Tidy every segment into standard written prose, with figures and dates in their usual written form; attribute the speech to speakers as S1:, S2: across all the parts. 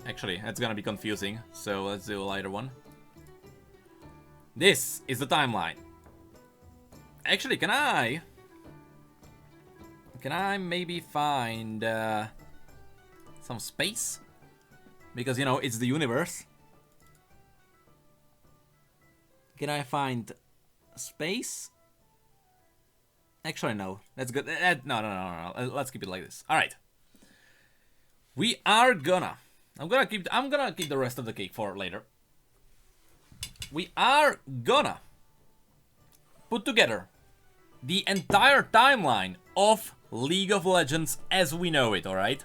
S1: Actually, that's gonna be confusing, so let's do a lighter one. This is the timeline. Actually, can I maybe find some space? Because, you know, it's the universe. Can I find space? Actually, no. That's good. No. Let's keep it like this. All right. We are gonna. I'm gonna keep the rest of the cake for later. We are gonna put together the entire timeline of League of Legends as we know it. All right.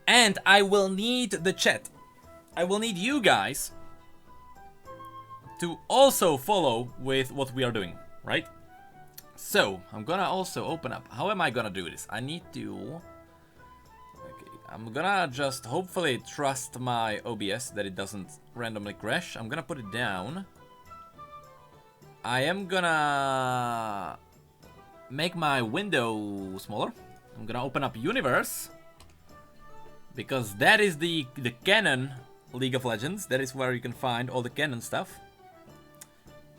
S1: And I will need the chat. I will need you guys to also follow with what we are doing, right? So, I'm gonna also open up. How am I gonna do this? I need to... Okay, I'm gonna just hopefully trust my OBS that it doesn't randomly crash. I'm gonna put it down. I am gonna make my window smaller. I'm gonna open up Universe. Because that is the canon League of Legends. That is where you can find all the canon stuff.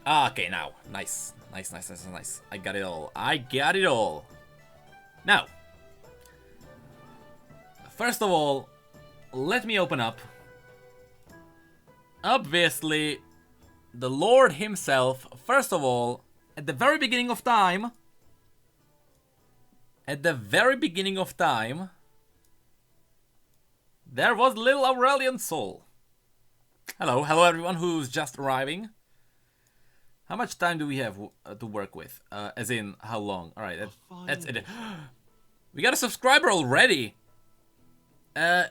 S1: Okay, now. Nice. Nice. I got it all. Now. First of all, let me open up. Obviously, the Lord himself, first of all, at the very beginning of time, there was little Aurelian Soul. Hello everyone who's just arriving. How much time do we have to work with? As in, how long? Alright, that's it. We got a subscriber already! I'm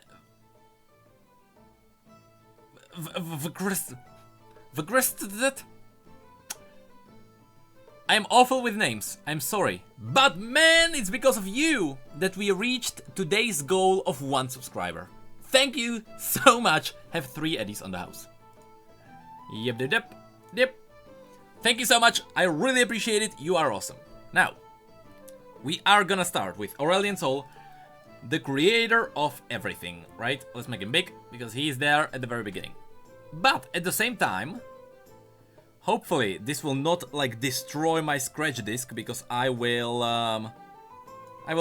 S1: awful with names, I'm sorry. But man, it's because of you that we reached today's goal of 1 subscriber. Thank you so much. Have 3 eddies on the house. Yep. Thank you so much. I really appreciate it. You are awesome. Now, we are gonna start with Aurelian Soul, the creator of everything, right? Let's make him big because he is there at the very beginning. But at the same time, hopefully this will not like destroy my scratch disk because I will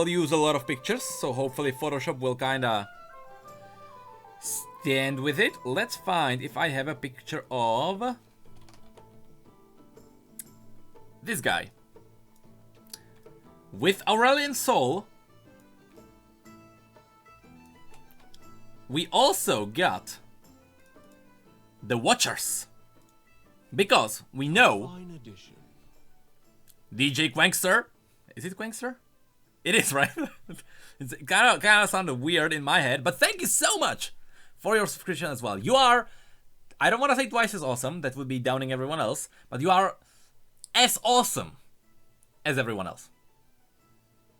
S1: use a lot of pictures. So hopefully Photoshop will kinda stand with it. Let's find if I have a picture of this guy. With Aurelian Soul, we also got the Watchers. Because we know DJ Quankster. Is it Quankster? It is, right? It's kind of sounded weird in my head, but thank you so much for your subscription as well. You are, I don't want to say twice as awesome, that would be downing everyone else, but you are as awesome as everyone else.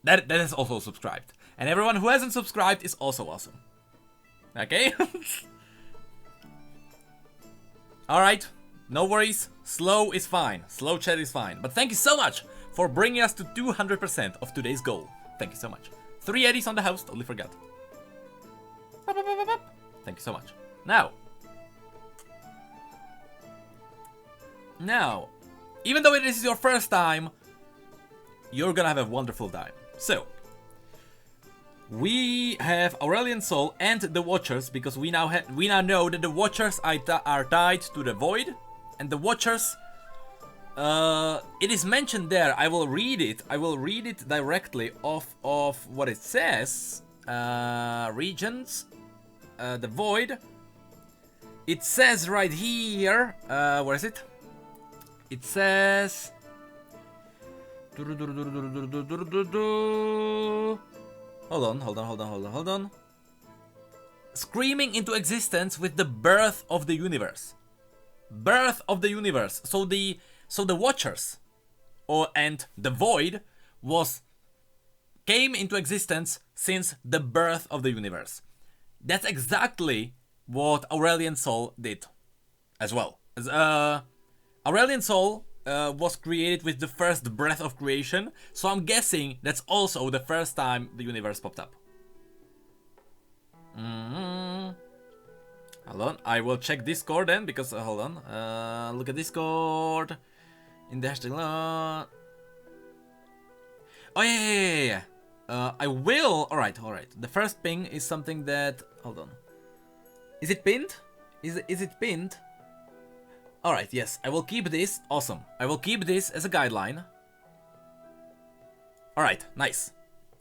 S1: That is also subscribed. And everyone who hasn't subscribed is also awesome. Okay? Alright, no worries. Slow is fine. Slow chat is fine. But thank you so much for bringing us to 200% of today's goal. Thank you so much. 3 eddies on the house, totally forgot. Thank you so much. Now, even though this is your first time, you're gonna have a wonderful time. So, we have Aurelian Soul and the Watchers because we now know that the Watchers are tied to the Void, and the Watchers. It is mentioned there. I will read it. Directly off of what it says. Regions. The Void. It says right here. Where is it? It says. Hold on. Screaming into existence with the birth of the universe. Birth of the universe. So the Watchers and the Void came into existence since the birth of the universe. That's exactly what Aurelian Soul did as well. Aurelian Soul was created with the first breath of creation, so I'm guessing that's also the first time the universe popped up. Hold on, I will check Discord then, because, hold on, look at Discord, in the hashtag, oh yeah. I will, alright, the first ping is something that, hold on, is it pinned? Is it pinned? Alright, yes, I will keep this, awesome, I will keep this as a guideline. Alright, nice,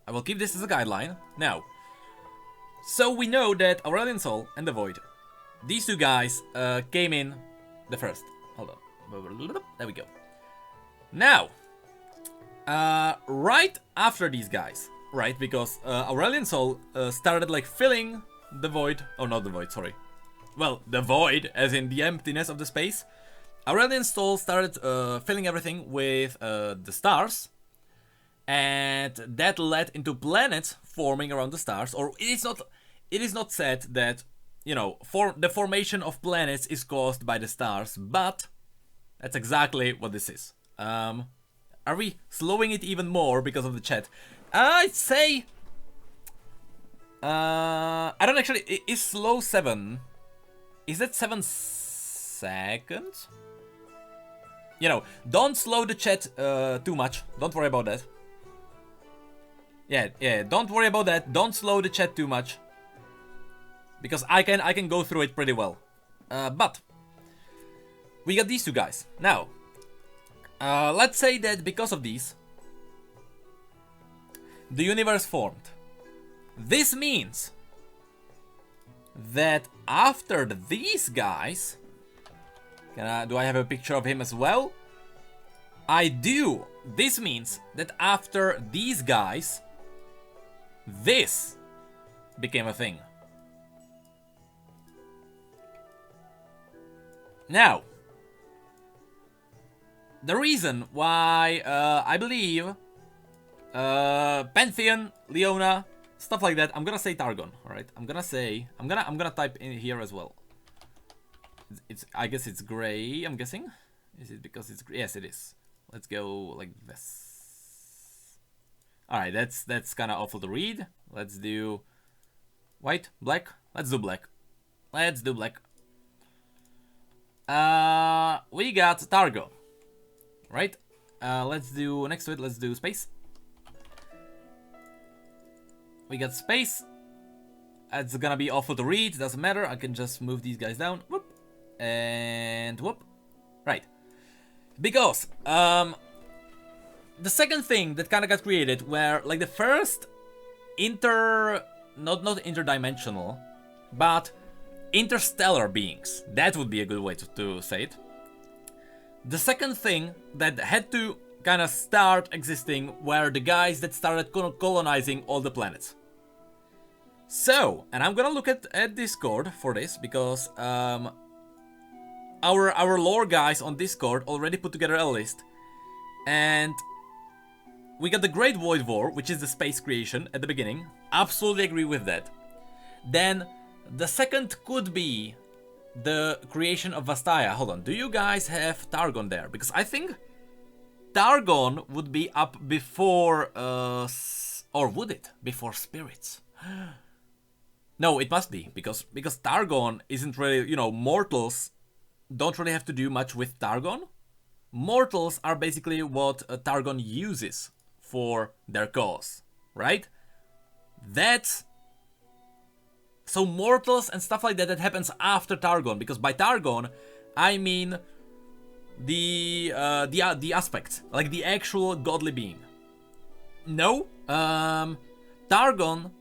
S1: I will keep this as a guideline, now. So we know that Aurelian Soul and the Void, these two guys came in the first. Hold on. There we go. Now, right after these guys, right? Because Aurelian Soul started like filling the void. Oh, not the void, sorry. Well, the void, as in the emptiness of the space. Aurelian Soul started filling everything with the stars. And that led into planets forming around the stars. Or it is not said that, you know, the formation of planets is caused by the stars, but that's exactly what this is. Are we slowing it even more because of the chat? I'd say... I don't actually... Is slow 7? Is that 7 seconds? You know, don't slow the chat too much. Don't worry about that. Yeah, don't worry about that. Don't slow the chat too much. Because I can go through it pretty well. But we got these two guys. Now, let's say that because of these, the universe formed. This means that after these guys, do I have a picture of him as well? I do. This means that after these guys, this became a thing. Now, the reason why I believe Pantheon, Leona, stuff like that, I'm gonna say Targon. All right, I'm gonna type in here as well. I guess it's gray. I'm guessing. Is it because it's gray? Yes, it is. Let's go like this. All right, that's kind of awful to read. Let's do white, black. Let's do black. Let's do black. We got Targon, right? Let's do next to it. Let's do space. We got space. It's gonna be awful to read. Doesn't matter. I can just move these guys down. Whoop and whoop. Right. Because the second thing that kind of got created, where like the first not interdimensional, but interstellar beings. That would be a good way to say it. The second thing that had to kind of start existing were the guys that started colonizing all the planets. So, and I'm gonna look at Discord for this, because our lore guys on Discord already put together a list. And we got the Great Void War, which is the space creation at the beginning. Absolutely agree with that. Then the second could be the creation of Vastaya. Hold on, do you guys have Targon there? Because I think Targon would be up before, or would it? Before spirits? No, it must be, because Targon isn't really, you know, mortals don't really have to do much with Targon. Mortals are basically what Targon uses for their cause, right? That's... So mortals and stuff like that, that happens after Targon, because by Targon, I mean the aspect, like the actual godly being. No, Targon,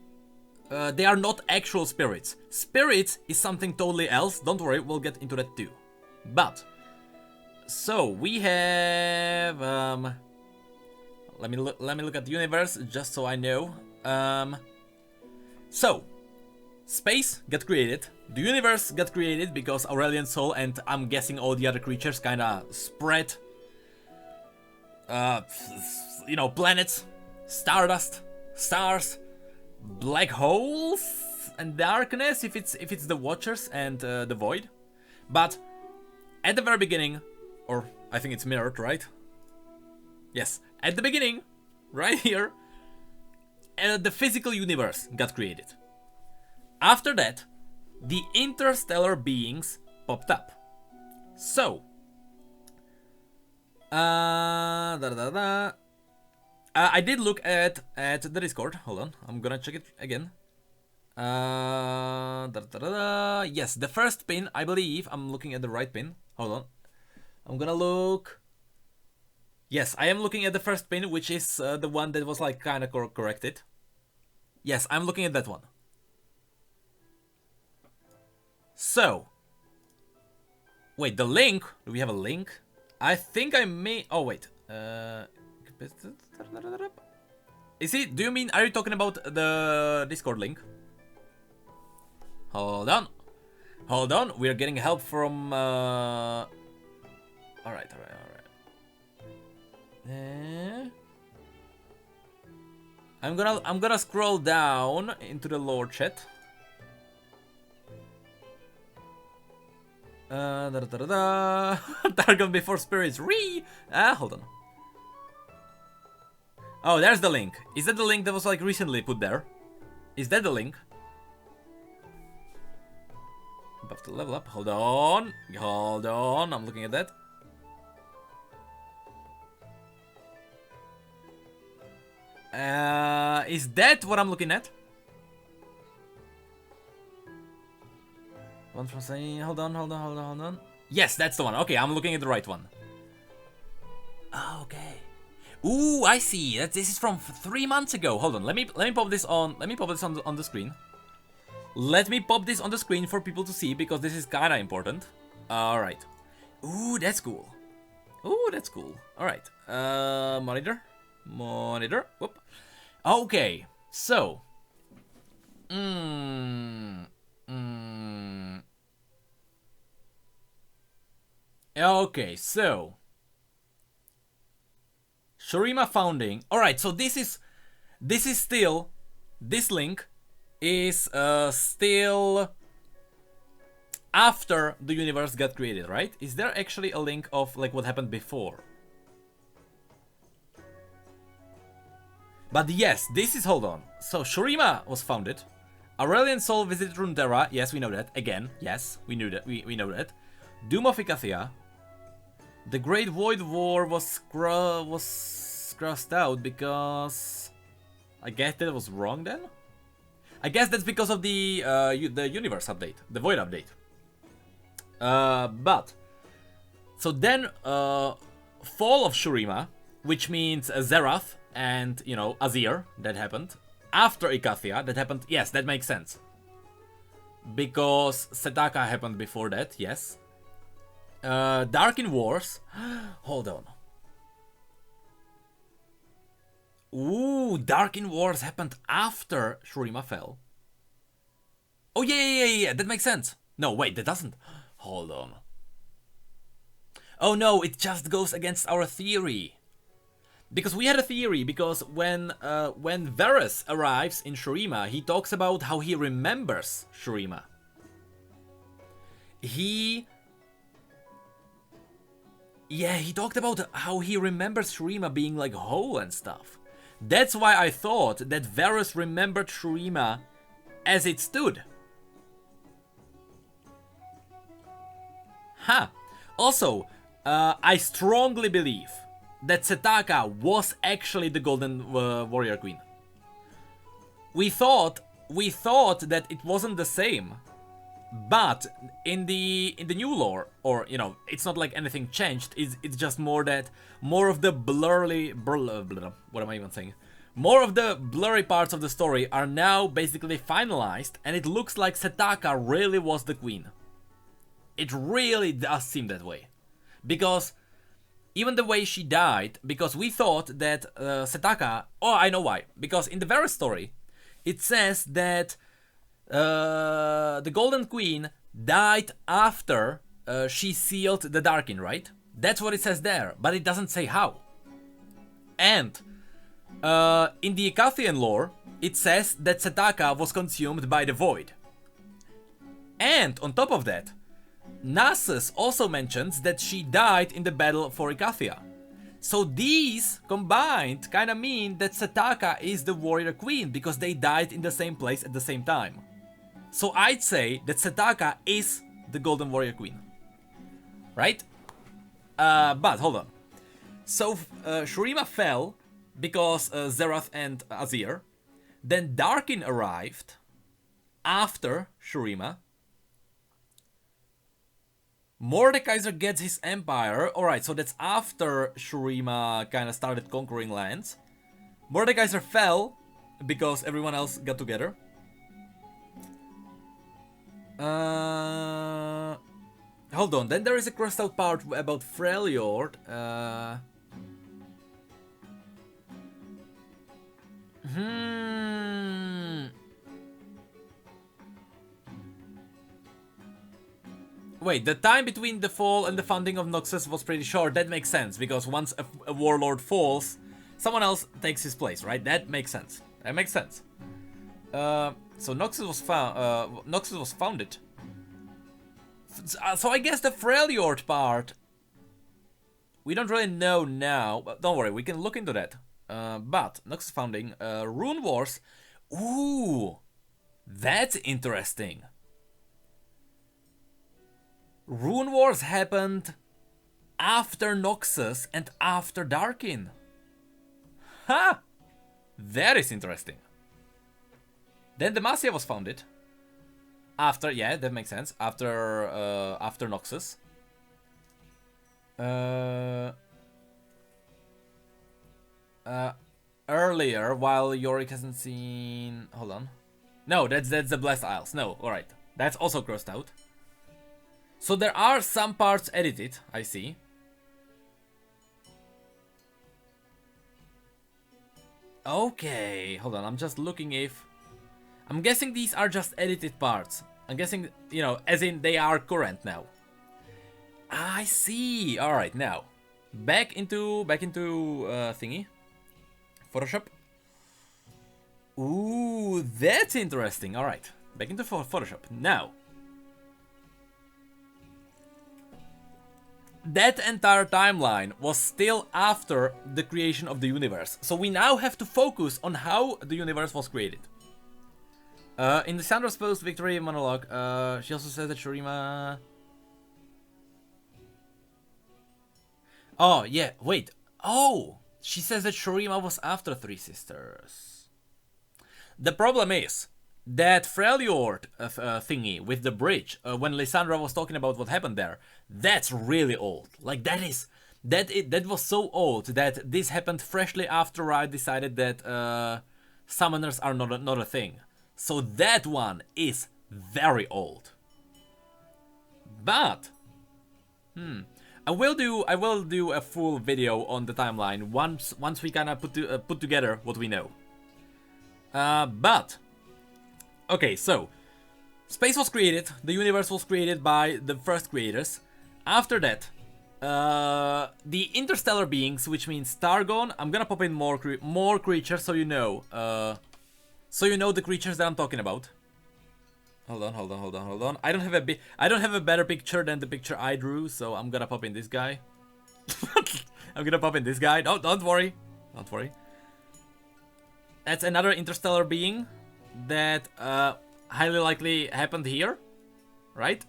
S1: they are not actual spirits. Spirits is something totally else. Don't worry, we'll get into that too. But so we have let me look at the universe just so I know. So space got created. The universe got created because Aurelian Soul and I'm guessing all the other creatures kind of spread. You know, planets, stardust, stars, black holes, and darkness if it's the Watchers and the Void. But at the very beginning, or I think it's mirrored, right? Yes, at the beginning, right here, the physical universe got created. After that, the interstellar beings popped up. So, I did look at the Discord. Hold on, I'm gonna check it again. Yes, the first pin, I believe I'm looking at the right pin. Hold on, I'm gonna look. Yes, I am looking at the first pin, which is the one that was like kind of corrected. Yes, I'm looking at that one. So, wait, the link. Do we have a link? I think I may. Oh wait. Is it? Do you mean? Are you talking about the Discord link? Hold on. Hold on. We are getting help from. All right. I'm gonna scroll down into the lore chat. Darkin before spirits. Hold on. Oh, there's the link. Is that the link that was like recently put there? Is that the link? Above the level up. Hold on. Hold on. I'm looking at that. Is that what I'm looking at? One from saying, hold on. Yes, that's the one. Okay, I'm looking at the right one. Okay. Ooh, I see. This is from 3 months ago. Hold on. Let me pop this on. Let me pop this on the screen. Let me pop this on the screen for people to see because this is kind of important. All right. Ooh, that's cool. Ooh, that's cool. All right. Monitor. Whoop. Okay. So. Okay, so Shurima founding. All right, so this is still, this link is still after the universe got created, right? Is there actually a link of like what happened before? But yes, this is, hold on. So Shurima was founded. Aurelian Soul visited Runeterra. Yes, we know that. Again, yes, we knew that. We know that. Doom of Icathia. The Great Void War was crossed out because I guess that was wrong then. I guess that's because of the universe update, the Void update. But so then fall of Shurima, which means Zerath and Azir, that happened after Icathia. That happened. Yes, that makes sense because Setaka happened before that. Yes. Darkin Wars. Hold on. Ooh, Darkin Wars happened after Shurima fell. Oh yeah. That makes sense. No, wait, that doesn't. Hold on. Oh no, it just goes against our theory. Because we had a theory. Because when Varus arrives in Shurima, he talks about how he remembers Shurima. He talked about how he remembers Shurima being like whole and stuff. That's why I thought that Varus remembered Shurima as it stood. Also, I strongly believe that Setaka was actually the Golden Warrior Queen. We thought that it wasn't the same. But in the new lore, or it's not like anything changed. It's just more of the what am I even saying? More of the blurry parts of the story are now basically finalized, and it looks like Setaka really was the queen. It really does seem that way, because even the way she died, because we thought that Setaka. Oh, I know why. Because in the Varus story, it says that. The Golden Queen died after she sealed the Darkin, right? That's what it says there, but it doesn't say how. And in the Icathian lore, it says that Setaka was consumed by the Void. And on top of that, Noxus also mentions that she died in the battle for Icathia. So these combined kind of mean that Setaka is the warrior queen because they died in the same place at the same time. So I'd say that Setaka is the Golden Warrior Queen. Right? But hold on. So Shurima fell because Zerath and Azir. Then Darkin arrived after Shurima. Mordekaiser gets his empire. Alright, so that's after Shurima kind of started conquering lands. Mordekaiser fell because everyone else got together. Hold on, then there is a crossed out part about Freljord. Wait, the time between the fall and the founding of Noxus was pretty short. That makes sense, because once a warlord falls, someone else takes his place, right? That makes sense. That makes sense. So Noxus was founded. So I guess the Freljord part, we don't really know now. But don't worry, we can look into that. But Noxus founding, Rune Wars. Ooh, that's interesting. Rune Wars happened after Noxus and after Darkin. Ha! That is interesting. Then Demacia was founded. After, yeah, that makes sense. After Noxus. Earlier, while Yorick hasn't seen... Hold on. No, that's the Blessed Isles. No, alright. That's also crossed out. So there are some parts edited, I see. Okay, hold on, I'm just looking if... I'm guessing these are just edited parts. I'm guessing, you know, as in they are current now. I see. Alright, now. Back into thingy. Photoshop. Ooh, that's interesting. Alright, back into Photoshop. Now. That entire timeline was still after the creation of the universe. So we now have to focus on how the universe was created. In the Sandra's post-victory monologue, she also says that Shurima... Oh, yeah, wait. Oh! She says that Shurima was after Three Sisters. The problem is that Freljord thingy with the bridge, when Lysandra was talking about what happened there, that's really old. Like, that was so old that this happened freshly after I decided that summoners are not a thing. So that one is very old. But I will do a full video on the timeline once we kind of put together what we know. But okay, so space was created, the universe was created by the first creators. After that, the interstellar beings, which means Targon. I'm gonna pop in more creatures so you know. So you know the creatures that I'm talking about. Hold on. I don't have a better picture than the picture I drew, so I'm gonna pop in this guy. I'm gonna pop in this guy. Don't worry. Don't worry. That's another interstellar being that highly likely happened here, right?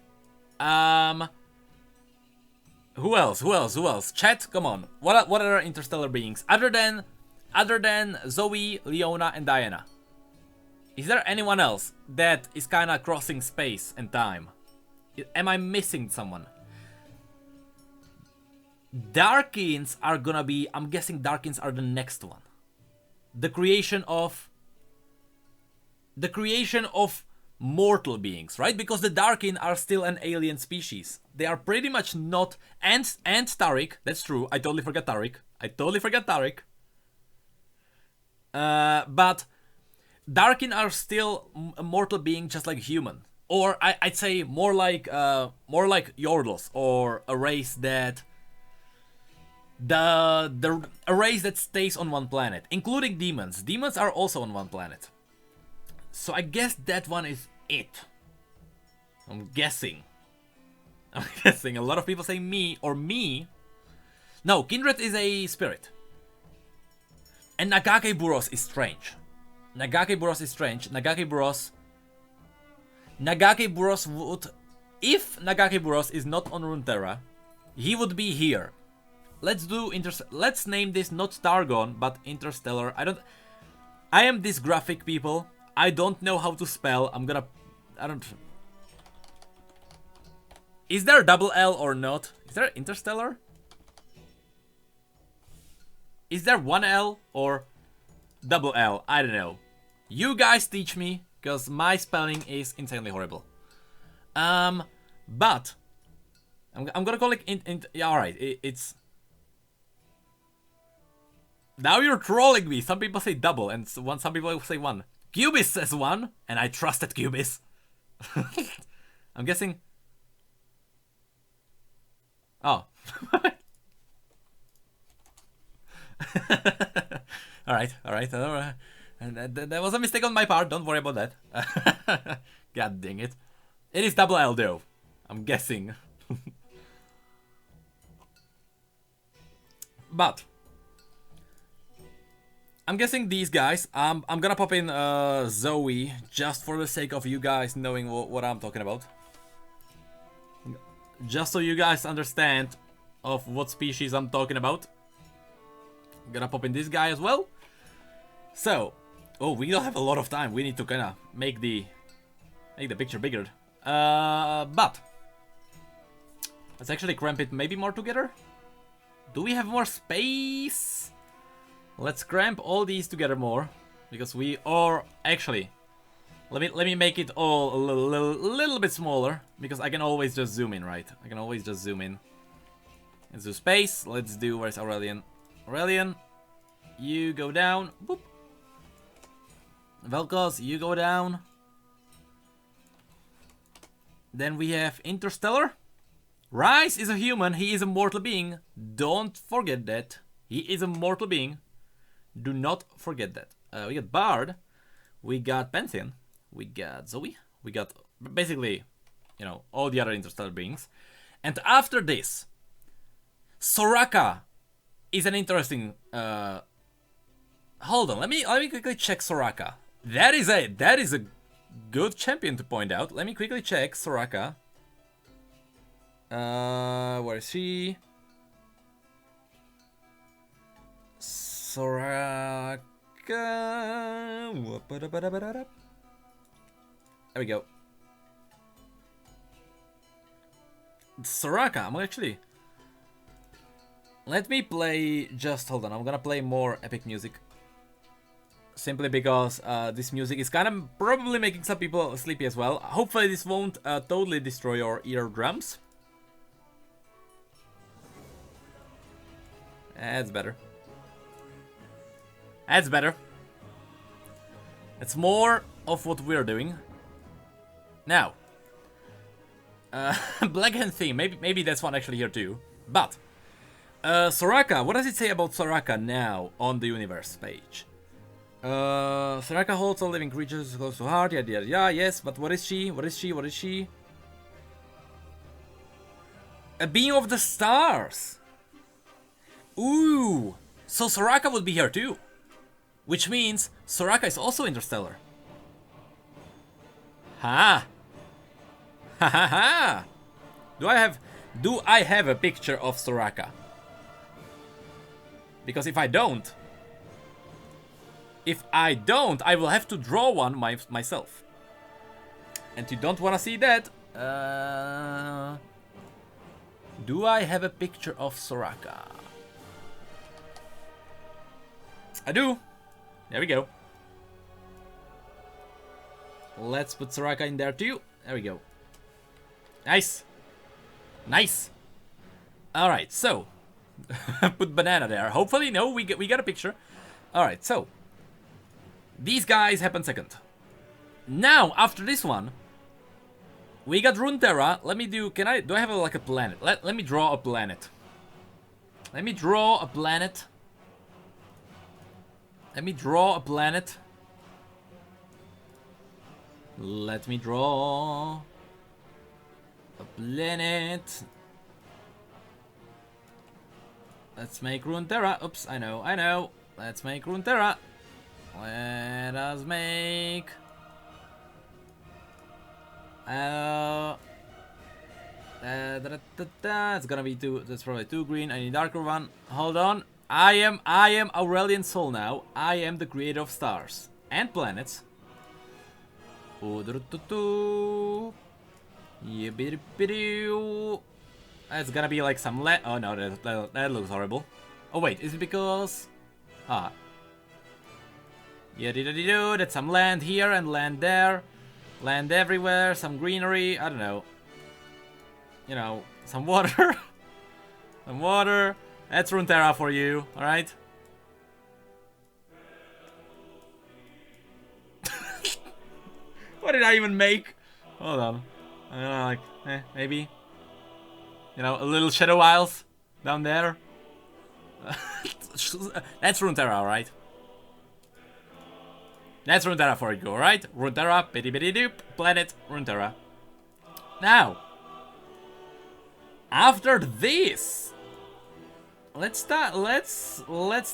S1: Who else? Chat, come on. What other interstellar beings other than Zoe, Leona, and Diana? Is there anyone else that is kind of crossing space and time? Am I missing someone? Darkins are gonna be... I'm guessing Darkins are the next one. The creation of mortal beings, right? Because the Darkin are still an alien species. They are pretty much not... And Tariq, that's true. I totally forgot Tariq. But... Darkin are still a mortal being just like human. Or I'd say more like Yordles, or a race that a race that stays on one planet, including demons. Demons are also on one planet. So I guess that one is it. I'm guessing. A lot of people say me. No, Kindred is a spirit. And Nagake Buros is strange. Nagake Buros. Nagake Buros would... If Nagake Buros is not on Runeterra, he would be here. Let's do let's name this not Targon, but Interstellar. I am dysgraphic, people. I don't know how to spell. I don't... Is there a double L or not? Is there Interstellar? Is there one L or double L? I don't know. You guys teach me, because my spelling is insanely horrible. But I'm gonna call it yeah, alright, it's... Now you're trolling me. Some people say double and some people say one. Cubis says one, and I trusted Cubis. I'm guessing... Oh. Alright. That was a mistake on my part, don't worry about that. God dang it. It is double L though, I'm guessing. But I'm guessing these guys, I'm gonna pop in Zoe just for the sake of you guys knowing what I'm talking about. Just so you guys understand of what species I'm talking about. I'm gonna pop in this guy as well. So, oh, we don't have a lot of time. We need to kinda make the picture bigger. But let's actually cramp it maybe more together. Do we have more space? Let's cramp all these together more, because we are actually... Let me make it all a little bit smaller, because I can always just zoom in, right? I can always just zoom in. Let's do space. Let's do... Where's Aurelian? Aurelian, you go down. Boop. Vel'Koz, you go down. Then we have Interstellar. Rice is a human. He is a mortal being. Don't forget that. He is a mortal being. Do not forget that. We got Bard. We got Pantheon. We got Zoe. We got basically, you know, all the other interstellar beings. And after this, Soraka is an interesting... Hold on, let me quickly check Soraka. That is a good champion to point out. Let me quickly check Soraka. Where is she? Soraka. There we go. Soraka, I'm actually... Let me play... Just hold on, I'm gonna play more epic music. Simply because this music is kind of probably making some people sleepy as well. Hopefully this won't totally destroy your eardrums. That's better. That's better. It's more of what we're doing. Now, Black Hand theme, maybe that's one actually here too. But, Soraka, what does it say about Soraka now on the universe page? Soraka holds all living creatures close to heart, yeah, yes, but what is she? What is she? A being of the stars! Ooh! So Soraka would be here too. Which means Soraka is also interstellar. Ha! Ha ha ha! Do I have a picture of Soraka? Because if I don't, I will have to draw one myself. And you don't want to see that. Do I have a picture of Soraka? I do. There we go. Let's put Soraka in there too. There we go. Nice. Nice. Alright, so. Put banana there. Hopefully, no, we got a picture. Alright, so. These guys happen second. Now, after this one, we got Runeterra. Let me do, do I have like a planet? Let me draw a planet. Let me draw a planet. Let me draw a planet. Let me draw a planet. Let's make Runeterra. Oops, I know. Let's make Runeterra. Let us make It's gonna be two. That's probably 2 green. I need darker one. Hold on. I am Aurelian Soul now. I am the creator of stars and planets. It's gonna be like some land. Oh no, that looks horrible. Oh wait, is it because? Ah. Yeah, that's some land here and land there. Land everywhere, some greenery, I don't know. You know, some water. Some water. That's Runeterra for you, alright? What did I even make? Hold on. I don't know, like, maybe. You know, a little Shadow Isles down there. That's Runeterra, alright? That's Runeterra for you, alright? Runeterra, bitty bitty doop, planet, Runeterra. Now, after this, let's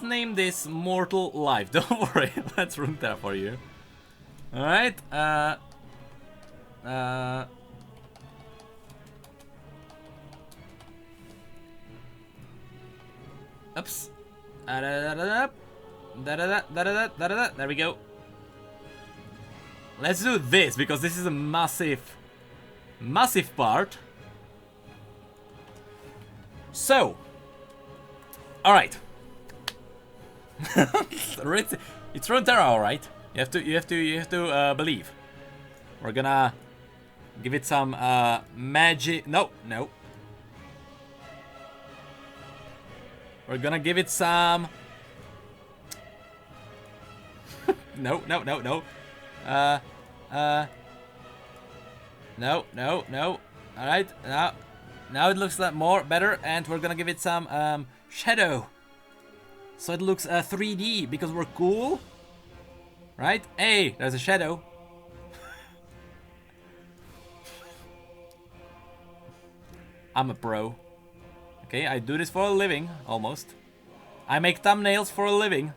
S1: name this Mortal Life. Don't worry, that's Runeterra for you. Alright, oops. There we go. Let's do this, because this is a massive part. So, alright. It's Runeterra, alright. You have to believe. We're gonna give it some magic. No. We're gonna give it some. No. No. Alright, now it looks like more better, and we're gonna give it some shadow. So it looks 3D because we're cool. Right? Hey, there's a shadow. I'm a pro. Okay, I do this for a living, almost. I make thumbnails for a living.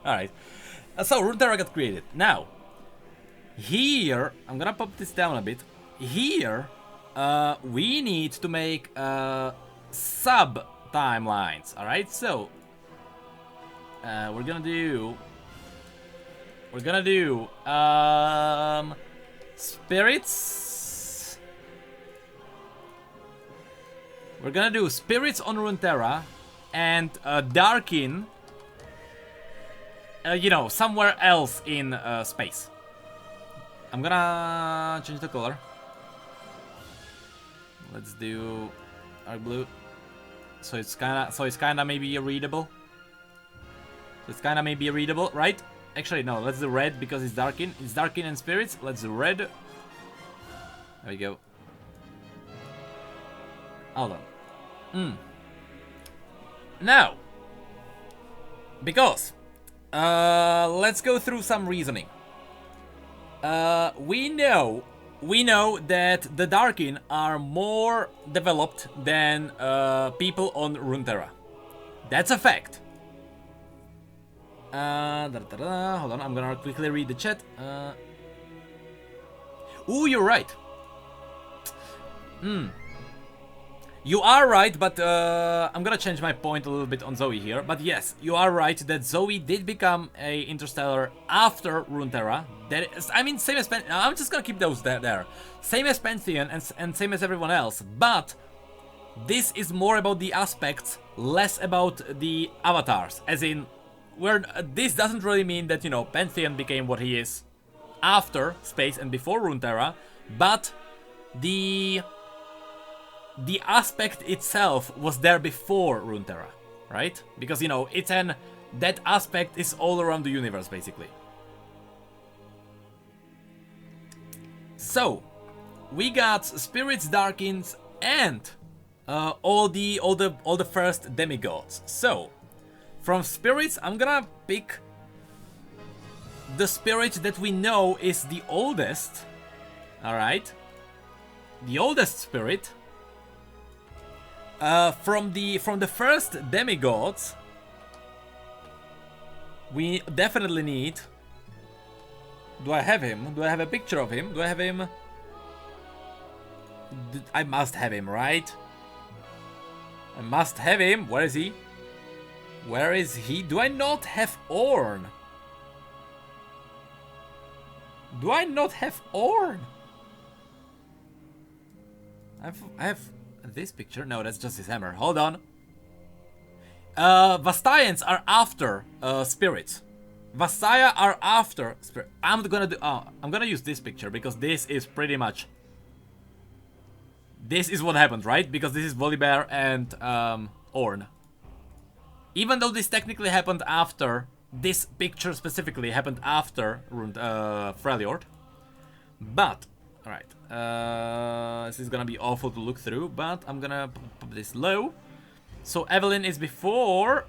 S1: Alright. So, Runeterra got created. Now, here, I'm gonna pop this down a bit. Here, we need to make sub-timelines, alright? So, we're gonna do spirits. We're gonna do spirits on Runeterra and Darkin, you know, somewhere else in space. I'm gonna change the color. Let's do dark blue. So it's kinda maybe readable. It's kinda maybe readable, right? Actually, no. Let's do red because it's Darkin. It's Darkin and spirits. Let's do red. There we go. Hold on. Now, because let's go through some reasoning. We know that the Darkin are more developed than people on Runeterra. That's a fact. Hold on, I'm gonna quickly read the chat. Ooh, you're right. You are right, but I'm gonna change my point a little bit on Zoe here. But yes, you are right that Zoe did become a Interstellar after Runeterra. That is, I mean, same as I'm just gonna keep those there. Same as Pantheon and same as everyone else. But this is more about the aspects, less about the avatars. As in, where this doesn't really mean that, you know, Pantheon became what he is after Space and before Runeterra, but the aspect itself was there before Runeterra, right? Because, you know, that aspect is all around the universe, basically. So, we got spirits, Darkins, and all the first demigods. So, from spirits, I'm gonna pick the spirit that we know is the oldest. All right, the oldest spirit. From the first demigods, we definitely need Do I have him? Do I have a picture of him? Do I have him? I must have him, right? I must have him. Where is he? Where is he? Do I not have Orn? Do I not have Orn? I have this picture. No, that's just his hammer. Hold on. Vastayians are after spirits. Vastaya are after spirit. I'm gonna use this picture because this is pretty much. This is what happened, right? Because this is Volibear and Orn. Even though this technically happened after, this picture specifically happened after Freljord. But, alright. This is gonna be awful to look through, but I'm gonna put this low. So Evelyn is before.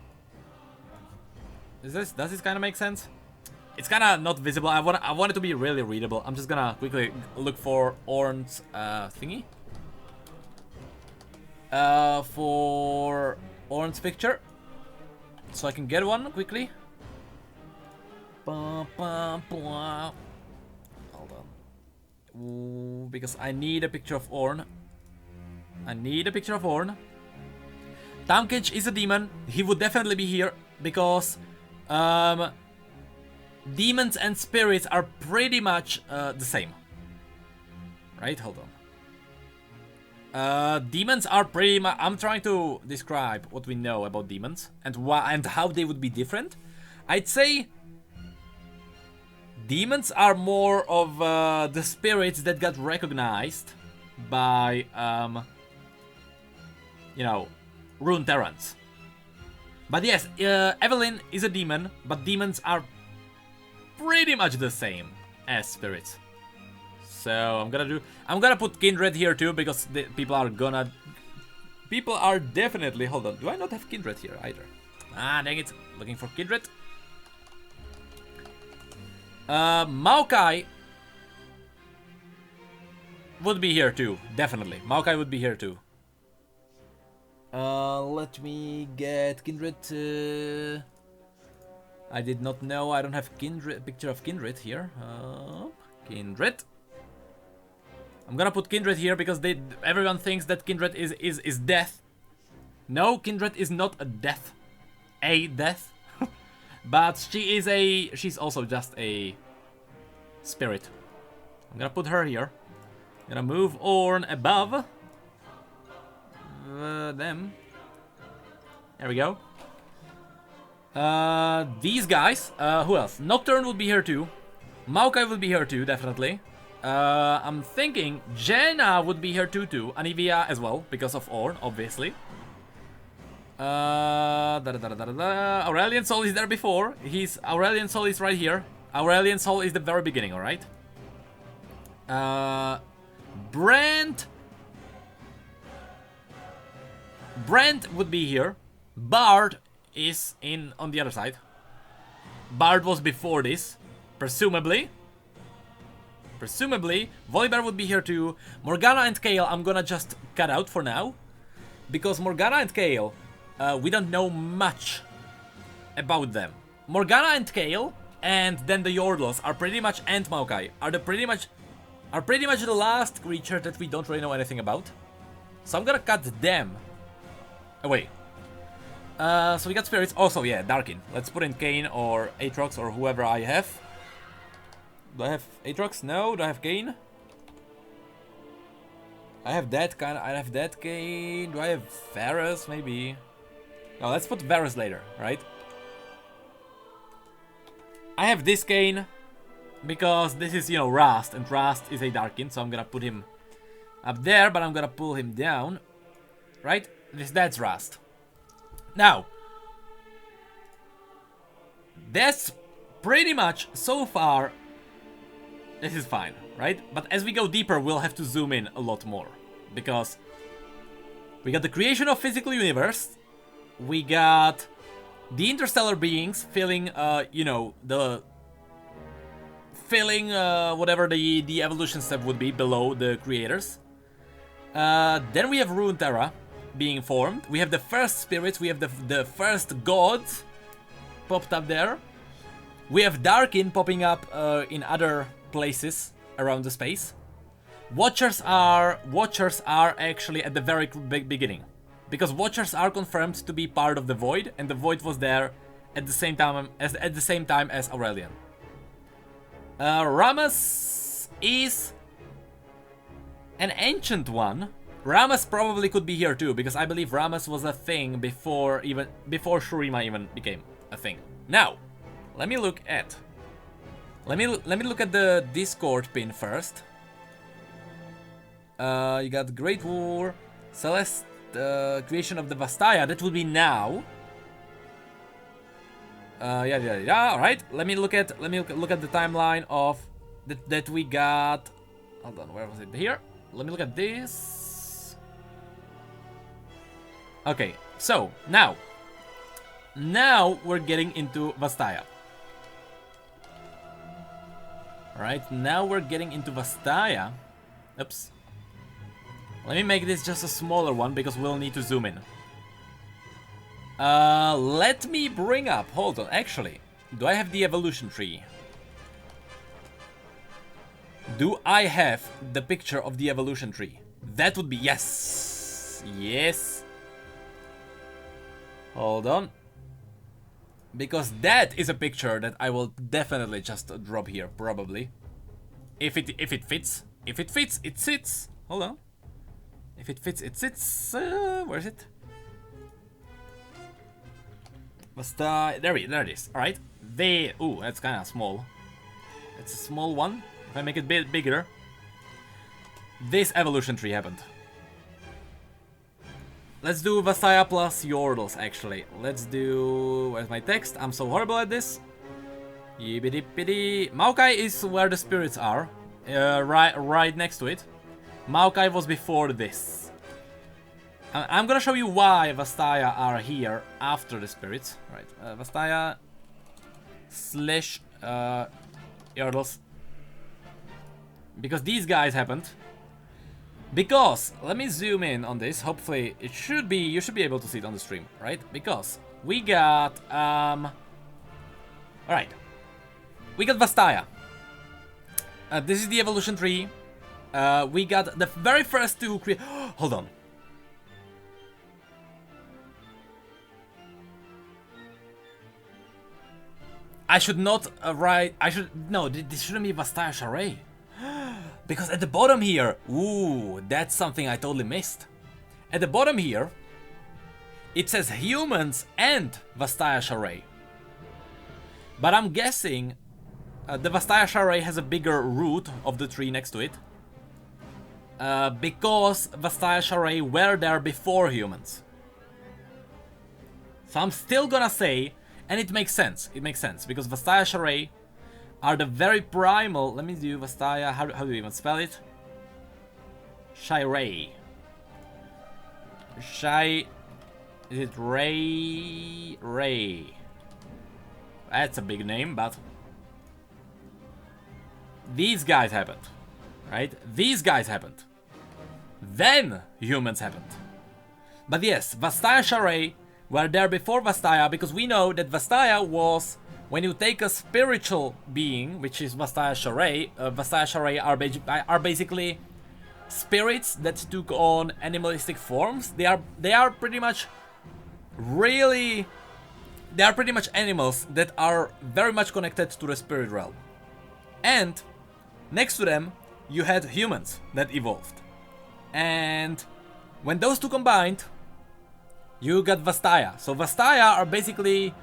S1: Does this kind of make sense? It's kind of not visible. I want it to be really readable. I'm just gonna quickly look for Orn's thingy. For Orn's picture. So I can get one quickly. Hold on. Ooh, because I need a picture of Orn. I need a picture of Orn. Tankage is a demon. He would definitely be here because demons and spirits are pretty much the same. Right? Hold on. Demons are pretty much. I'm trying to describe what we know about demons and why and how they would be different. I'd say demons are more of the spirits that got recognized by, you know, Rune Terrans. But yes, Evelyn is a demon, but demons are pretty much the same as spirits. So I'm gonna put Kindred here too because people are definitely. Hold on, do I not have Kindred here either? Ah, dang it! Looking for Kindred. Maokai would be here too, definitely. Maokai would be here too. Let me get Kindred. I did not know. I don't have Kindred. Picture of Kindred here. Kindred. I'm gonna put Kindred here because everyone thinks that Kindred is death. No, Kindred is not a death. A death. But she's also just a spirit. I'm gonna put her here. I'm gonna move Orn above them. There we go. These guys. Who else? Nocturne would be here too. Maokai would be here too, definitely. I'm thinking Jaina would be here too. Anivia as well, because of Orn, obviously. Aurelian Soul is there before. Aurelian Soul is right here. Aurelian Soul is the very beginning, alright? Brent would be here. Bard is on the other side. Bard was before this, presumably. Volibear would be here too. Morgana and Kayle I'm gonna just cut out for now. Because Morgana and Kayle, we don't know much about them. Morgana and Kayle, and then the Yordles are pretty much, and Maokai, are pretty much the last creature that we don't really know anything about. So I'm gonna cut them away. So we got spirits. Also, yeah, Darkin. Let's put in Kayn or Aatrox or whoever I have. Do I have Aatrox? No. Do I have Kayn? I have that kind. I have that Kayn. Do I have Varus? Maybe. No, let's put Varus later, right? I have this Kayn because this is, you know, Rast, and Rast is a Darkin, so I'm gonna put him up there, but I'm gonna pull him down, right? That's Rast. Now, that's pretty much so far. This is fine, right? But as we go deeper, we'll have to zoom in a lot more because we got the creation of physical universe. We got the interstellar beings filling, you know, whatever the evolution step would be below the creators. Then we have Runeterra being formed. We have the first spirits. We have the first gods popped up there. We have Darkin popping up in other places around the space. Watchers are actually at the very beginning, because Watchers are confirmed to be part of the Void, and the Void was there at the same time as Aurelian. Ramus is an ancient one. Ramus probably could be here too, because I believe Ramus was a thing before Shurima even became a thing. Now, let me look at the Discord pin first. You got Great War, Celeste, creation of the Vastaya. That will be now. Yeah. All right. Let me look at the timeline of that we got. Hold on. Where was it? Here. Let me look at this. Okay. So now we're getting into Vastaya. All right. Now we're getting into Vastaya. Oops. Let me make this just a smaller one because we'll need to zoom in. Let me bring up, hold on, actually, do I have the evolution tree? Do I have the picture of the evolution tree? That would be, yes, yes. Hold on. Because that is a picture that I will definitely just drop here, probably. If it fits. If it fits, it sits. Hold on. If it fits, it sits. Where is it? There it is. All right. Ooh, that's kind of small. It's a small one. If I make it a bit bigger, this evolution tree happened. Let's do Vastaya plus Yordles. Actually, let's do. Where's my text? I'm so horrible at this. Yibbidi-bibbidi. Maokai is where the spirits are. Right next to it. Maokai was before this. I'm gonna show you why Vastaya are here after the spirits. Right, Vastaya slash Yordles. Because these guys happened. Because, let me zoom in on this. Hopefully, you should be able to see it on the stream, right? Because we got, alright. We got Vastaya. This is the evolution tree. We got the very first two hold on. I should not write. No, this shouldn't be Vastaya Sharay. Because at the bottom here, ooh, that's something I totally missed. At the bottom here, it says humans and Vastaya Sharay. But I'm guessing the Vastaya Sharay has a bigger root of the tree next to it. Because Vastaya Sharay were there before humans. So I'm still gonna say, and it makes sense, because Vastaya Sharay are the very primal. Let me do Vastaya, how do you even spell it? Sharay. Is it Ray? That's a big name, but these guys happened. Right? These guys happened. Then humans happened. But yes, Vastaya Sharay were there before Vastaya, because we know that Vastaya was when you take a spiritual being, which is Vastaya Sharay. Vastaya Sharay are basically spirits that took on animalistic forms. They are pretty much animals that are very much connected to the spirit realm. And next to them, you had humans that evolved. And when those two combined, you got Vastaya. So Vastaya are basically,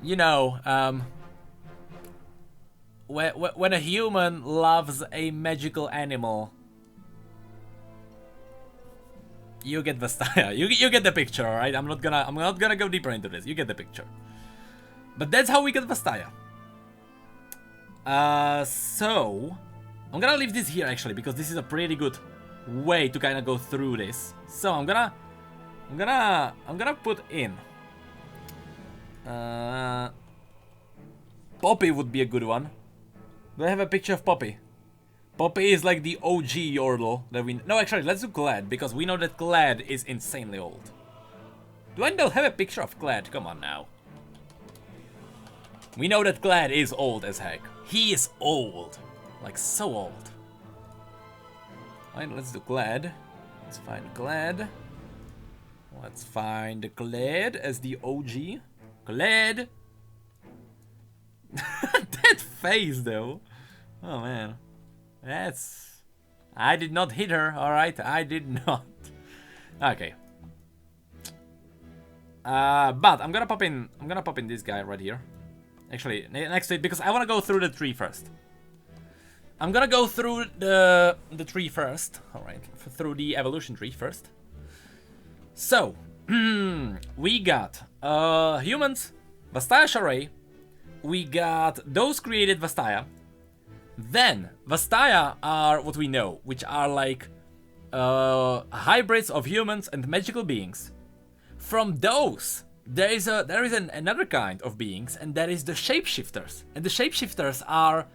S1: you know, when a human loves a magical animal, you get Vastaya. You get the picture, alright? I'm not gonna go deeper into this. You get the picture. But that's how we get Vastaya. So I'm gonna leave this here actually, because this is a pretty good way to kind of go through this. So I'm gonna put in Poppy would be a good one. Do I have a picture of Poppy? Poppy is like the OG Yordle that we... No, actually, let's do Clad, because we know that Clad is insanely old. Do I not have a picture of Clad? Come on now. We know that Glad is old as heck. He is old. Like, so old. Alright, let's do Glad. Let's find Glad. Let's find Glad as the OG. Glad! That face, though. Oh, man. That's... I did not hit her, alright? I did not. Okay. But I'm gonna pop in this guy right here. Actually, next to it, because I wanna go through the tree first. I'm gonna go through the tree first. Alright, through the evolution tree first. So, we got humans, Vastaya Sharai. We got those created Vastaya. Then, Vastaya are what we know, which are like hybrids of humans and magical beings. From those, there is another kind of beings, and that is the shapeshifters. And the shapeshifters are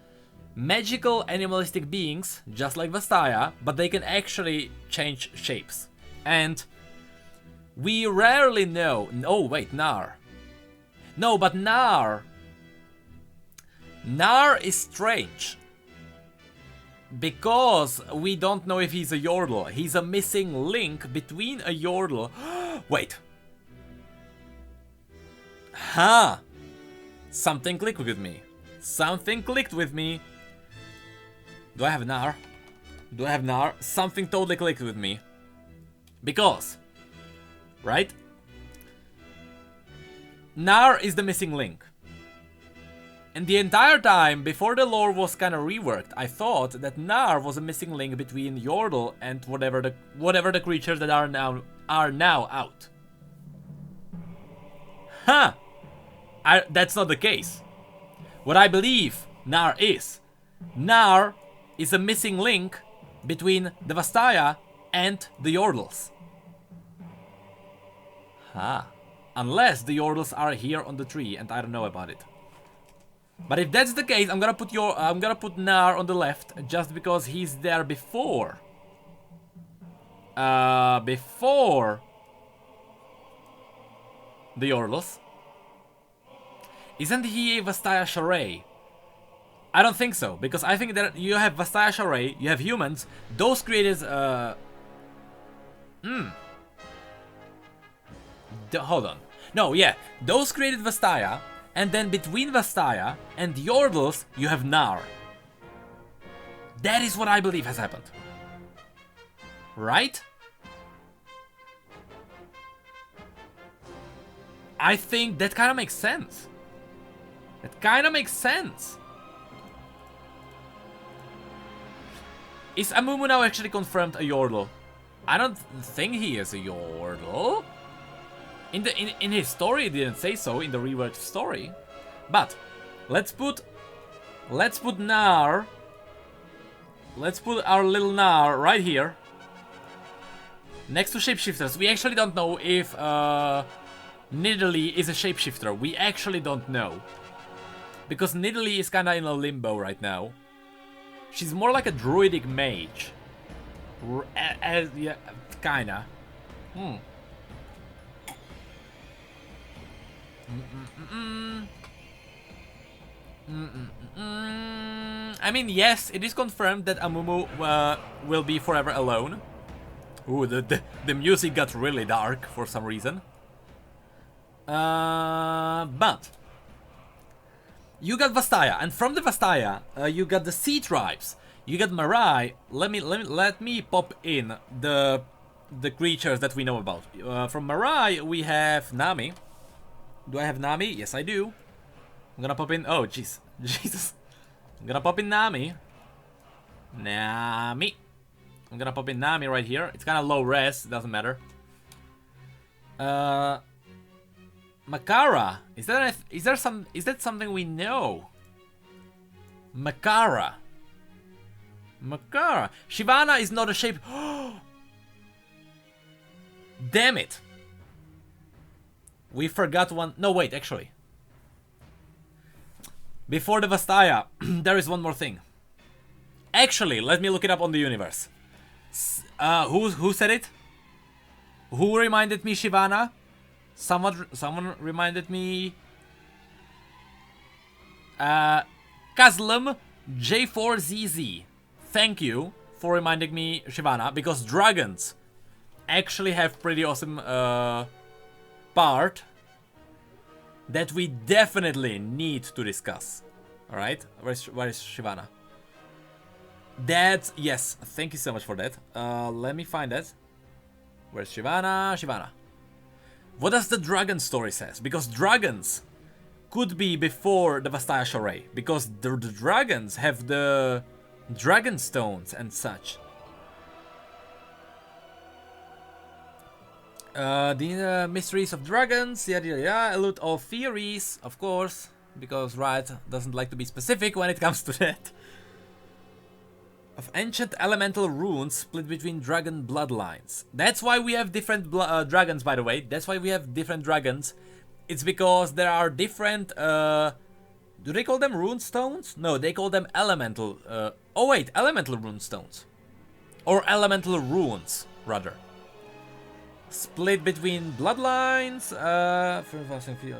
S1: magical animalistic beings, just like Vastaya, but they can actually change shapes. And we rarely know... Oh, wait, Nar. No, but Nar is strange. Because we don't know if he's a Yordle. He's a missing link between a Yordle... Wait. Huh. Something clicked with me. Something clicked with me. Do I have Nar? Do I have Nar? Something totally clicked with me. Because... Right? Nar is the missing link. And the entire time, before the lore was kind of reworked, I thought that Nar was a missing link between Yordle and whatever the creatures that are now out. Huh! That's not the case. What I believe Nar is a missing link between the Vastaya and the Yordles. Huh. Unless the Yordles are here on the tree and I don't know about it. But if that's the case, I'm gonna put Nar on the left just because he's there before. Before the Yordles. Isn't he a Vastaya Sharai? I don't think so, because I think that you have Vastaya Sharai, you have humans, those created hold on. No, yeah, those created Vastaya, and then between Vastaya and Yordles, you have Nar. That is what I believe has happened. Right? I think that kind of makes sense. That kind of makes sense. Is Amumu now actually confirmed a Yordle? I don't think he is a Yordle. In his story, it didn't say so in the reworked story. But let's put Nar. Let's put our little Nar right here, next to shapeshifters. We actually don't know if Nidalee is a shapeshifter. We actually don't know, because Nidalee is kinda in a limbo right now. She's more like a druidic mage. Yeah, kinda. I mean, yes, it is confirmed that Amumu will be forever alone. Ooh, the music got really dark for some reason. But you got Vastaya, and from the Vastaya, you got the Sea Tribes. You got Marai. Let me pop in the creatures that we know about. From Marai, we have Nami. Do I have Nami? Yes, I do. I'm gonna pop in. Oh, jeez, Jesus. I'm gonna pop in Nami. Nami. I'm gonna pop in Nami right here. It's kind of low res. Doesn't matter. Makara. Is that something we know? Makara. Makara. Shivana is not a shape. Damn it. We forgot one. No, wait, actually. Before the Vastaya, there is one more thing. Actually, let me look it up on the universe. Who said it? Who reminded me Shivana? Someone reminded me. Kazlum J4ZZ. Thank you for reminding me, Shivana, because dragons actually have pretty awesome part that we definitely need to discuss. Alright, where is Shivana? That, yes, thank you so much for that. Let me find that. Where's Shivana? Shivana. What does the dragon story says? Because dragons could be before the Vastaya Shorei, because the dragons have the dragon stones and such. The mysteries of dragons, yeah, elude all theories, of course, because Riot doesn't like to be specific when it comes to that. Of ancient elemental runes split between dragon bloodlines. That's why we have different dragons, by the way. That's why we have different dragons. It's because there are different, do they call them rune stones? No, they call them elemental, oh wait, elemental rune stones. Or elemental runes, rather. Split between bloodlines,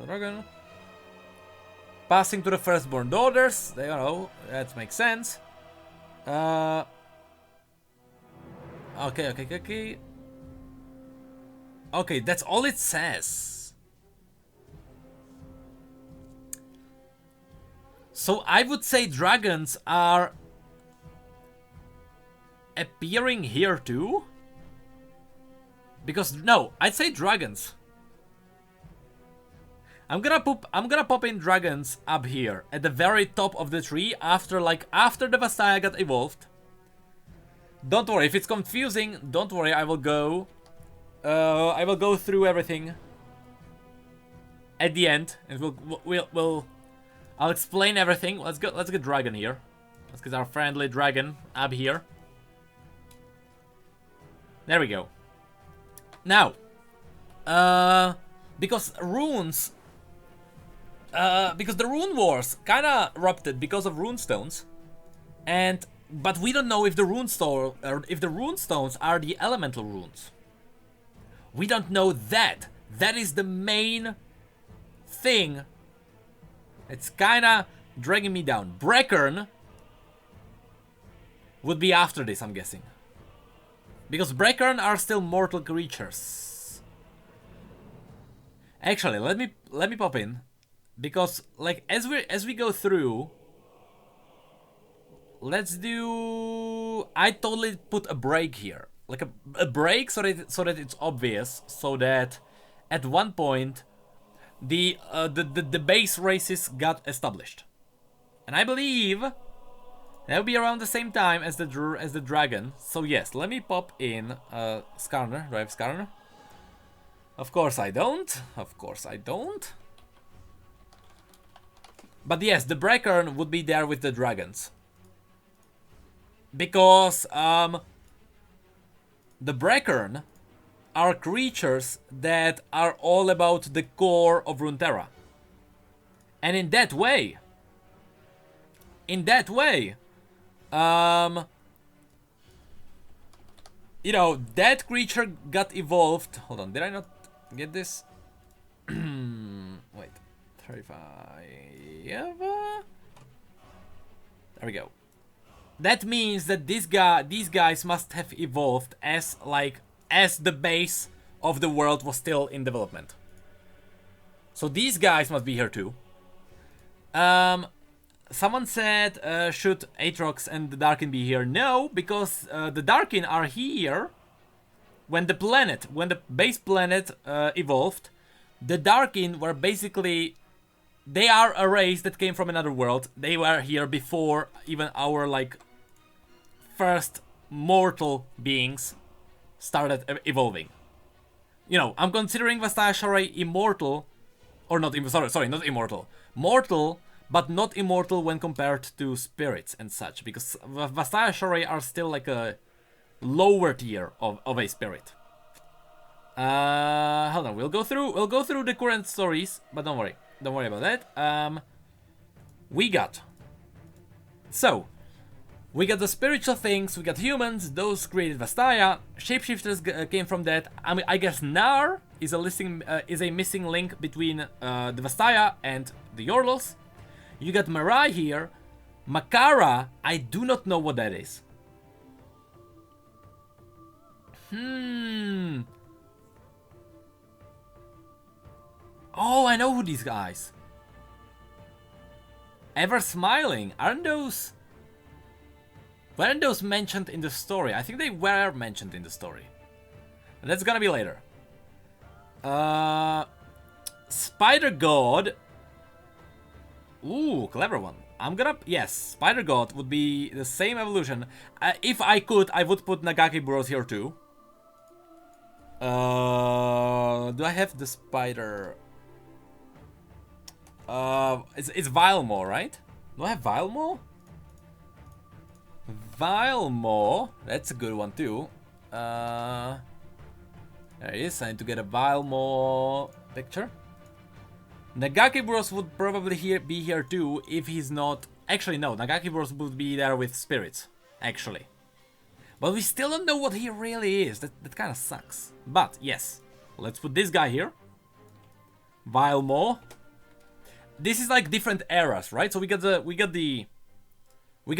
S1: dragon. Passing to the firstborn daughters, they know, that makes sense. Okay. Okay, that's all it says. So I would say dragons are appearing here too? Because no, I'd say dragons. I'm gonna pop in dragons up here at the very top of the tree after the Vastaya got evolved. Don't worry, if it's confusing, don't worry, I will go through everything at the end, and I'll explain everything. Let's get dragon here. Let's get our friendly dragon up here. There we go. Now, because runes. Because the rune wars kinda erupted because of rune stones, but we don't know if the rune stones are the elemental runes. We don't know that. That is the main thing. It's kinda dragging me down. Brackern would be after this, I'm guessing, because Brackern are still mortal creatures. Actually, let me pop in. Because, like, as we go through, let's do. I totally put a break here, like a break, so that it's obvious, so that at one point the base races got established, and I believe that'll be around the same time as the dragon. So yes, let me pop in Skarner. Do I have Skarner? Of course I don't. Of course I don't. But yes, the Brackern would be there with the dragons. Because the Brackern are creatures that are all about the core of Runeterra. And in that way, you know, that creature got evolved. Hold on, did I not get this? Wait, 35. There we go. That means that these guys must have evolved as the base of the world was still in development. So these guys must be here too. Someone said, should Aatrox and the Darkin be here? No, because the Darkin are here when the base planet evolved. The Darkin were basically, they are a race that came from another world. They were here before even our first mortal beings started evolving. You know, I'm considering Vastaya Shorei immortal, or not. Sorry, not immortal. Mortal, but not immortal when compared to spirits and such, because Vastaya Shorei are still like a lower tier of a spirit. Hold on, we'll go through the current stories, but don't worry about that. We got the spiritual things, we got humans, those created Vastaya, shapeshifters came from that. I mean, I guess Nar is a missing link between the Vastaya and the Yordles. You got Mirai here. Makara, I do not know what that is. Oh, I know who these guys. Ever Smiling. Weren't those mentioned in the story? I think they were mentioned in the story. That's gonna be later. Spider God. Ooh, clever one. Yes, Spider God would be the same evolution. If I could, I would put Nagaki Bros here too. Do I have the spider? It's Vilemo, right? Do I have Vilemo? Vilemo, that's a good one too. There it is. I need to get a Vilemo picture. Nagaki Bros would probably be here too if he's not. Actually, no. Nagaki Bros would be there with spirits, actually. But we still don't know what he really is. That kind of sucks. But yes, let's put this guy here. Vilemo. This is like different eras, right? So we got the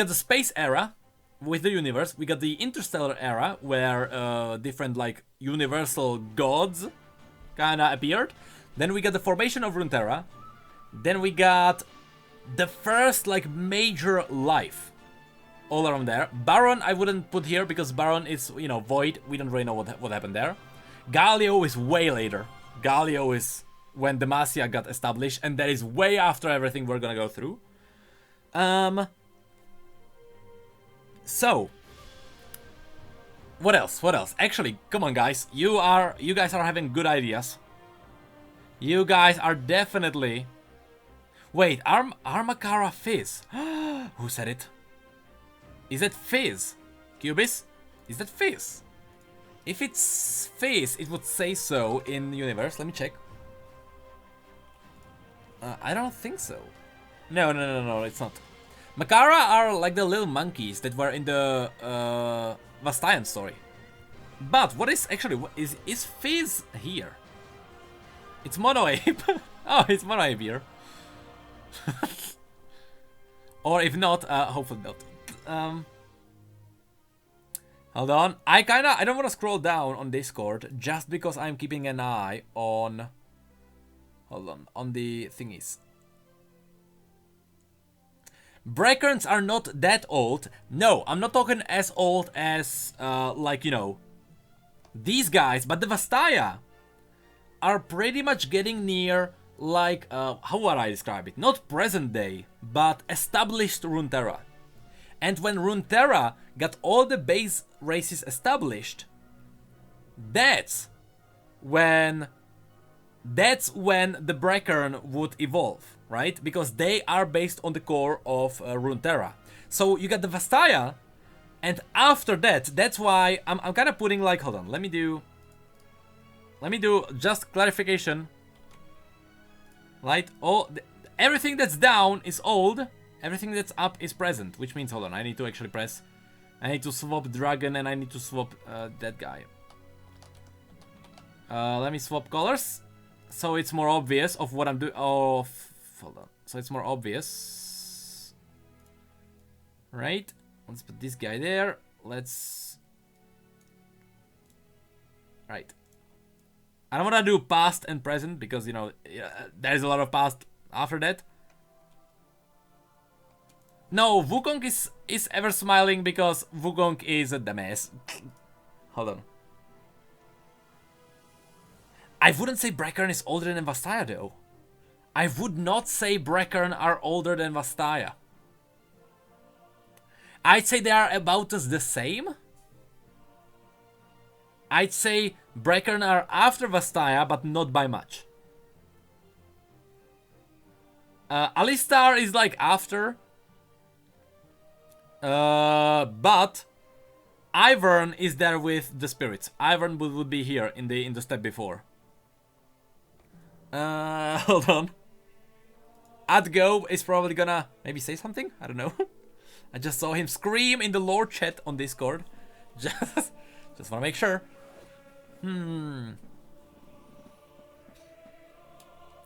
S1: space era with the universe. We got the interstellar era where different like universal gods kind of appeared. Then we got the formation of Runeterra. Then we got the first like major life all around there. Baron I wouldn't put here because Baron is, you know, void. We don't really know what happened there. Galio is way later. Galio is when Demacia got established, and that is way after everything we're gonna go through. So what else? What else? Actually, come on guys. You guys are having good ideas. You guys are definitely... Wait, Armakara Fizz? Who said it? Is that Fizz? Cubis? Is that Fizz? If it's Fizz, it would say so in the universe. Let me check. I don't think so. No, it's not. Makara are like the little monkeys that were in the Vastayan story. But what is actually... Is Fizz here? It's Mono Ape. Oh, it's Mono Ape here. Or if not, hopefully not. Hold on. I don't want to scroll down on Discord just because I'm keeping an eye on... Hold on the thingies. Breakerns are not that old. No, I'm not talking as old as, like, you know, these guys, but the Vastaya are pretty much getting near, like, how would I describe it? Not present day, but established Runeterra. And when Runeterra got all the base races established, that's when the Breakern would evolve, right? Because they are based on the core of Runeterra. So you got the Vastaya, and after that, that's why I'm kind of putting like, hold on, let me do just clarification. Right? Everything that's down is old. Everything that's up is present. Which means, hold on, I need to actually press. I need to swap Dragon and I need to swap that guy. Let me swap colors. So it's more obvious of what I'm doing. Oh, hold on. So it's more obvious. Right? Let's put this guy there. Let's... Right. I don't want to do past and present because, you know, there's a lot of past after that. No, Wukong is ever smiling because Wukong is a dumbass. Hold on. I wouldn't say Breckern is older than Vastaya though. I would not say Breckern are older than Vastaya. I'd say they are about as the same. I'd say Breckern are after Vastaya, but not by much. Alistar is like after. But Ivern is there with the spirits. Ivern would be here in the step before. Hold on. Adgo is probably gonna maybe say something? I don't know. I just saw him scream in the lore chat on Discord. Just wanna make sure.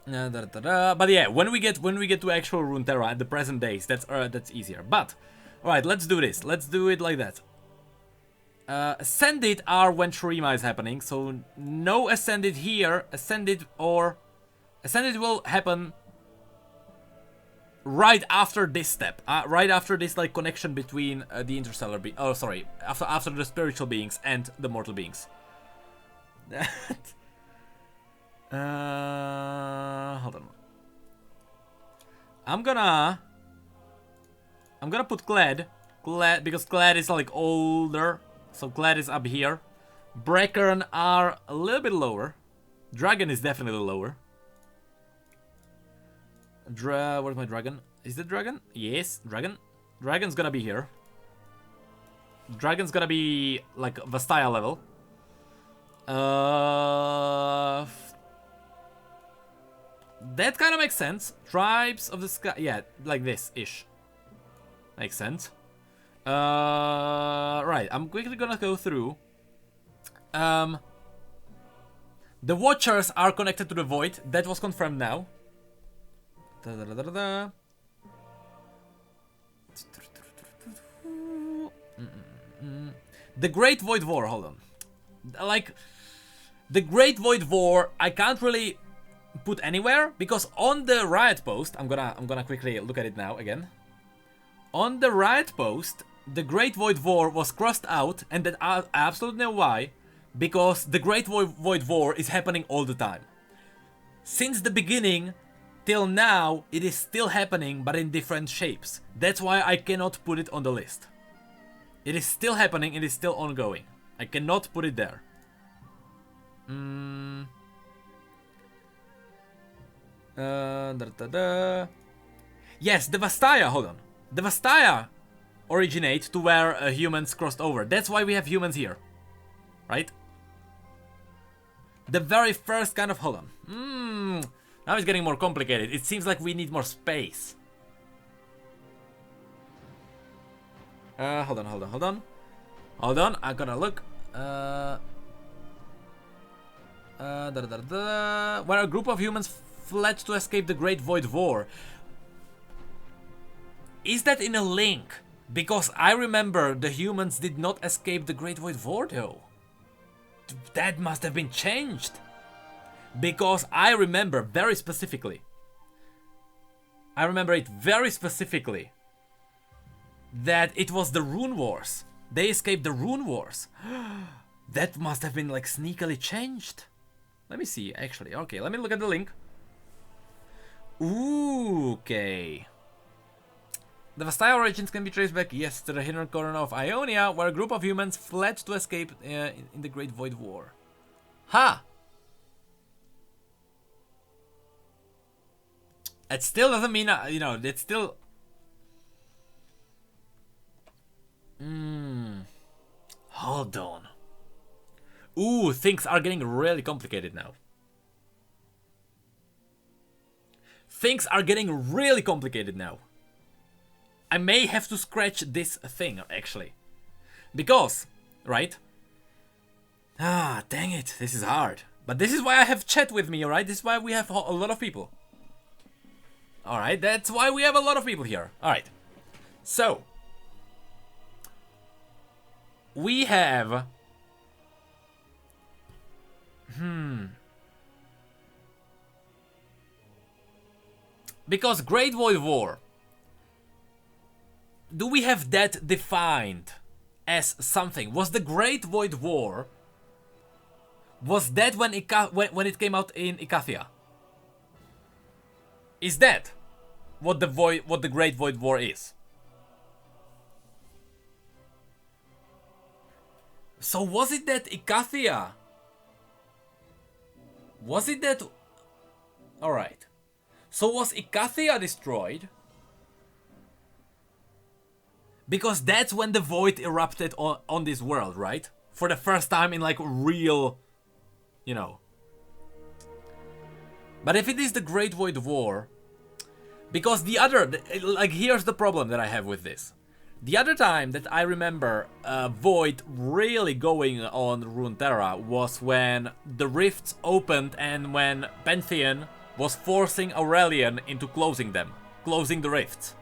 S1: But yeah, when we get to actual Runeterra at the present days, that's easier. But all right, let's do this. Let's do it like that. Ascended are when Shurima is happening, so no Ascended here. Ascended will happen right after this step, right after this like connection between the interstellar after the spiritual beings and the mortal beings. Hold on. I'm gonna put Glad because Glad is like older, so Glad is up here. Brackern are a little bit lower. Dragon is definitely lower. Where's my dragon? Is it dragon? Yes, dragon. Dragon's gonna be here. Dragon's gonna be like Vastaya level. That kind of makes sense. Tribes of the Sky. Yeah, like this-ish. Makes sense. Right, I'm quickly gonna go through. The Watchers are connected to the Void. That was confirmed now. The Great Void War, hold on. Like, the Great Void War, I can't really put anywhere because on the riot post, I'm gonna quickly look at it now again. On the riot post, the Great Void War was crossed out, and that I absolutely know why. Because the Great Void War is happening all the time. Since the beginning till now, it is still happening, but in different shapes. That's why I cannot put it on the list. It is still happening, it is still ongoing. I cannot put it there. Yes, the Vastaya, hold on. The Vastaya originate to where humans crossed over. That's why we have humans here. Right? The very first kind of... Hold on. Now it's getting more complicated. It seems like we need more space. Hold on. I gotta look. Where a group of humans fled to escape the Great Void War. Is that in a link? Because I remember the humans did not escape the Great Void War though. That must have been changed. Because I remember very specifically. I remember it very specifically. That it was the Rune Wars. They escaped the Rune Wars. That must have been like sneakily changed. Let me see actually. Okay, let me look at the link. Ooh, okay. The Vastaya origins can be traced back, yes, to the hidden corner of Ionia, where a group of humans fled to escape in the Great Void War. Ha! It still doesn't mean, you know, it's still... Hold on. Ooh, things are getting really complicated now. Things are getting really complicated now. I may have to scratch this thing, actually. Because, right? Ah, dang it, this is hard. But this is why I have chat with me, alright? This is why we have a lot of people. Alright, that's why we have a lot of people here. Alright. So. We have... Because Great Void War... Do we have that defined as something? Was the Great Void War... Was that when it came out in Icathia? Is that what the Great Void War is? So was it that Icathia? Was it that... Alright. So was Icathia destroyed? Because that's when the void erupted on this world, right? For the first time in like real... You know. But if it is the Great Void War... Because the other... Like, here's the problem that I have with this. The other time that I remember Void really going on Runeterra was when the rifts opened and when Pantheon was forcing Aurelian into closing them, closing the rifts.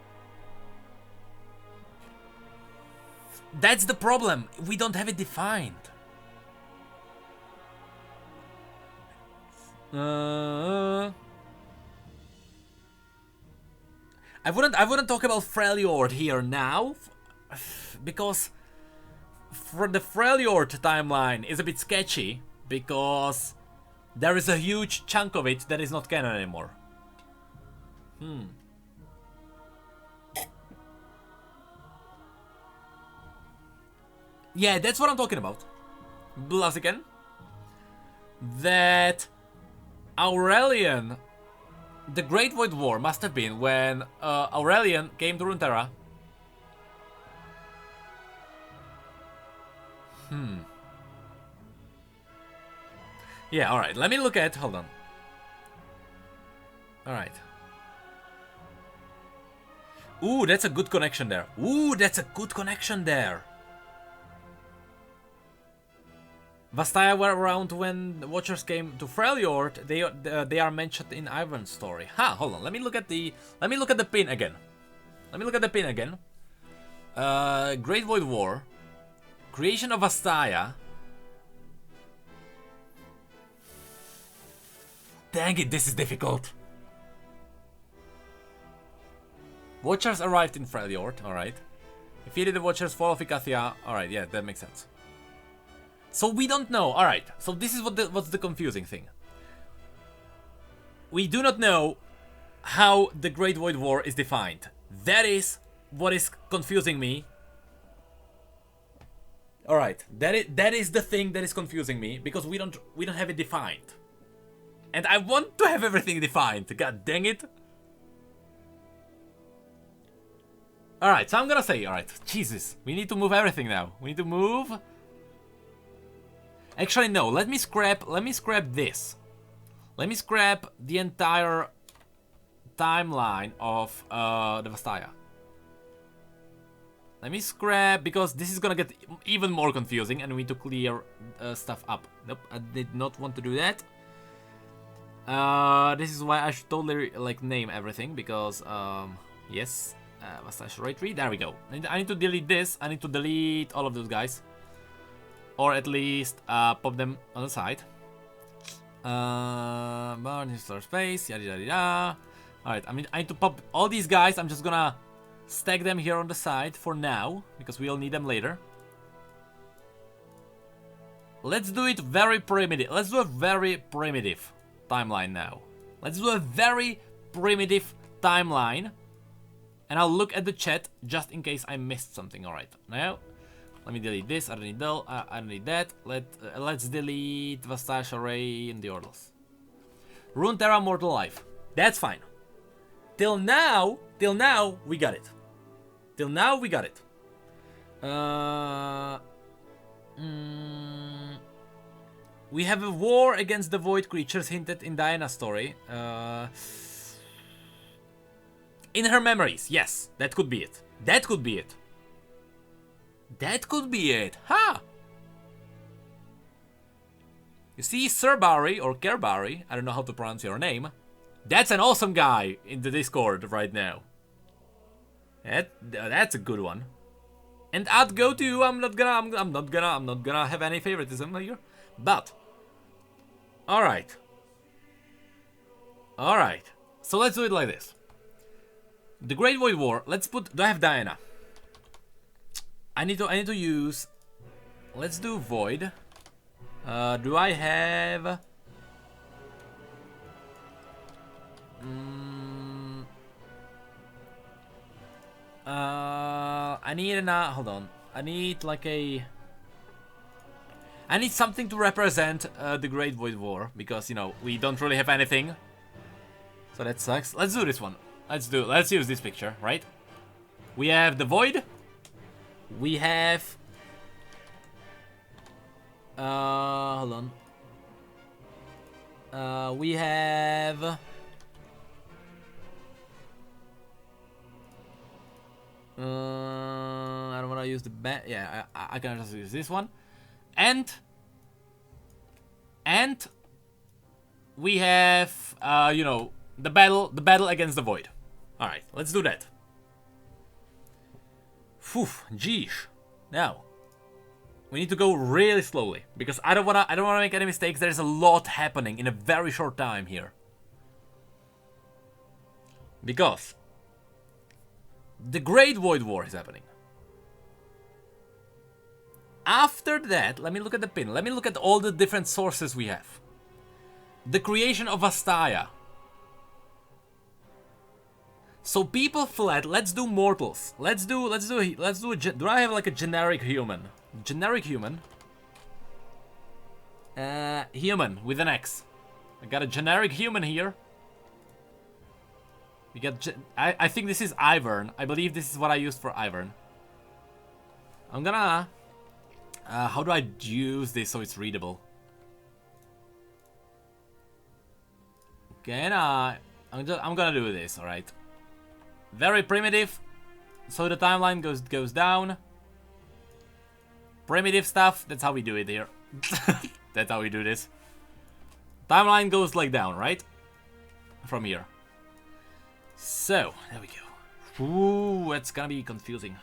S1: That's the problem. We don't have it defined. I wouldn't talk about Freljord here now, because for the Freljord timeline is a bit sketchy, because there is a huge chunk of it that is not canon anymore. Yeah, that's what I'm talking about. Blaziken. That Aurelian, the Great Void War must have been when Aurelian came to Runeterra. Yeah, alright, let me look at, hold on. Alright. Ooh, that's a good connection there. Ooh, that's a good connection there. Vastaya were around when the Watchers came to Freljord. They are mentioned in Ivan's story. Hold on. Let me look at the pin again. Great Void War, creation of Vastaya. Dang it, this is difficult. Watchers arrived in Freljord. All right. Defeated the Watchers, fall of Icathia. All right, yeah, that makes sense. So we don't know. All right. So this is what's the confusing thing. We do not know how the Great Void War is defined. That is what is confusing me. All right. That is the thing that is confusing me, because we don't have it defined. And I want to have everything defined. God dang it. All right. So I'm gonna say, all right. Jesus, we need to move everything now. We need to move. Actually, no. Let me scrap this. Let me scrap the entire timeline of the Vastaya. Let me scrap, because this is gonna get even more confusing, and we need to clear stuff up. Nope, I did not want to do that. This is why I should totally like name everything, because yes, Vastaya Raid Tree. There we go. I need to delete this. I need to delete all of those guys. Or at least pop them on the side. Burn his space, yada yada yada. Alright, I need to pop all these guys. I'm just gonna stack them here on the side for now, because we'll need them later. Let's do it very primitive. Let's do a very primitive timeline now. Let's do a very primitive timeline. And I'll look at the chat just in case I missed something. Alright, now. Let me delete this. I don't need that. Let's delete Vastaya Array and the Ordos. Runeterra Mortal Life. That's fine. Till now, we got it. We have a war against the void creatures hinted in Diana's story. In her memories, yes, that could be it. That could be it. Ha! You see, Sirbari or Kerbari, I don't know how to pronounce your name. That's an awesome guy in the Discord right now. That's a good one. And I'd go to you. I'm not gonna have any favoritism here. But all right. So let's do it like this. The Great Void War. Let's put. Do I have Diana? I need to use. Let's do Void. Do I have? I need an. Hold on. I need like a. I need something to represent the Great Void War, because you know we don't really have anything. So that sucks. Let's do this one. Let's use this picture, right? We have the Void. We have. Hold on. We have. I don't want to use the bat. Yeah, I can just use this one, and we have, you know, the battle against the void. All right, let's do that. Phew, geesh. Now, we need to go really slowly because I don't wanna make any mistakes. There's a lot happening in a very short time here. Because the Great Void War is happening. After that, let me look at the pin. Let me look at all the different sources we have. The creation of Astaya. So people fled. Let's do mortals. Do I have like a generic human? Generic human. Human with an X. I got a generic human here. We got. I think this is Ivern. I believe this is what I used for Ivern. I'm gonna. How do I use this so it's readable? Okay, and I'm gonna do this. All right. Very primitive, so the timeline goes down. Primitive stuff. That's how we do it here. That's how we do this. Timeline goes like down, right? From here. So there we go. Ooh, it's gonna be confusing.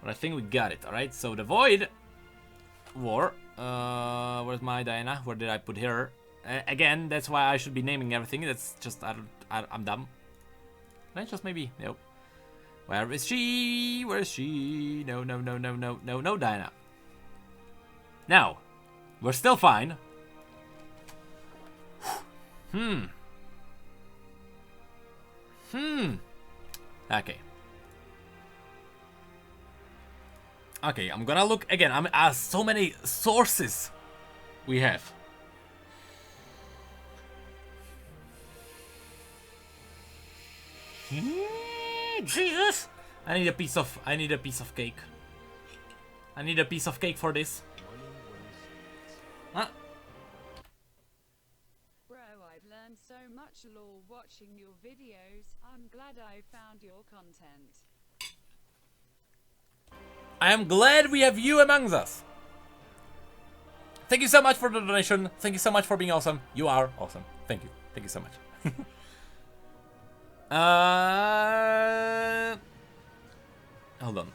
S1: But I think we got it. All right. So the Void War. Where's my Diana? Where did I put her? Again, that's why I should be naming everything. That's just I'm dumb. Can I just maybe no. Where is she? Where is she? No, Diana. Now, we're still fine. Okay. Okay, I'm gonna look again. So many sources we have. Jesus! I need a piece of cake. I need a piece of cake for this. Huh?
S2: Bro, I've learned so much lore watching your videos. I'm glad I found your content.
S1: I am glad we have you amongst us. Thank you so much for the donation. Thank you so much for being awesome. You are awesome. Thank you. Thank you so much. Hold on.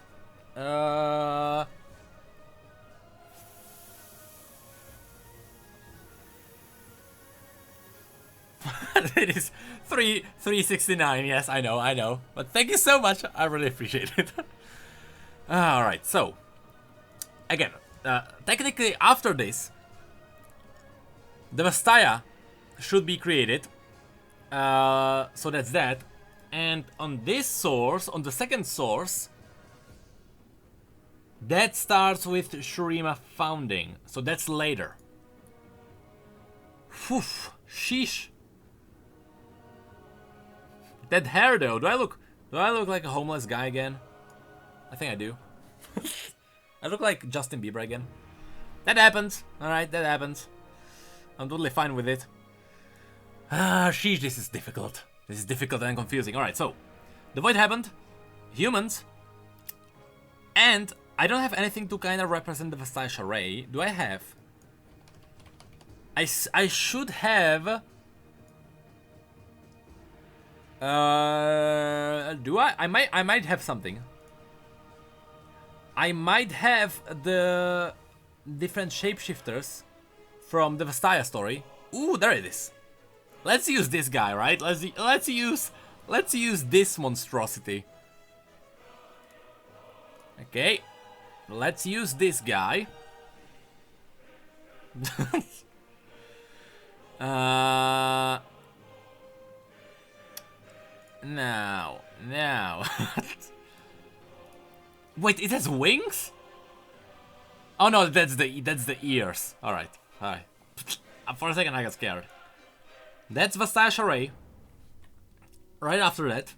S1: It is 369. Yes, I know. But thank you so much. I really appreciate it. All right. So again, technically after this, the Vastaya should be created. So that's that. And on this source, on the second source, that starts with Shurima founding. So that's later. Phew, sheesh. That hair though, do I look like a homeless guy again? I think I do. I look like Justin Bieber again. That happens. Alright, that happens. I'm totally fine with it. Sheesh, this is difficult. This is difficult and confusing. Alright, so the void happened. Humans. And I don't have anything to kind of represent the Vastaya array. Do I have? I should have. Do I? I might have something. I might have the different shapeshifters from the Vastaya story. Ooh, there it is. Let's use this guy, right? Let's use this monstrosity. Okay, let's use this guy. Now. Wait, it has wings? Oh no, that's the ears. All right. For a second, I got scared. That's Vastaya array. Right after that,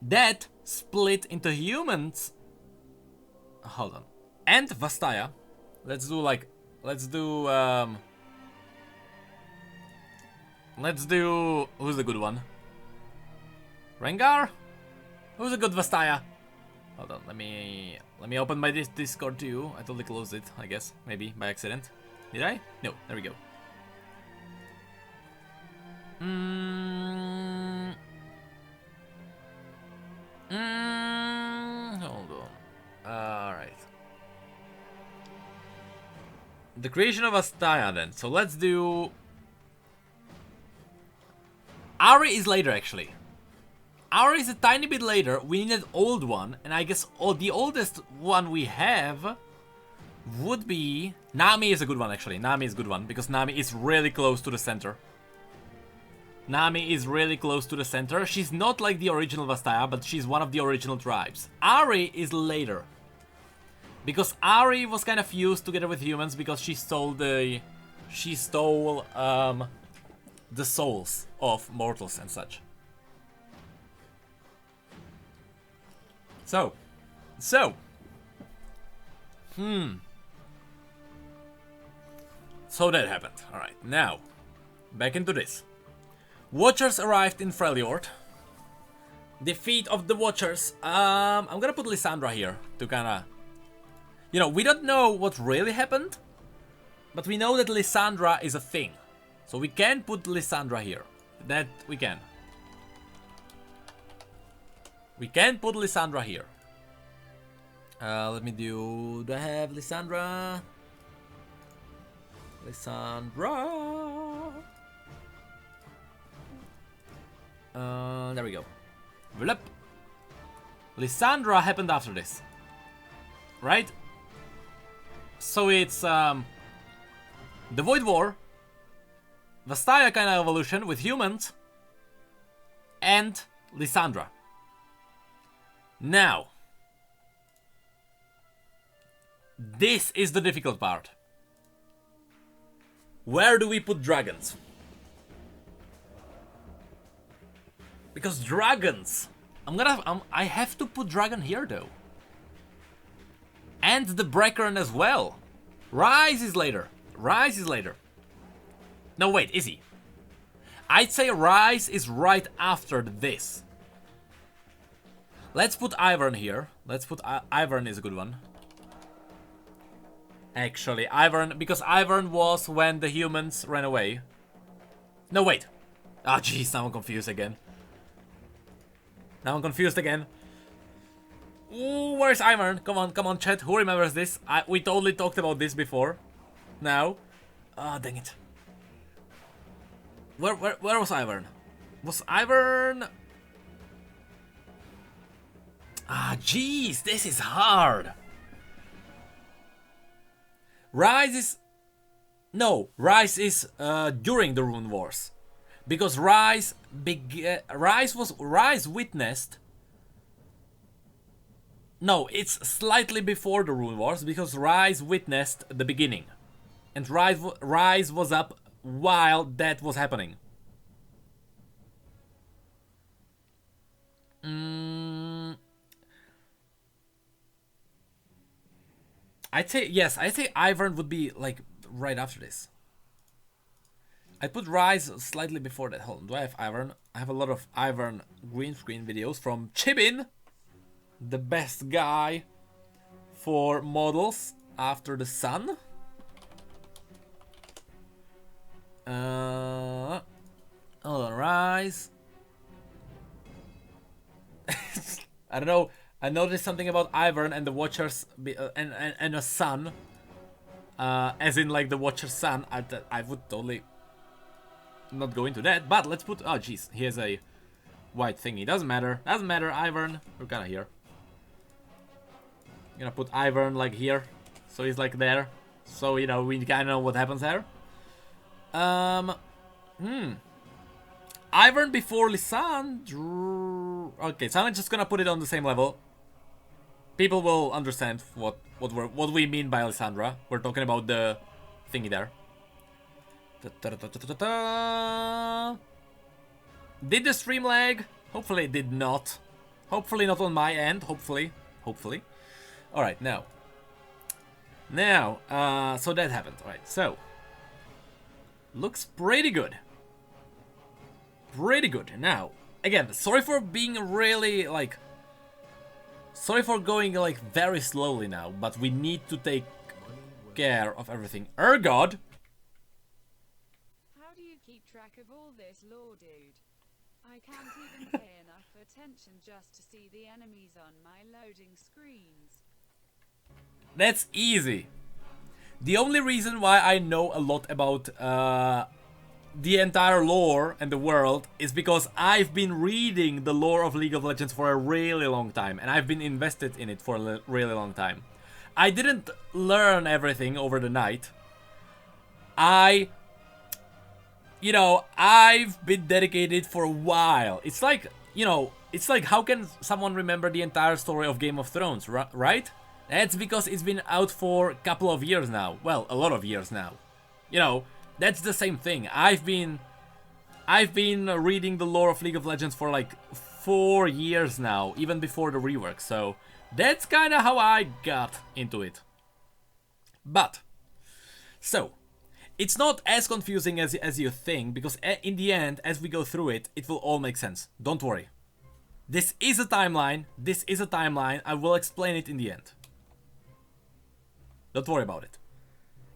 S1: that split into humans. Hold on. And Vastaya. Let's do who's the good one? Rengar? Who's a good Vastaya? Hold on, let me open my Discord too. I totally closed it, I guess. Maybe by accident. Did I? No, there we go. Hold on. Alright. The creation of Astaya then. So let's do... Ari is later actually. Ari is a tiny bit later. We need an old one. And I guess the oldest one we have would be... Nami is a good one actually. Nami is a good one. Because Nami is really close to the center. Nami is really close to the center. She's not like the original Vastaya, but she's one of the original tribes. Ari is later. Because Ari was kind of fused together with humans because she stole the... She stole the souls of mortals and such. So. So that happened. Alright, now. Back into this. Watchers arrived in Freljord. Defeat of the Watchers. I'm gonna put Lysandra here to kinda... You know, we don't know what really happened, but we know that Lysandra is a thing. So we can put Lysandra here. That we can. We can put Lysandra here. Let me do I have Lysandra? Lysandra. There we go. Vlep. Lysandra happened after this. Right? So it's the Void War, Vastaya kind of evolution with humans, and Lysandra. Now, this is the difficult part. Where do we put dragons? Because dragons, I have to put dragon here though. And the Breckern as well. Rise is later. Rise is later. No, wait, is he? I'd say Rise is right after this. Let's put Ivern here. Let's put Ivern is a good one. Actually, Ivern, because Ivern was when the humans ran away. No, wait. Ah, jeez, now I'm confused again. Now I'm confused again. Ooh, where's Ivern? Come on, chat. Who remembers this? We totally talked about this before. Now. Ah, dang it. Where was Ivern? Was Ivern... Ah, jeez, this is hard. Rise is... No, Rise is during the Rune Wars. Because Rise witnessed... No, it's slightly before the Rune Wars because Rise witnessed the beginning. And Rise was up while that was happening. I'd say, yes, I'd say Ivern would be like right after this. I'd put Rise slightly before that. Hold on, do I have Ivern? I have a lot of Ivern green screen videos from Chibin, the best guy for models after the sun. Hold on, Rise. I don't know. I noticed something about Ivern and the Watcher's and a sun, as in like the Watcher's son. I would totally not go into that, but let's put. Oh, jeez, he has a white thingy. Doesn't matter. Doesn't matter. Ivern, we're kind of here. I'm gonna put Ivern like here, so he's like there, so you know we kind of know what happens there. Ivern before Lysandra. Okay, so I'm just gonna put it on the same level. People will understand what we mean by Lysandra. We're talking about the thingy there. Did the stream lag? Hopefully it did not. Hopefully not on my end. Hopefully. Alright, now. So that happened. Alright, so. Looks pretty good. Pretty good. Now, again, sorry for being really, like... Sorry for going, like, very slowly now, but we need to take care of everything. Ergod!
S2: How do you keep track track of all this lore, dude. I can't even pay enough attention just to see the enemies on my loading screens.
S1: That's easy. The only reason why I know a lot about the entire lore and the world is because I've been reading the lore of League of Legends for a really long time, and I've been invested in it for a really long time. I didn't learn everything over the night. I've been dedicated for a while. It's like, it's like, how can someone remember the entire story of Game of Thrones, right? That's because it's been out for a couple of years now. Well, a lot of years now. That's the same thing. I've been reading the lore of League of Legends for like 4 years now, even before the rework. So that's kind of how I got into it. But so it's not as confusing as you think, because in the end, as we go through it, it will all make sense. Don't worry. This is a timeline. This is a timeline. I will explain it in the end. Don't worry about it.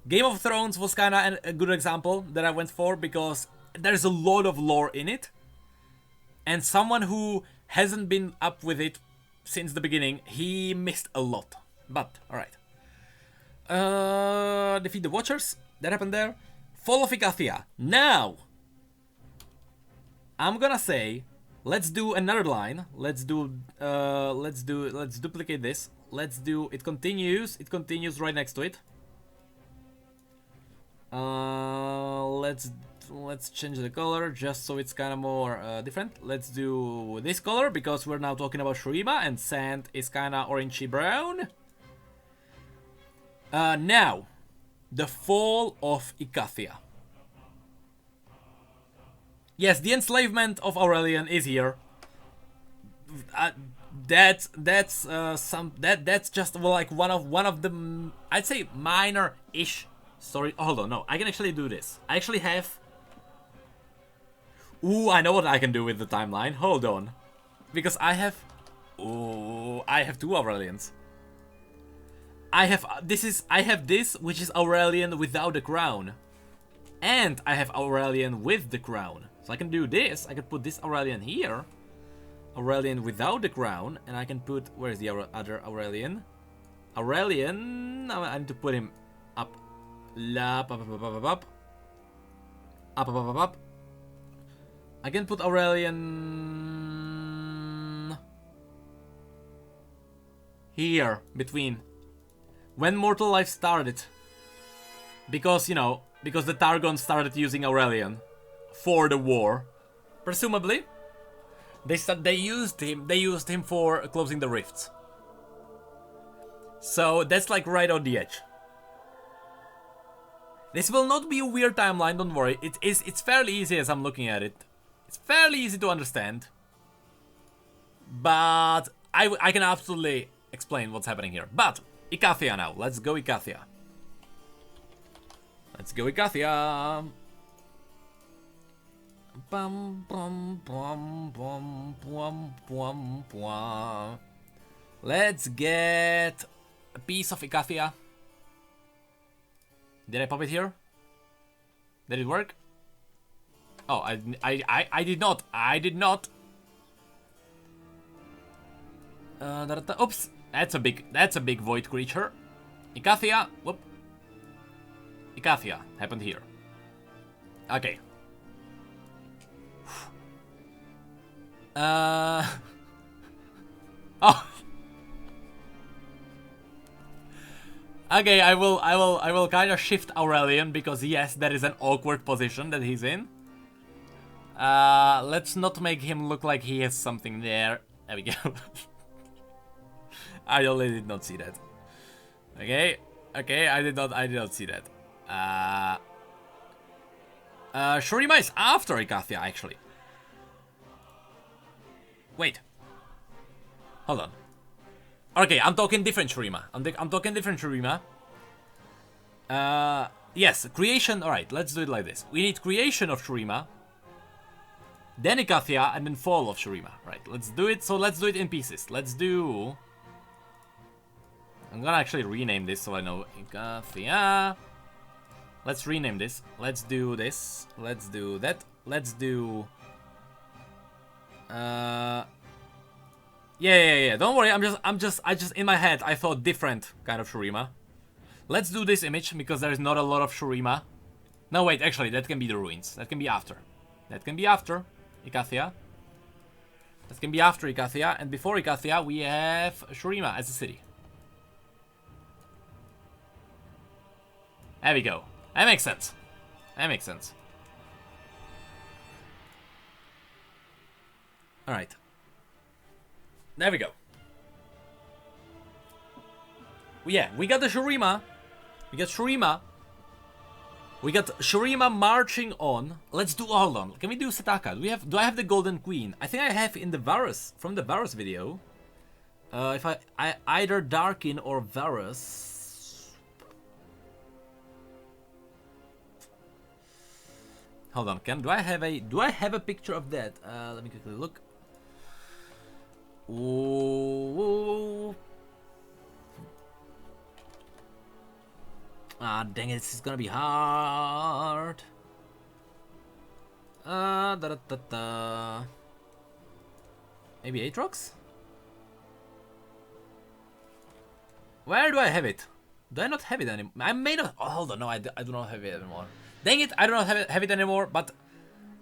S1: Game of Thrones was kind of a good example that I went for, because there's a lot of lore in it. And someone who hasn't been up with it since the beginning, he missed a lot. But, alright. Defeat the Watchers. That happened there. Fall of Icathia. Now, I'm gonna say, let's do another line. Let's duplicate this. Let's do, it continues right next to it. Let's change the color just so it's kind of more different. Let's do this color because we're now talking about Shurima and sand is kind of orangey brown. Now, the fall of Icathia. Yes, the enslavement of Aurelian is here. That's just like one of the, I'd say, minor-ish story. Oh, hold on, no, I can actually do this. I actually have. Ooh, I know what I can do with the timeline. Hold on, because I have. Ooh, I have 2 Aurelians. I have this, which is Aurelian without the crown, and I have Aurelian with the crown. So I can do this. I can put this Aurelian here, Aurelian without the crown, and I can put, where is the other Aurelian? Aurelian, I need to put him up, up. I can put Aurelian here between. When Mortal Life started, because because the Targon started using Aurelian for the war, presumably, they used him for closing the rifts. So that's like right on the edge. This will not be a weird timeline, don't worry. It's fairly easy as I'm looking at it. It's fairly easy to understand, but I can absolutely explain what's happening here. But Icathia now. Let's go Icathia. Let's go Icathia. Bum bum bum bum bum bum bum. Let's get a piece of Icathia. Did I pop it here? Did it work? Oh, I did not. I did not. Oops. That's a big void creature. Icathia. Whoop. Icathia happened here. Okay. Oh. Okay, I will kind of shift Aurelian because yes, that is an awkward position that he's in. Let's not make him look like he has something there. There we go. I really did not see that. Okay, I did not see that. Shurima is after Icathia, actually. Wait. Hold on. Okay, I'm talking different Shurima. I'm talking different Shurima. Yes, creation. Alright, let's do it like this. We need creation of Shurima, then Icathia, and then fall of Shurima. Right, let's do it. So let's do it in pieces. Let's do... I'm gonna actually rename this so I know. Icathia. Let's rename this. Let's do this. Let's do that. let's do... Yeah. Don't worry. I just in my head I thought different kind of Shurima. Let's do this image because there is not a lot of Shurima. No, wait. Actually, that can be the ruins. That can be after. That can be after Icathia. That can be after Icathia, and before Icathia we have Shurima as a city. There we go. That makes sense. That makes sense. Alright. There we go. Yeah, we got the Shurima. We got Shurima. We got Shurima marching on. Let's do, hold on. Can we do Setaka? Do I have the Golden Queen? I think I have in the Varus, from the Varus video. If I either Darkin or Varus. Hold on, do I have a picture of that? Let me quickly look. Ooh. Ah, dang it, this is gonna be hard. Maybe Aatrox? Where do I have it? Do I not have it anymore? I may not. Oh, hold on, no, I do not have it anymore. Dang it, I do not have it anymore, but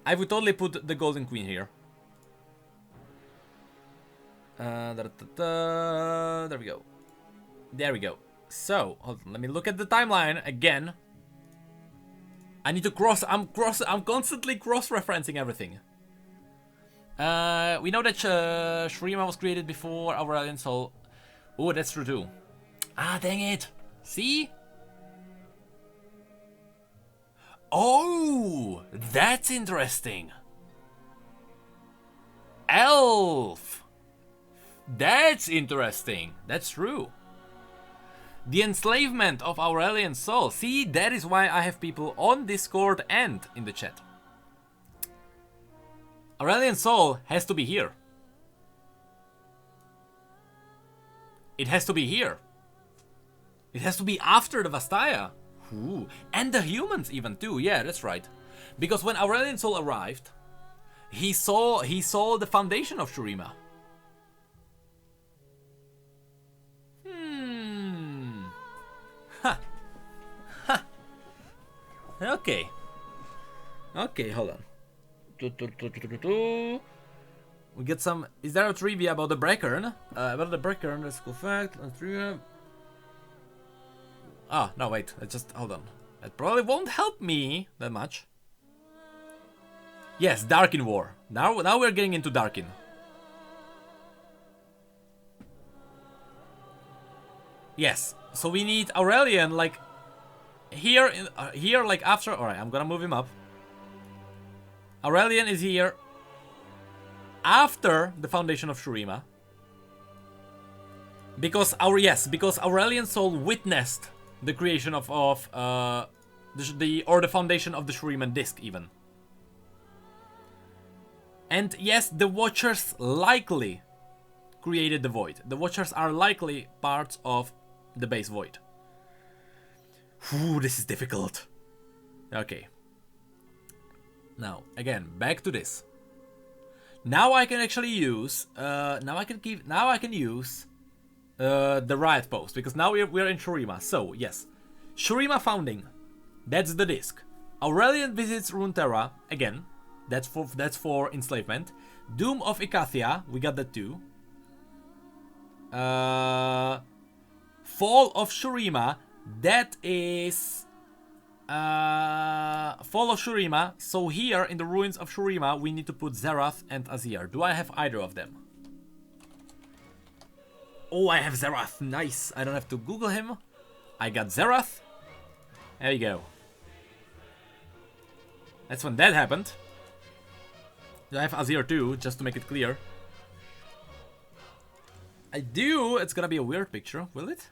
S1: I would totally put the Golden Queen here. There we go. There we go. So, hold on, let me look at the timeline again. I need to I'm constantly cross-referencing everything. We know that Shurima was created before Aurelion Sol. Oh, that's true too. Ah, dang it. See? Oh, that's interesting. Elf. That's interesting. That's true. The enslavement of Aurelion Sol. See, that is why I have people on Discord and in the chat. Aurelion Sol has to be here. It has to be here. It has to be after the Vastaya. Ooh. And the humans even too. Yeah, that's right. Because when Aurelion Sol arrived, he saw the foundation of Shurima. Ha. Ha. Okay. Okay, hold on. We get some. Is there a trivia about the Breckern? About the Breckern, let's go fact. Ah, no, wait. Just hold on. That probably won't help me that much. Yes, Darkin War. Now we're getting into Darkin. Yes. So we need Aurelion like here, here like after. All right, I'm gonna move him up. Aurelion is here after the foundation of Shurima. Because Aurelion Sol witnessed the creation of the foundation of the Shuriman disc even. And yes, the Watchers likely created the Void. The Watchers are likely parts of the base Void. Ooh, this is difficult. Okay. Now, again, back to this. Now I can actually use. Now I can use the Riot Post because now we're in Shurima. So yes, Shurima founding. That's the disc. Aurelion visits Runeterra again. That's for enslavement. Doom of Icathia. We got that too. Fall of Shurima. That is Fall of Shurima. So here in the ruins of Shurima, we need to put Zerath and Azir. Do I have either of them? Oh, I have Zerath. Nice. I don't have to Google him. I got Zerath. There you go. That's when that happened. I have Azir too, just to make it clear. I do. It's gonna be a weird picture, will it?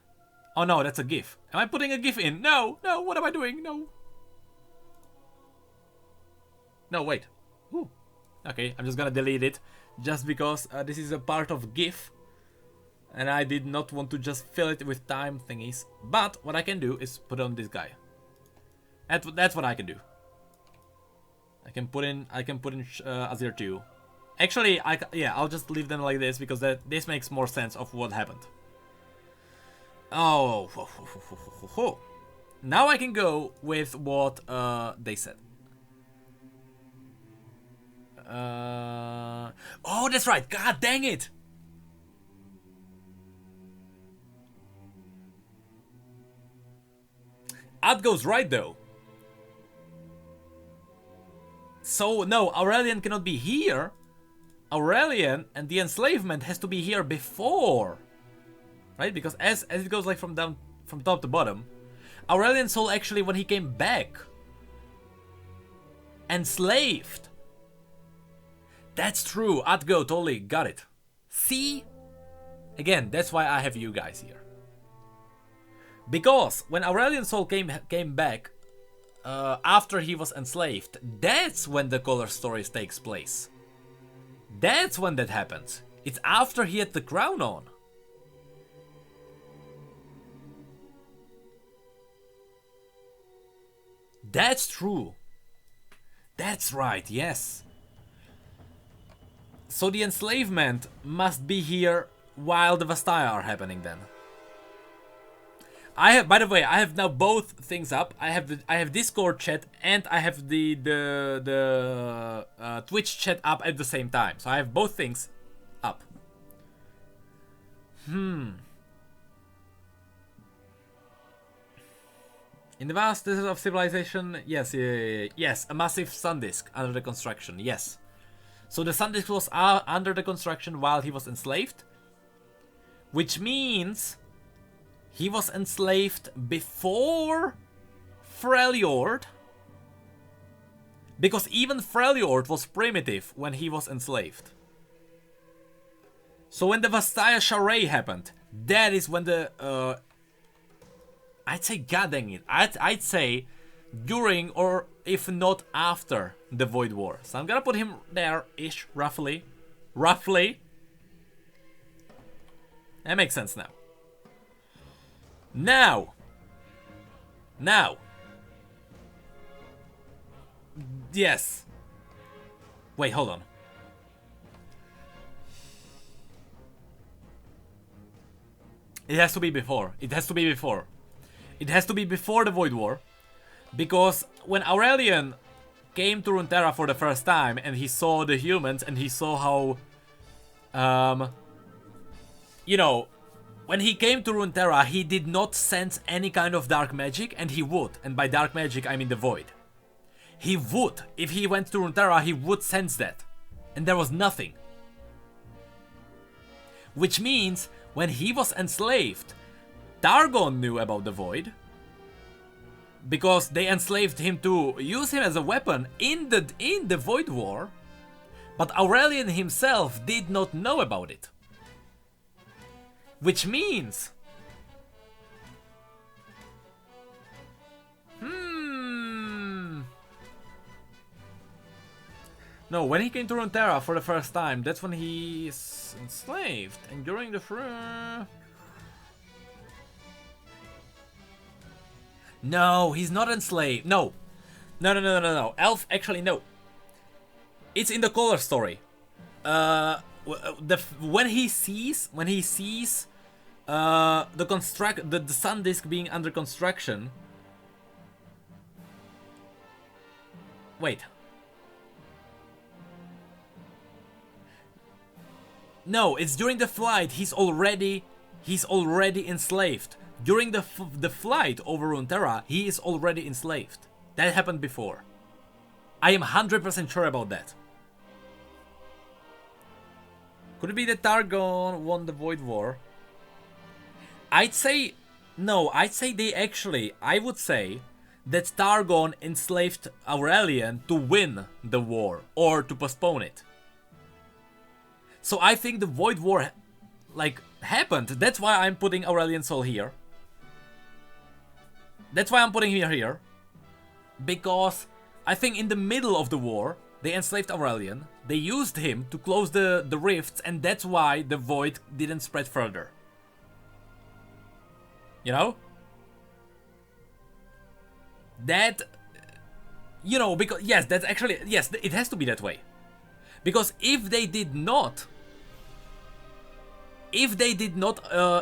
S1: Oh no, that's a GIF. Am I putting a GIF in? No, no, what am I doing? No. No, wait. Ooh. Okay, I'm just gonna delete it. Just because this is a part of GIF. And I did not want to just fill it with time thingies. But what I can do is put on this guy. That's what I can do. I can put in Azir too. Actually, yeah, I'll just leave them like this because this makes more sense of what happened. Oh, now I can go with what they said. Oh, that's right. God dang it. Ad goes right though. So no, Aurelian cannot be here. Aurelian and the enslavement has to be here before, right? Because as it goes like from top to bottom, Aurelian's soul actually when he came back enslaved. That's true. Atgo totally got it. See? Again, that's why I have you guys here. Because when Aurelian's soul came back after he was enslaved, that's when the color stories takes place. That's when that happens. It's after he had the crown on. That's true. That's right, yes. So the enslavement must be here while the Vastaya are happening then. I have, by the way, I have now both things up. I have Discord chat and I have the Twitch chat up at the same time. So I have both things up. In the vast desert of civilization, yes, yes, a massive sun disk under the construction, yes. So the sun disk was under the construction while he was enslaved, which means he was enslaved before Freljord, because even Freljord was primitive when he was enslaved. So when the Vastaya Sharay happened, that is when the I'd say, god dang it, I'd say during or if not after the Void War. So I'm gonna put him there-ish, roughly. Roughly. That makes sense now. Now. Yes. Wait, hold on. It has to be before. It has to be before. It has to be before the Void War. Because when Aurelian came to Runeterra for the first time and he saw the humans and he saw how... you know, when he came to Runeterra, he did not sense any kind of dark magic, and he would. And by dark magic, I mean the Void. He would. If he went to Runeterra, he would sense that. And there was nothing. Which means, when he was enslaved, Targon knew about the Void. Because they enslaved him to use him as a weapon in the Void War. But Aurelian himself did not know about it. Which means... No, when he came to Runeterra for the first time, that's when he's enslaved. And during the... No, he's not enslaved. No. No. Elf, actually, no. It's in the color story. When he sees the sun disk being under construction. Wait. No, it's during the flight. He's already enslaved. During the flight over Runeterra, he is already enslaved. That happened before. I am 100% sure about that. Could it be that Targon won the Void War? I'd say... No, I'd say they actually... I would say that Targon enslaved Aurelian to win the war. Or to postpone it. So I think the Void War... like, happened. That's why I'm putting Aurelian's soul here. That's why I'm putting him here. Because I think in the middle of the war, they enslaved Aurelian. They used him to close the rifts, and that's why the Void didn't spread further. You know? That... You know, because yes, that's actually yes, it has to be that way. Because if they did not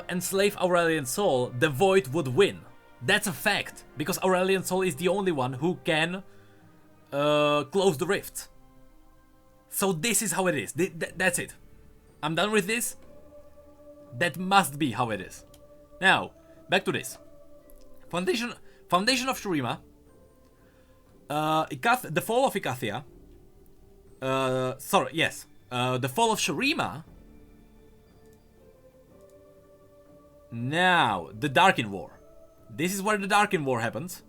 S1: enslave Aurelian Soul, the Void would win. That's a fact, because Aurelian Soul is the only one who can close the rift. So this is how it is. That's it. I'm done with this. That must be how it is. Now, back to this. Foundation of Shurima. The fall of Icathia. The fall of Shurima. Now, the Darkin War. This is where the Darkin War happens.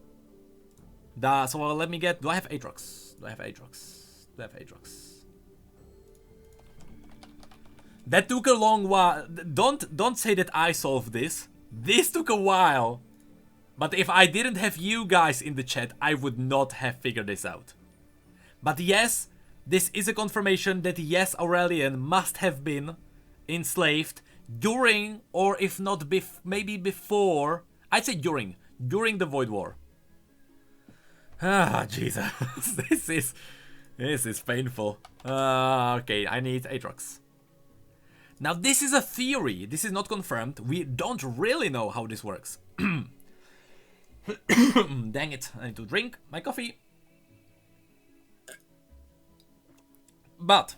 S1: So let me get... Do I have Aatrox? That took a long while. Don't say that I solved this. This took a while. But if I didn't have you guys in the chat, I would not have figured this out. But yes, this is a confirmation that yes, Aurelian must have been enslaved during, or if not maybe before, I'd say during the Void War. Ah, Jesus. This is painful. Okay, I need Aatrox. Now this is a theory, this is not confirmed, we don't really know how this works. Dang it, I need to drink my coffee. But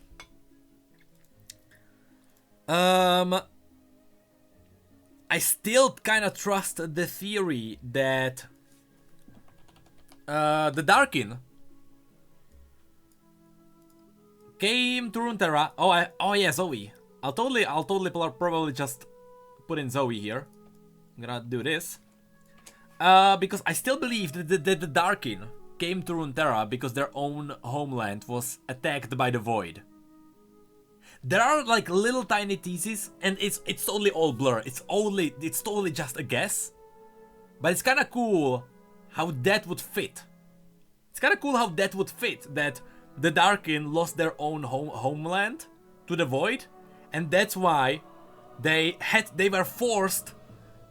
S1: I still kinda trust the theory that the Darkin came to Runeterra. Oh yeah, Zoe. I'll totally probably just put in Zoe here. I'm gonna do this. Because I still believe that the Darkin came to Runeterra because their own homeland was attacked by the Void. There are like little tiny teases, and it's totally all blur. It's totally just a guess. But it's kinda cool how that would fit. That the Darkin lost their own homeland to the Void. And that's why they were forced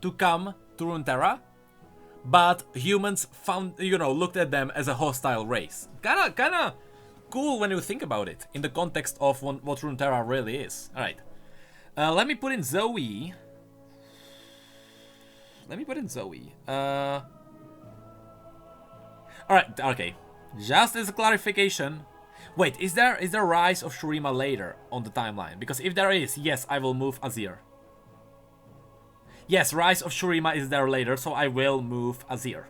S1: to come to Runeterra, but humans looked at them as a hostile race. Kinda cool when you think about it in the context of what Runeterra really is. All right, let me put in Zoe. All right, okay. Just as a clarification. Wait, is there Rise of Shurima later on the timeline? Because if there is, yes, I will move Azir. Yes, Rise of Shurima is there later, so I will move Azir.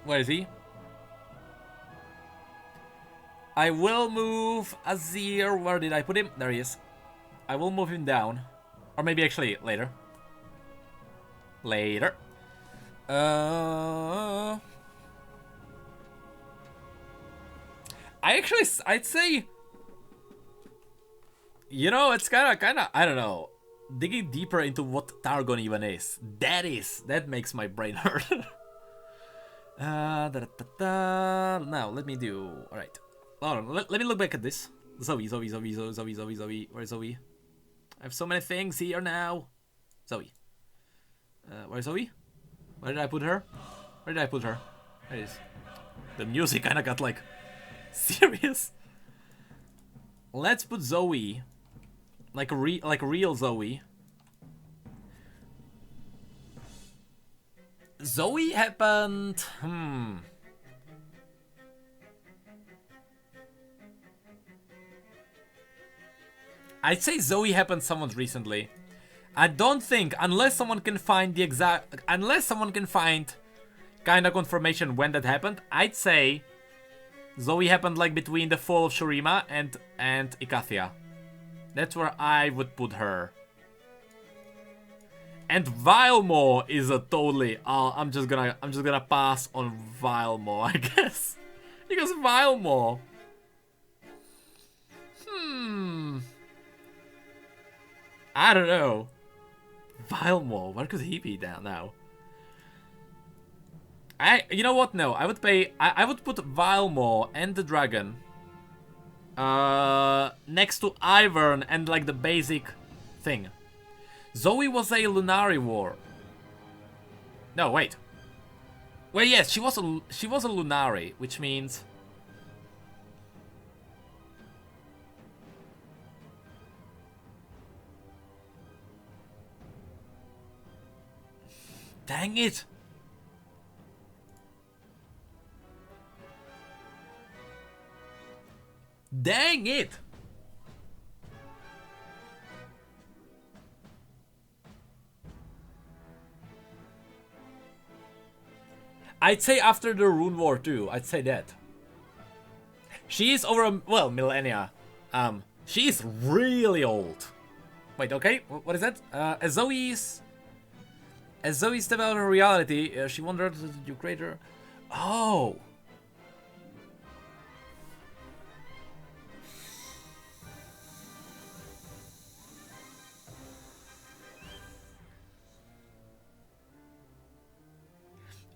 S1: Where is he? I will move Azir. Where did I put him? There he is. I will move him down. Or maybe actually later. I'd say, it's kinda, I don't know, digging deeper into what Targon even is. That makes my brain hurt. Now, let me do, alright. Hold on, let me look back at this. Zoe. Where's Zoe? I have so many things here now. Zoe. Where's Zoe? Where did I put her? There it is. The music kinda got like... serious. Let's put Zoe, like a real Zoe. Zoe happened. I'd say Zoe happened somewhat recently. I don't think, unless someone can find kinda confirmation when that happened. I'd say Zoe happened like between the fall of Shurima and Icathia. That's where I would put her. And Vilemore is a totally... I'm just gonna pass on Vilemore, I guess. Because Vilemore... I don't know. Vilemore, where could he be down now? You know what? No, I would put Vilemore and the dragon next to Ivern and like the basic thing. Zoe was a Lunari War. No, wait. Well, yes, she was a Lunari, which means. Dang it! Dang it! I'd say after the Rune War too. I'd say that. She is over well, millennia. She is really old. Wait, okay, what is that? As Zoe's step out of reality, she wandered to the crater. Oh.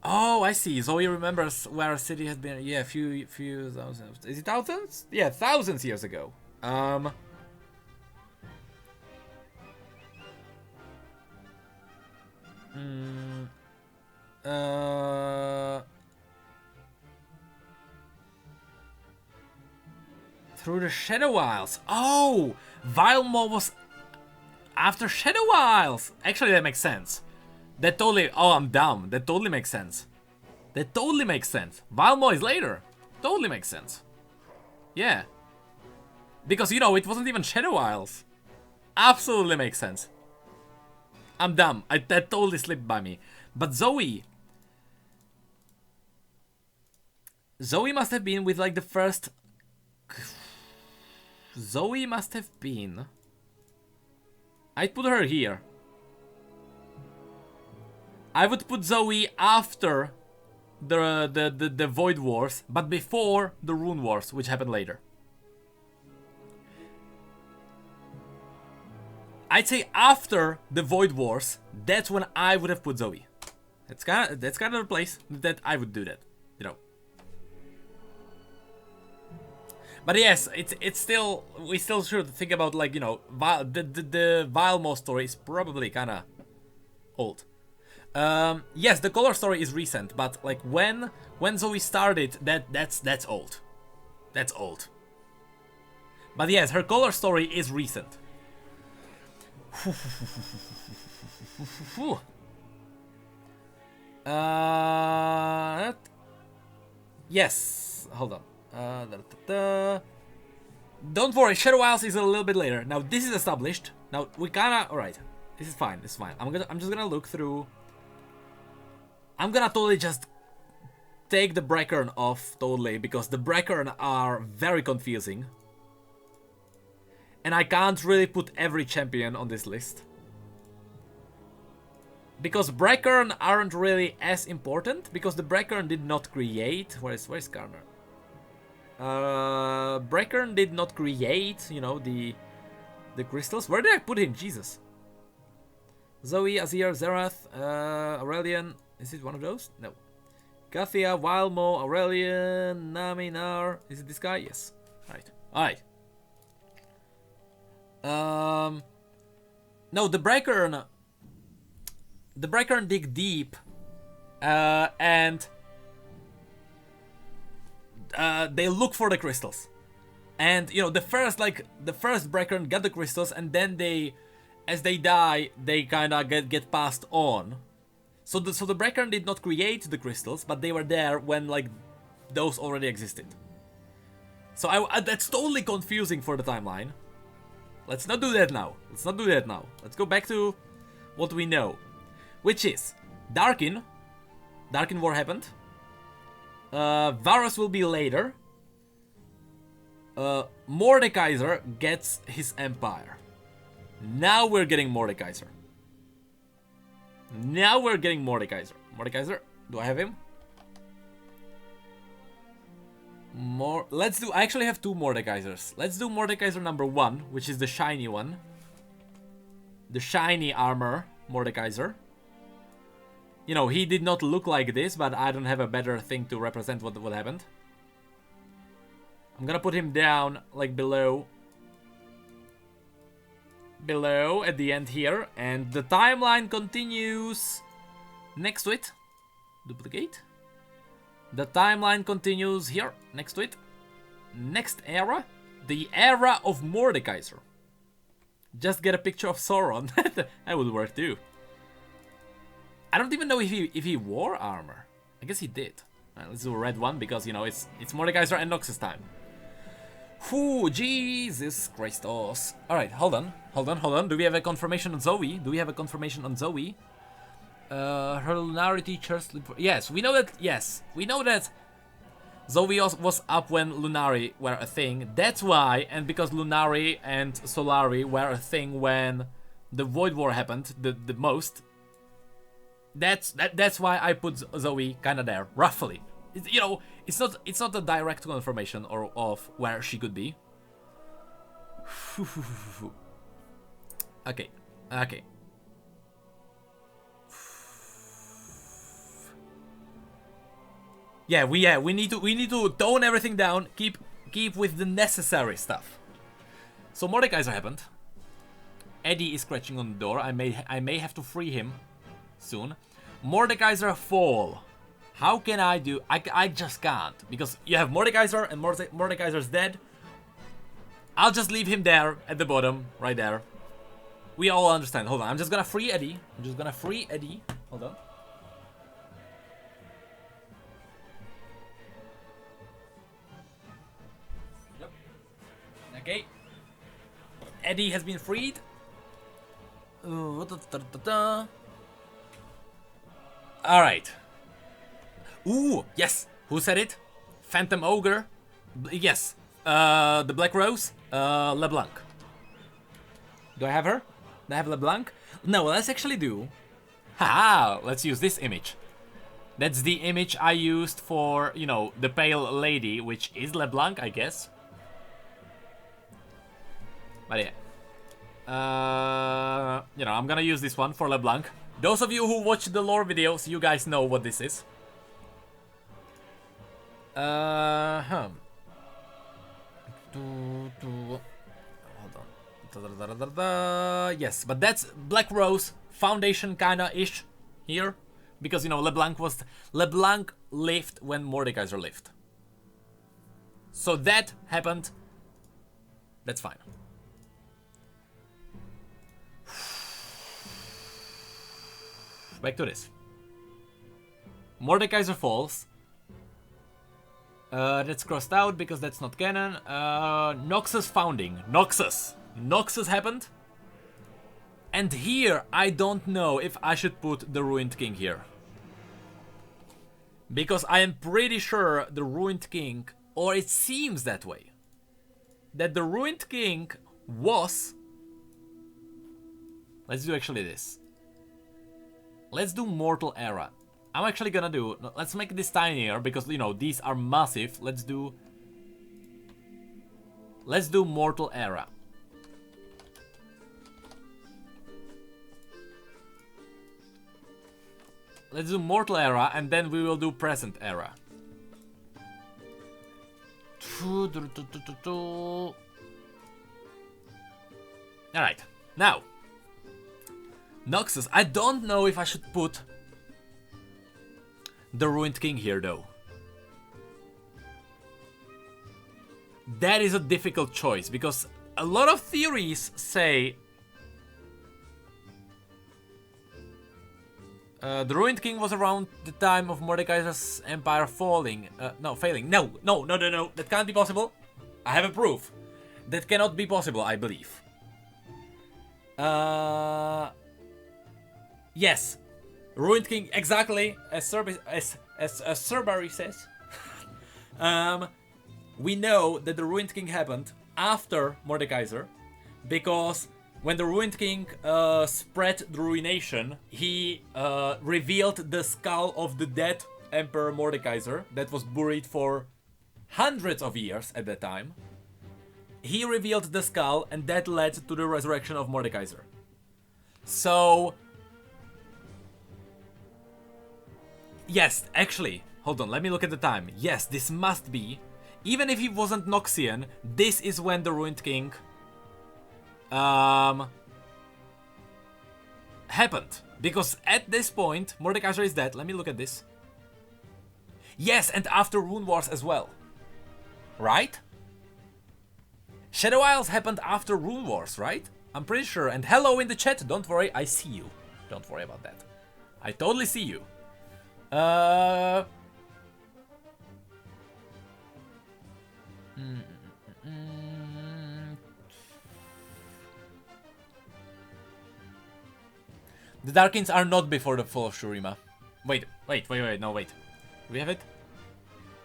S1: Oh, I see. Zoe remembers where a city has been. Yeah, a few thousands. Is it thousands? Yeah, thousands years ago. Through the Shadow Isles. Oh, Vilmo was after Shadow Isles. Actually, that makes sense. That totally. Oh, I'm dumb. That totally makes sense. That totally makes sense. Vilmo is later. Totally makes sense. Yeah. Because, you know, it wasn't even Shadow Isles. Absolutely makes sense. I'm dumb. That totally slipped by me. But Zoe must have been with like the first. Zoe must have been. I'd put her here. I would put Zoe after the Void Wars, but before the Rune Wars, which happened later. I'd say after the Void Wars, that's when I would have put Zoe. That's kind of the place that I would do that, you know. But yes, it's still, we still should think about, like, you know, the Vilmo story is probably kind of old. Yes, the color story is recent, but like when Zoe started, that's old. That's old. But yes, her color story is recent. Yes, hold on. Don't worry, Shadow Isles is a little bit later. Now this is established. Now we kinda, alright. This is fine, this is fine. I'm just gonna look through. I'm gonna totally just take the Breckern off, totally, because the Breckern are very confusing. And I can't really put every champion on this list. Because Breckern aren't really as important, because the Breckern did not create... Where's Karner? Breckern did not create, you know, the crystals. Where did I put him? Jesus. Zoe, Azir, Zerath, Aurelian. Is it one of those? No. Gathia, Vilmo, Aurelian, Naminar. Is it this guy? Yes. Alright. Alright. No, the Breckern dig deep, and they look for the crystals. And you know, the first Breckern get the crystals, and then they, as they die, they kinda get passed on. So the Breckern did not create the crystals, but they were there when like those already existed. So that's totally confusing for the timeline. Let's not do that now. Let's not do that now. Let's go back to what we know, which is Darkin. Darkin War happened. Varus will be later. Mordekaiser gets his empire. Now we're getting Mordekaiser. Now we're getting Mordekaiser. Mordekaiser, do I have him? Let's do. I actually have two Mordekaisers. Let's do Mordekaiser number 1, which is the shiny one. The shiny armor Mordekaiser. You know, he did not look like this, but I don't have a better thing to represent what happened. I'm gonna put him down, like, below at the end here, and the timeline continues next to it. Duplicate. The timeline continues here, next to it. Next era, the era of Mordekaiser. Just get a picture of Sauron. That would work too. I don't even know if he wore armor. I guess he did. Right, let's do a red one because you know it's Mordekaiser and Noxus time. Whew, Jesus Christos. Alright, hold on. Do we have a confirmation on Zoe? Her Lunari teachers. Yes, we know that Zoe was up when Lunari were a thing. That's why, and because Lunari and Solari were a thing when the Void War happened the most. That's why I put Zoe kinda there, roughly. You know, it's not a direct confirmation of where she could be. Okay. Yeah, we need to tone everything down. Keep with the necessary stuff. So Mordekaiser happened. Eddie is scratching on the door. I may have to free him soon. Mordekaiser fall. How can I do? I just can't because you have Mordekaiser and Mordekaiser's dead. I'll just leave him there at the bottom, right there. We all understand. Hold on, I'm just gonna free Eddie. Hold on. Yep. Okay. Eddie has been freed. Alright. Ooh, yes. Who said it? Phantom Ogre. Yes. The Black Rose. LeBlanc. Do I have her? Do I have LeBlanc? No, let's actually do... Haha! Let's use this image. That's the image I used for, you know, the Pale Lady, which is LeBlanc, I guess. But yeah. You know, I'm gonna use this one for LeBlanc. Those of you who watch the lore videos, you guys know what this is. Hold on. Yes, but that's Black Rose Foundation kinda-ish here. Because, you know, LeBlanc lived when Mordekaiser lived. So that happened. That's fine. Back to this. Mordekaiser falls. That's crossed out because that's not canon. Noxus founding. Noxus happened. And here, I don't know if I should put the Ruined King here. Because I am pretty sure the Ruined King, or it seems that way, that the Ruined King was... Let's do actually this. Let's do Mortal Era. I'm actually gonna do... Let's make this tinier, because, you know, these are massive. Let's do Mortal Era. Let's do Mortal Era, and then we will do Present Era. Alright, now. Noxus, I don't know if I should put the Ruined King here, though. That is a difficult choice, because a lot of theories say the Ruined King was around the time of Mordekaiser's empire falling. Failing. No. That can't be possible. I have a proof. That cannot be possible, I believe. Yes. Ruined King, exactly as Cerberus says. We know that the Ruined King happened after Mordekaiser, because when the Ruined King spread the ruination, he revealed the skull of the dead Emperor Mordekaiser that was buried for hundreds of years at that time. He revealed the skull, and that led to the resurrection of Mordekaiser. So... Yes, actually, hold on, let me look at the time. Yes, this must be, even if he wasn't Noxian, this is when the Ruined King happened. Because at this point, Mordekaiser is dead. Let me look at this. Yes, and after Rune Wars as well. Right? Shadow Isles happened after Rune Wars, right? I'm pretty sure. And hello in the chat. Don't worry, I see you. Don't worry about that. I totally see you. The Darkins are not before the fall of Shurima. Wait, no, wait. Do we have it?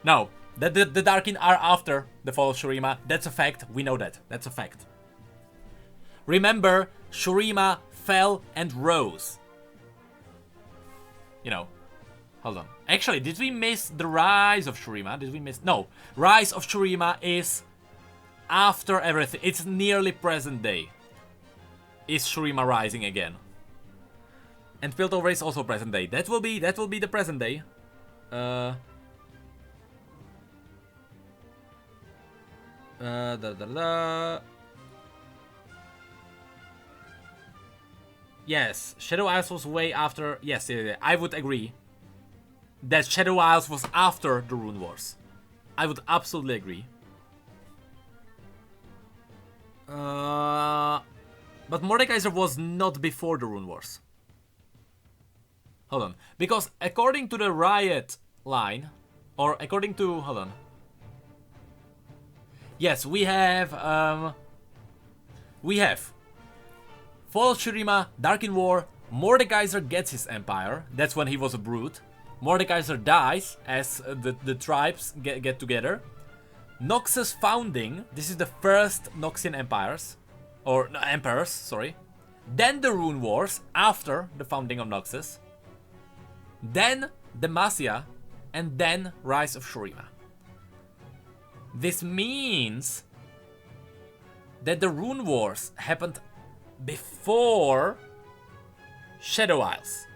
S1: No, the Darkin are after the fall of Shurima. That's a fact, we know that. That's a fact. Remember, Shurima fell and rose. You know, hold on. Actually, did we miss the rise of Shurima? Did we miss? No, rise of Shurima is after everything. It's nearly present day. Is Shurima rising again? And Piltover is also present day. That will be the present day. Yes, Shadow Isles was way after. Yes, yeah, I would agree that Shadow Isles was after the Rune Wars. I would absolutely agree. But Mordekaiser was not before the Rune Wars. Hold on, because according to the Riot line, or according to, hold on. Yes, we have Fall of Shurima, Darkin War, Mordekaiser gets his empire, that's when he was a brute. Mordekaiser dies as the tribes get together. Noxus founding, this is the first Noxian empires, or no, emperors, sorry. Then the Rune Wars, after the founding of Noxus. Then Demacia, and then Rise of Shurima. This means that the Rune Wars happened before Shadow Isles.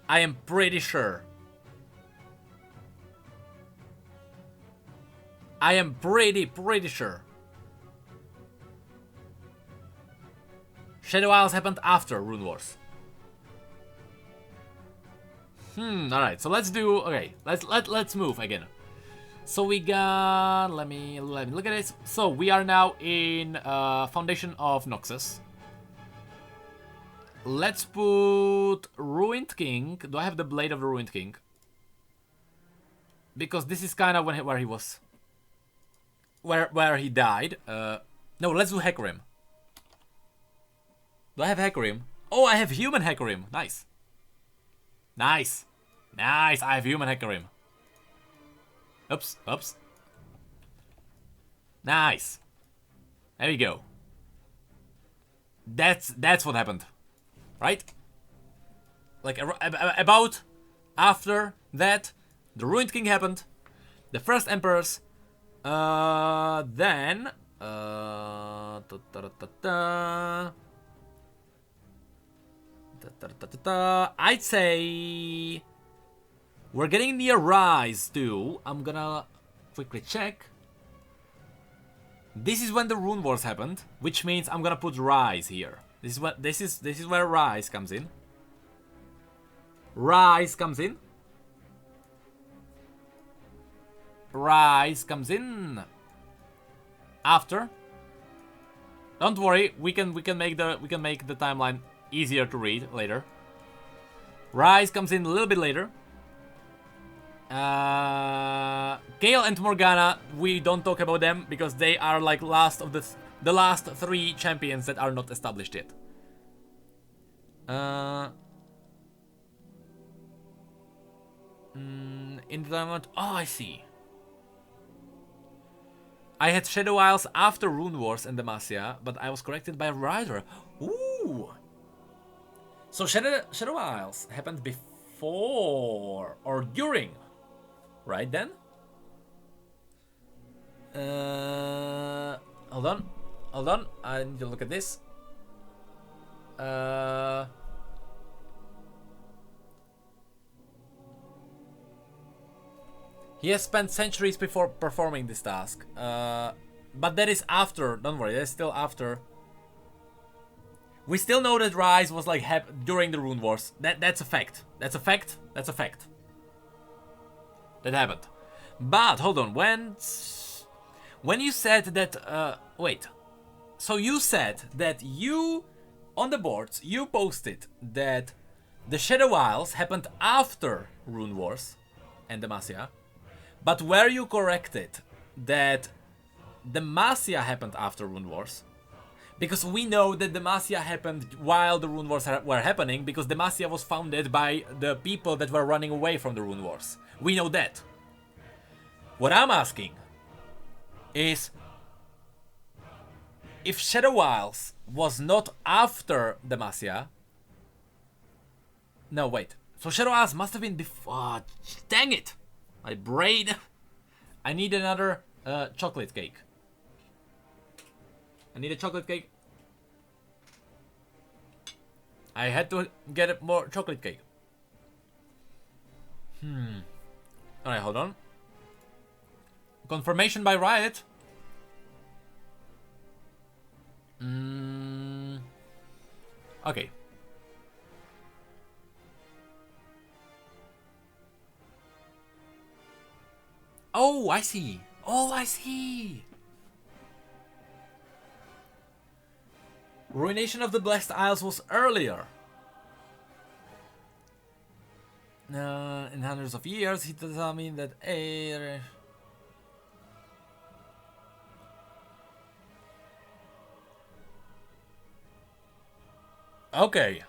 S1: I am pretty sure. I am pretty sure. Shadow Isles happened after Rune Wars. Alright, so let's do, okay, let's move again. So we got, let me look at this. So we are now in Foundation of Noxus. Let's put Ruined King. Do I have the Blade of the Ruined King? Because this is kind of where he was, where he died. No, let's do Hecarim. Do I have Hecarim? Oh, I have Human Hecarim. Nice. Nice. Nice, I have Human Hecarim. Oops. Nice. There we go. That's what happened. Right? Like, about after that, the Ruined King happened. The first Emperors. Then... I'd say we're getting near Rise too. I'm gonna quickly check. This is when the Rune Wars happened, which means I'm gonna put Rise here. This is where Rise comes in. Rise comes in. Rise comes in after. Don't worry, we can make the timeline easier to read later. Rise comes in a little bit later. Gale and Morgana, we don't talk about them because they are like last of the last three champions that are not established yet. In the moment, oh, I see. I had Shadow Isles after Rune Wars and Demacia, but I was corrected by Rider. Ooh. So Shadow Isles happened before or during, right then? Hold on, I need to look at this. He has spent centuries before performing this task, but that is after, don't worry, that's still after. We still know that Rise was like during the Rune Wars. That's a fact. That's a fact. That's a fact. That happened. But hold on, when you said that wait. So you said that you on the boards you posted that the Shadow Isles happened after Rune Wars and Demacia. But were you corrected that Demacia happened after Rune Wars? Because we know that Demacia happened while the Rune Wars were happening, because Demacia was founded by the people that were running away from the Rune Wars. We know that. What I'm asking is, if Shadow Isles was not after Demacia... No, wait. So Shadow Isles must have been before... Oh, dang it! My brain... I need another chocolate cake. I need a chocolate cake. I had to get more chocolate cake. Alright, hold on. Confirmation by Riot. Okay. Oh, I see. Oh, I see. Ruination of the Blessed Isles was earlier. In hundreds of years, he does not mean that air. Okay.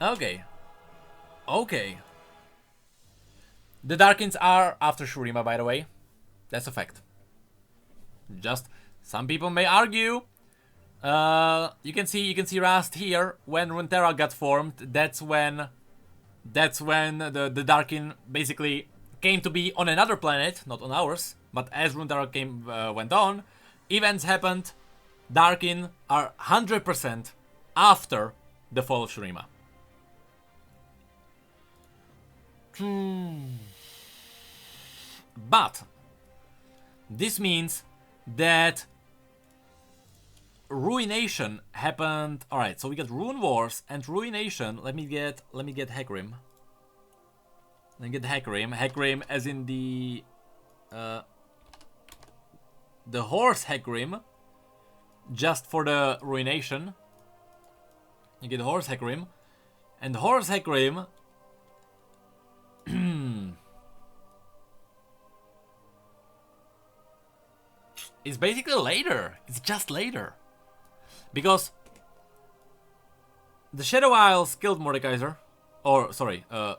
S1: Okay. Okay. The Darkins are after Shurima, by the way. That's a fact. Just some people may argue. You can see Rast here when Runeterra got formed. That's when the Darkin basically came to be on another planet, not on ours. But as Runeterra went on, events happened. Darkin are 100% after the fall of Shurima. But this means that Ruination happened. All right, so we got Rune Wars and Ruination. Let me get Hecarim. Let me get Hecarim. Hecarim, as in the horse Hecarim, just for the Ruination. You get horse Hecarim, and horse Hecarim. It's basically later. It's just later. Because the Shadow Isles killed Mordekaiser. Or, sorry. Wrong.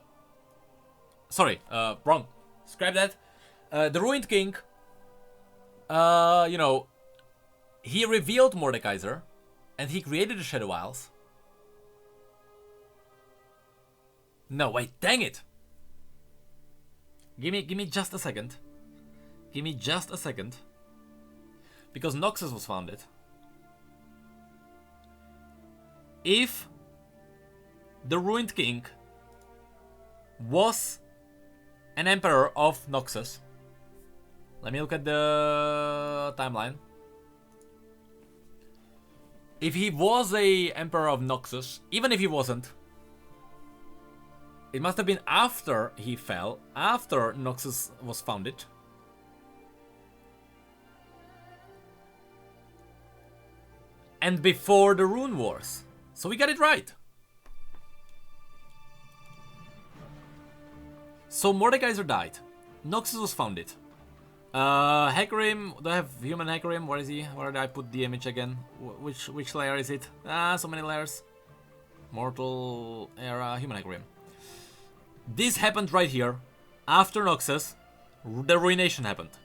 S1: Scrap that. The Ruined King, you know, he revealed Mordekaiser. And he created the Shadow Isles. No, wait, dang it. Give me just a second. Give me just a second. Because Noxus was founded. If the Ruined King was an emperor of Noxus, let me look at the timeline. If he was a emperor of Noxus, even if he wasn't, it must have been after he fell, after Noxus was founded. And before the Rune Wars. So we got it right. So Mordekaiser died. Noxus was founded. Hecarim, do I have human Hecarim? Where is he? Where did I put the image again? Which layer is it? So many layers. Mortal era, human Hecarim. This happened right here. After Noxus, the Ruination happened.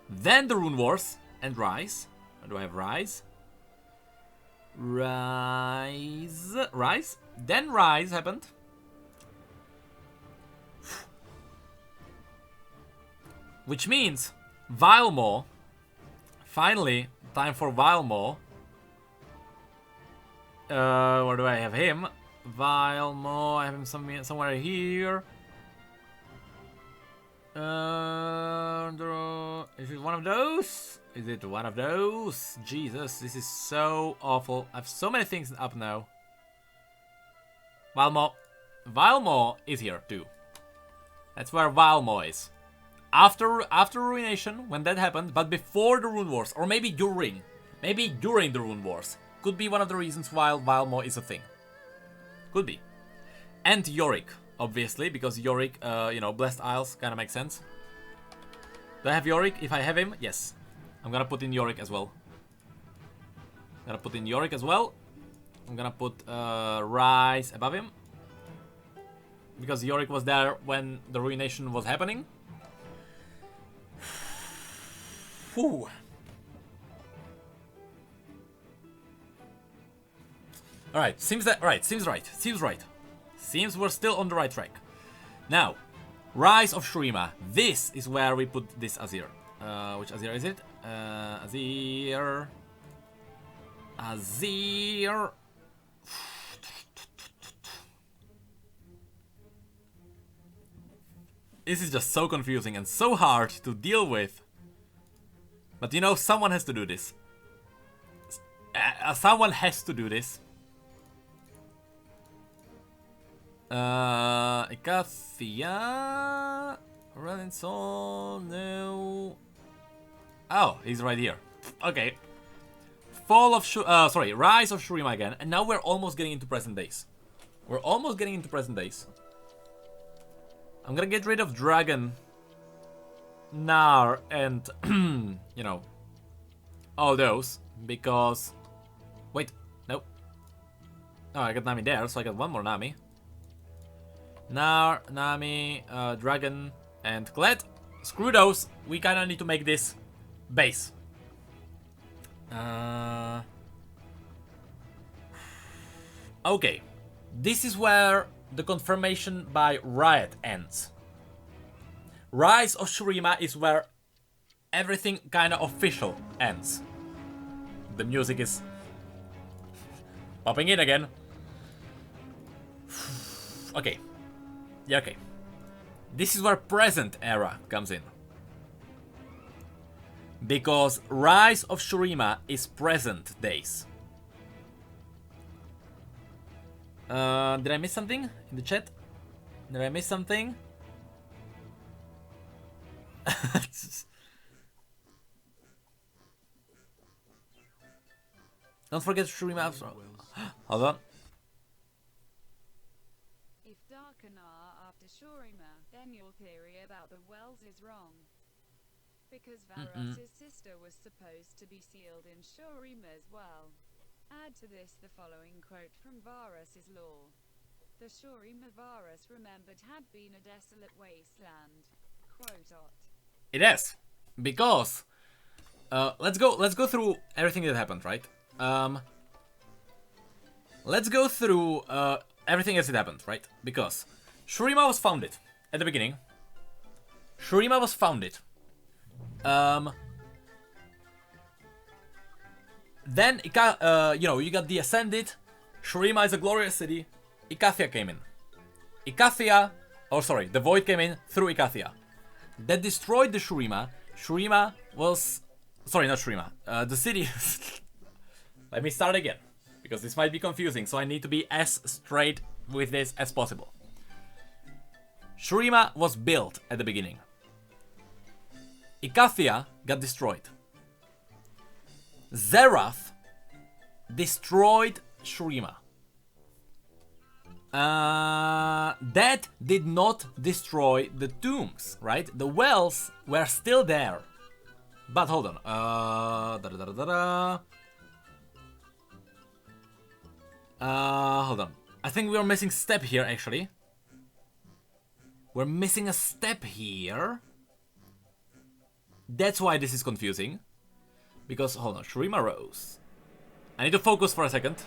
S1: Then the Rune Wars and Rise. Where do I have Rise? Rise. Then Rise happened. Which means Vilemaw. Finally, time for Vilemaw. Where do I have him? Vilemaw, I have him somewhere here. Is it one of those? Is it one of those? Jesus, this is so awful. I have so many things up now. Valmo. Valmo is here too. That's where Valmo is. After Ruination, when that happened, but before the Rune Wars, or maybe during. Maybe during the Rune Wars. Could be one of the reasons why Valmo is a thing. Could be. And Yorick, obviously, because Yorick, you know, Blessed Isles kind of makes sense. Do I have Yorick? If I have him, yes. I'm gonna put in Yorick as well. I'm gonna put Rise above him. Because Yorick was there when the Ruination was happening. Whew. Alright, seems right. Seems we're still on the right track. Now, Rise of Shurima. This is where we put this Azir. Which Azir is it? Azir. This is just so confusing and so hard to deal with. But you know, someone has to do this. Someone has to do this. Ikathia. Relenson. No. Oh, he's right here. Okay. Rise of Shurima again. And now we're almost getting into present days. I'm gonna get rid of Dragon, Nar, and, you know, all those, because... Wait, nope. Oh, I got Nami there, so I got one more Nami. Nar, Nami, Dragon, and Kled. Screw those, we kinda need to make this base. Okay, this is where the confirmation by Riot ends. Rise of Shurima is where everything kinda official ends. The music is popping in again. Okay. Yeah, okay. This is where present era comes in. Because Rise of Shurima is present days. Did I miss something in the chat? Don't forget Shurima. Hold on.
S2: If Darkin are after Shurima, then your theory about the wells is wrong. Because Varus' sister was supposed to be sealed in Shurima's well. Add to this the following quote from Varus' law. The Shurima Varus remembered had been a desolate wasteland. Quote.
S1: It is. Because let's go through everything that happened, right? Let's go through everything as it happened, right? Because Shurima was founded at the beginning. Then, you got the Ascended. Shurima is a glorious city. Ikathia came in. The Void came in through Ikathia. That destroyed the Shurima. Shurima was... Sorry, not Shurima. The city... Let me start again. Because this might be confusing, so I need to be as straight with this as possible. Shurima was built at the beginning. Ikathia got destroyed. Zerath destroyed Shurima. That did not destroy the tombs, right? The wells were still there. But hold on. Hold on. I think we are missing a step here, actually. We're missing a step here. That's why this is confusing. Because, hold on, Shurima rose. I need to focus for a second.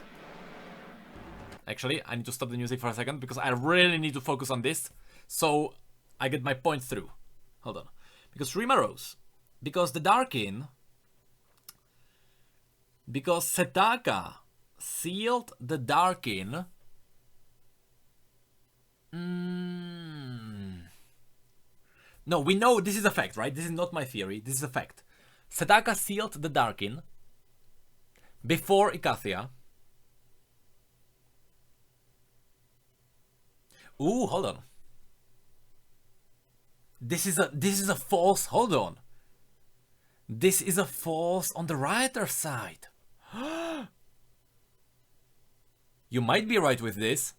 S1: Actually, I need to stop the music for a second because I really need to focus on this so I get my point through. Hold on. Because Shurima rose. Because the Darkin... Because Setaka sealed the Darkin... No, we know this is a fact, right? This is not my theory. This is a fact. Setaka sealed the Darkin before Icathia. Ooh, hold on. This is a false. Hold on. This is a false on the writer's side. You might be right with this.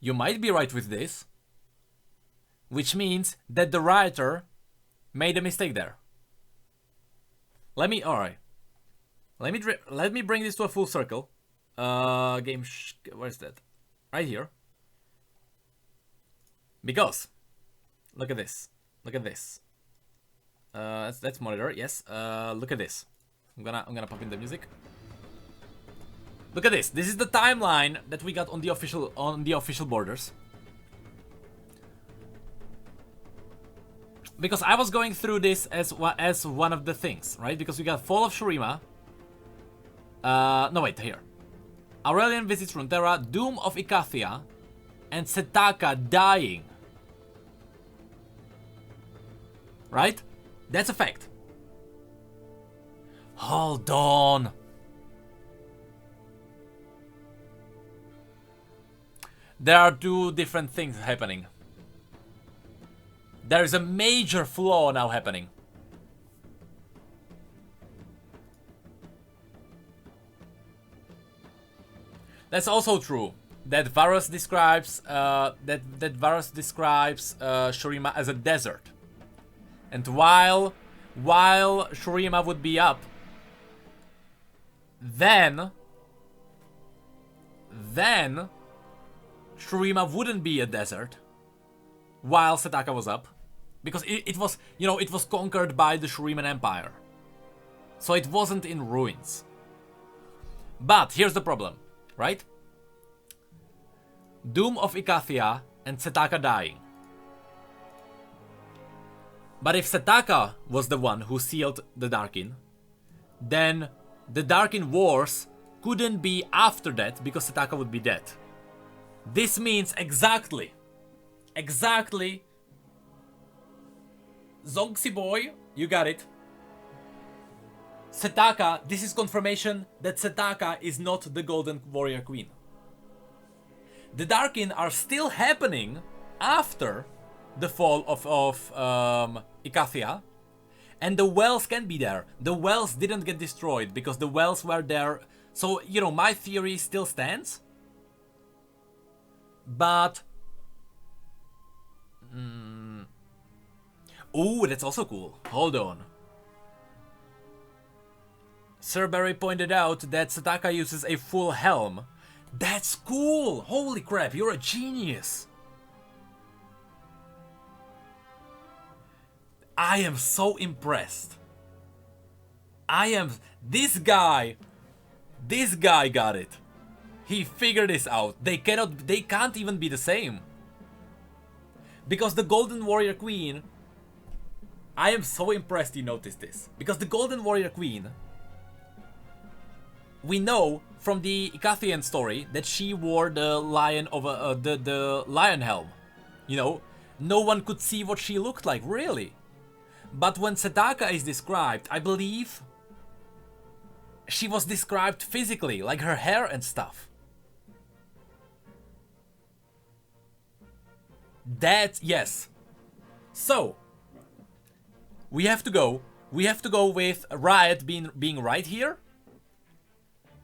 S1: You might be right with this. Which means that the writer made a mistake there. Alright. Let me bring this to a full circle. Where's that? Right here. Because look at this. Look at this. That's monitor. Yes. Look at this. I'm gonna pop in the music. Look at this. This is the timeline that we got on the official borders. Because I was going through this as one of the things, right? Because we got Fall of Shurima. No wait, here. Aurelian visits Runeterra, Doom of Icathia, and Setaka dying. Right? That's a fact. Hold on. There are two different things happening. There is a major flaw now happening. That's also true. That Varus describes Shurima as a desert. And while Shurima would be up, then Shurima wouldn't be a desert while Setaka was up, because it was, you know, it was conquered by the Shuriman Empire, so it wasn't in ruins. But here's the problem, right? Doom of Icathia and Setaka dying. But if Setaka was the one who sealed the Darkin, then the Darkin Wars couldn't be after that because Setaka would be dead. This means exactly, Zongsy boy, you got it. Setaka, this is confirmation that Setaka is not the Golden Warrior Queen. The Darkin are still happening after the fall of Icathia, and the wells can be there. The wells didn't get destroyed because the wells were there. So, you know, my theory still stands. But ooh, that's also cool. Hold on. Sir Barry pointed out that Setaka uses a full helm. That's cool! Holy crap, you're a genius! I am so impressed. This guy got it. He figured this out. They can't even be the same. Because the Golden Warrior Queen, I am so impressed you noticed this. Because the Golden Warrior Queen, we know from the Icathian story that she wore the lion of the lion helm. You know, no one could see what she looked like, really. But when Setaka is described, I believe she was described physically, like her hair and stuff. That, yes. So, we have to go with Riot being right here.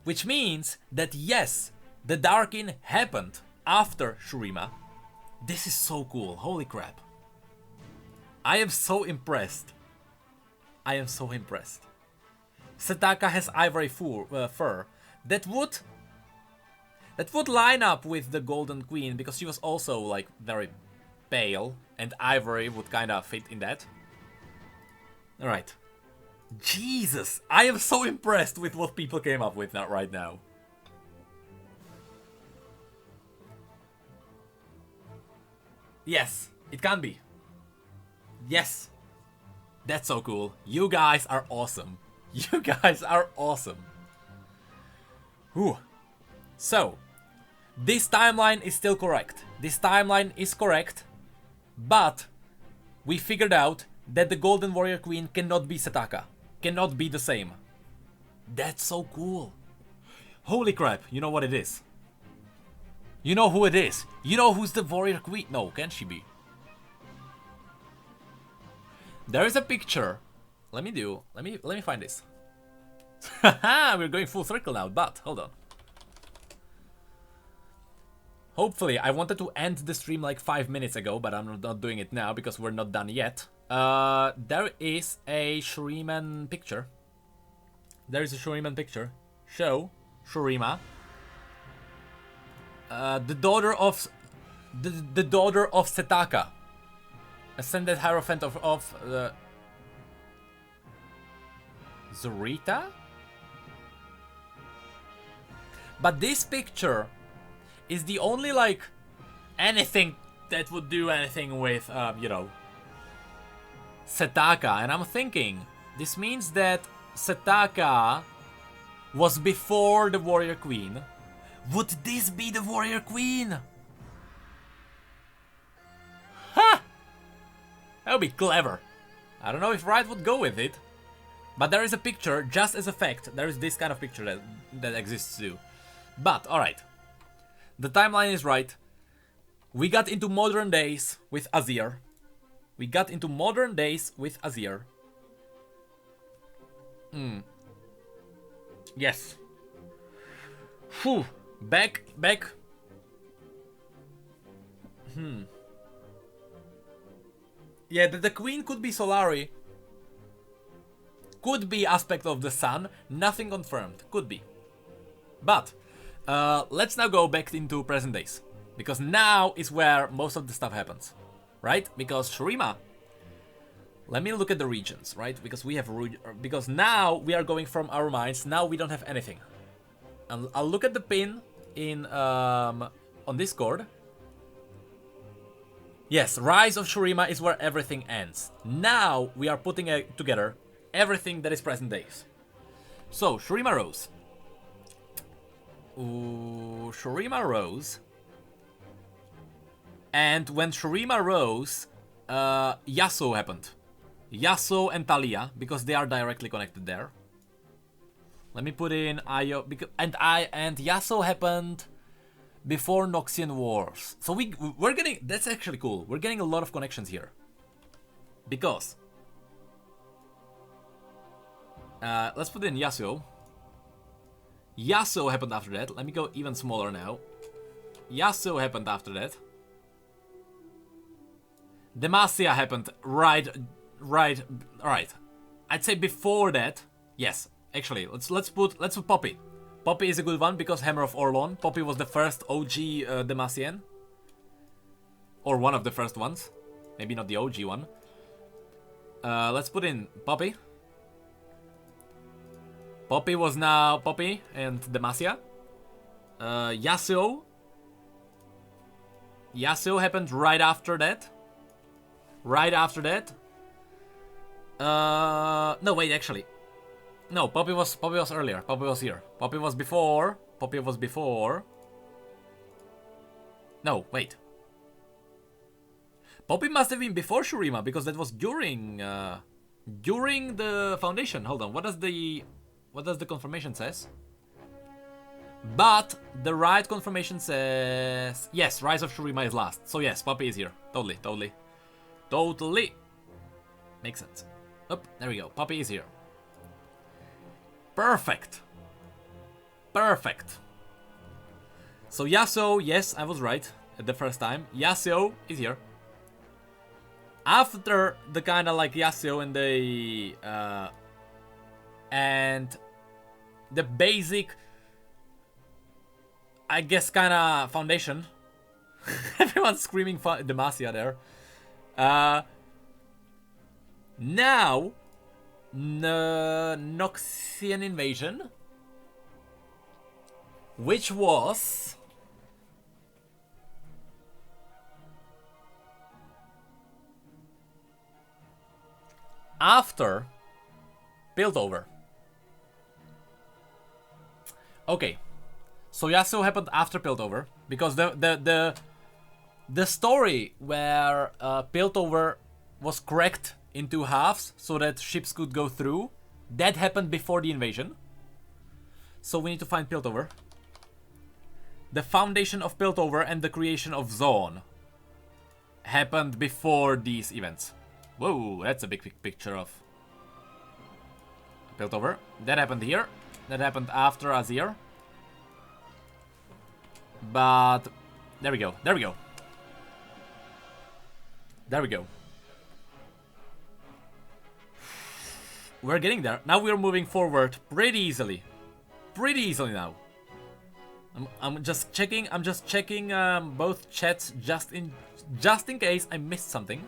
S1: Which means that yes, the Darkin happened after Shurima. This is so cool, holy crap. I am so impressed. I am so impressed. Setaka has ivory fur. That would line up with the Golden Queen because she was also like very pale and ivory would kind of fit in that. Alright. Jesus, I am so impressed with what people came up with right now. Yes, it can be. Yes. That's so cool. You guys are awesome. You guys are awesome. Whew. So, This timeline is still correct. This timeline is correct, but we figured out that the Golden Warrior Queen cannot be Setaka. Cannot be the same. That's so cool. Holy crap, you know what it is? You know who it is. You know who's the Warrior Queen. No, can she be? There is a picture. Let me find this. Haha, we're going full circle now, but hold on. Hopefully, I wanted to end the stream like 5 minutes ago, but I'm not doing it now because we're not done yet. There is a Shuriman picture. There is a Shuriman picture. Show Shurima. The daughter of Setaka. Ascended Hierophant of Zorita? But this picture is the only, like, anything that would do anything with, you know, Setaka. And I'm thinking, this means that Setaka was before the Warrior Queen. Would this be the Warrior Queen? Ha! That would be clever. I don't know if Riot would go with it. But there is a picture, just as a fact, there is this kind of picture that exists too. But, alright. The timeline is right. We got into modern days with Azir. Yes. Whew. Back. Yeah, the queen could be Solari. Could be aspect of the sun. Nothing confirmed. Could be. But let's now go back into present days. Because now is where most of the stuff happens. Right? Because Shurima. Let me look at the regions, right? Because we have... Because now we are going from our minds. Now we don't have anything. And I'll look at the pin in on Discord. Yes, Rise of Shurima is where everything ends. Now we are putting together everything that is present days. So, Shurima rose. Ooh, Shurima rose. And when Shurima rose, Yasuo happened. Yasuo and Talia, because they are directly connected there. Let me put in Io, and Yasuo happened before Noxian Wars. So we're getting, that's actually cool. We're getting a lot of connections here. Because let's put in Yasuo. Yasuo happened after that. Let me go even smaller now. Yasuo happened after that. Demacia happened right. I'd say before that. Yes, actually, let's put Poppy. Poppy is a good one because Hammer of Orlon. Poppy was the first OG Demacian. Or one of the first ones. Maybe not the OG one. Let's put in Poppy. Poppy was now Poppy and Demacia. Yasuo. Yasuo happened right after that. No, wait, actually. No, Poppy was earlier. Poppy was here. Poppy was before. No, wait. Poppy must have been before Shurima because that was during the foundation. Hold on. What does the confirmation says? But the right confirmation says yes. Rise of Shurima is last. So yes, Poppy is here. Totally. Makes sense. Oh, there we go. Poppy is here. Perfect. So Yasuo, yes, I was right at the first time. Yasuo is here. After the kind of like Yasuo and the basic, I guess, kind of foundation. Everyone's screaming Demacia there. Now, Noxian invasion, which was after Piltover. Okay, so Yasuo happened after Piltover. Because the story where Piltover was cracked into halves so that ships could go through, that happened before the invasion. So we need to find Piltover. The foundation of Piltover and the creation of Zone happened before these events. Whoa, that's a big picture of Piltover. That happened here. That happened after Azir. But there we go. There we go. There we go. We're getting there. Now we're moving forward pretty easily. Pretty easily now. I'm just checking. I'm just checking both chats just in case I missed something.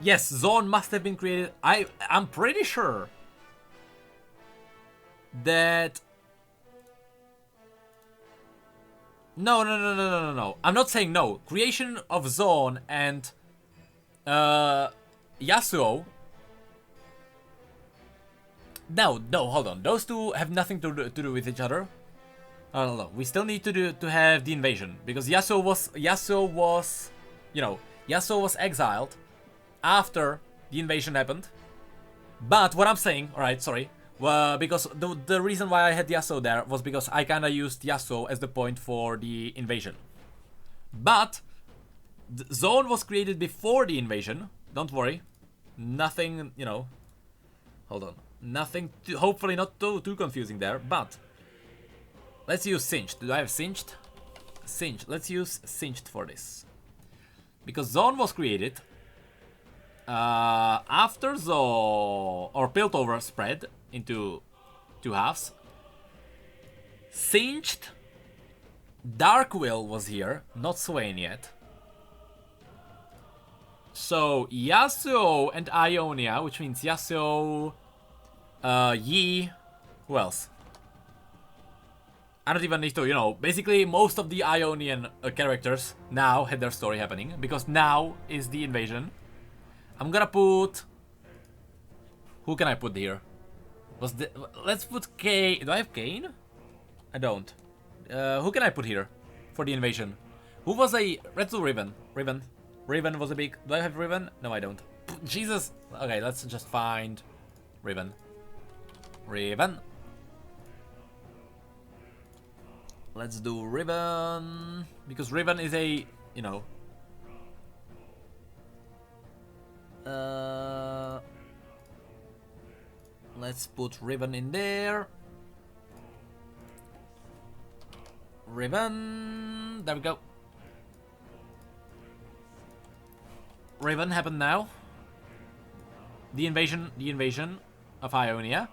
S1: Yes, Zone must have been created. I'm pretty sure that. No. I'm not saying no. Creation of Zone and Yasuo. No, hold on. Those two have nothing to do with each other. I don't know. We still need to have the invasion because Yasuo was, you know, Yasuo was exiled after the invasion happened. But what I'm saying, all right, sorry. Because the reason why I had Yasuo there was because I kinda used Yasuo as the point for the invasion. But the Zone was created before the invasion. Don't worry, nothing. You know, hold on, nothing. Hopefully not too confusing there. But let's use Singed. Do I have Singed? Singed. Let's use Singed for this because Zone was created after Zone or Piltover spread into two halves. Singed. Darkwill was here, not Swain yet. So Yasuo and Ionia, which means Yasuo, Yi, who else? I don't even need to, you know, basically most of the Ionian characters now had their story happening because now is the invasion. I'm gonna put... Who can I put here? Let's put K... Do I have Kane? I don't. Who can I put here for the invasion? Who was a... Let's do Riven. Riven was a big... Do I have Riven? No, I don't. Jesus. Okay, let's just find Riven. Let's do Riven. Because Riven is a... You know... Let's put Riven in there. Riven. There we go. Riven happened now. The invasion of Ionia.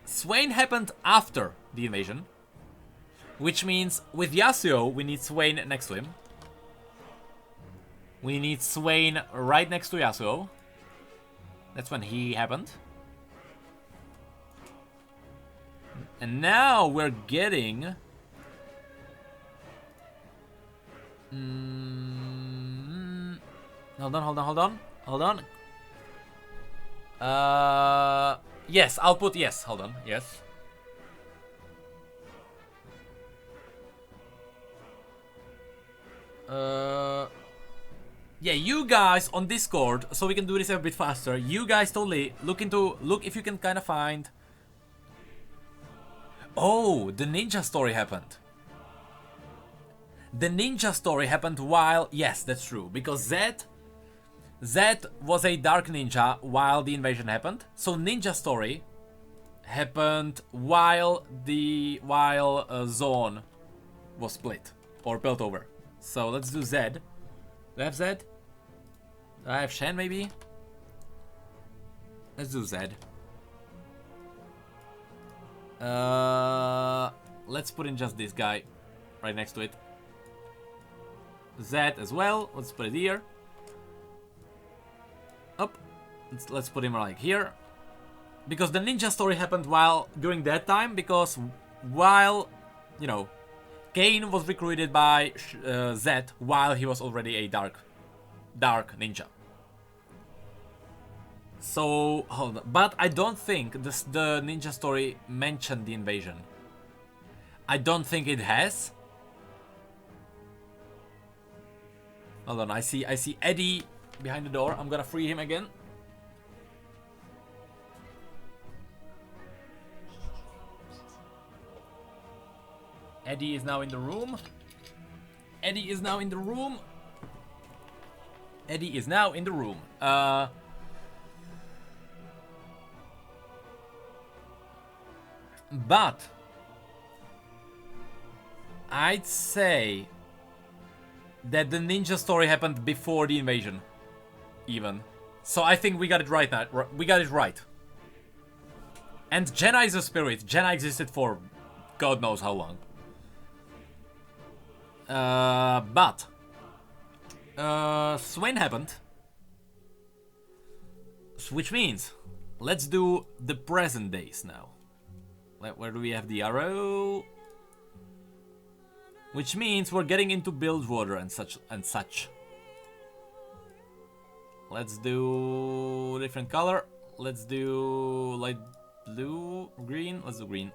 S1: Swain happened after the invasion. Which means with Yasuo, we need Swain next to him. We need Swain right next to Yasuo. That's when he happened. And now we're getting... Hold on. Yes, I'll put yes. Hold on, yes. Yeah, you guys on Discord, so we can do this a bit faster. You guys totally look if you can kind of find. Oh, the ninja story happened. The ninja story happened while... Yes, that's true. Because Zed was a dark ninja while the invasion happened. So ninja story happened while Zone was split or built over. So let's do Zed. Do I have Zed? Do I have Shen maybe? Let's do Zed. Let's put in just this guy right next to it. Zed as well. Let's put it here. Up. Let's put him like here. Because the ninja story happened during that time. Because while, you know, Kane was recruited by Zed while he was already a dark ninja. So, hold on. But I don't think the ninja story mentioned the invasion. I don't think it has. Hold on, I see Eddie behind the door. I'm gonna free him again. Eddie is now in the room. Eddie is now in the room. Eddie is now in the room. But I'd say that the ninja story happened before the invasion, even. So I think we got it right now. We got it right. And Jenna is a spirit. Jenna existed for God knows how long. But Swain happened, which means let's do the present days now. Where do we have the arrow? Which means we're getting into Bilgewater and such. Let's do different color. Let's do light blue, green. Let's do green.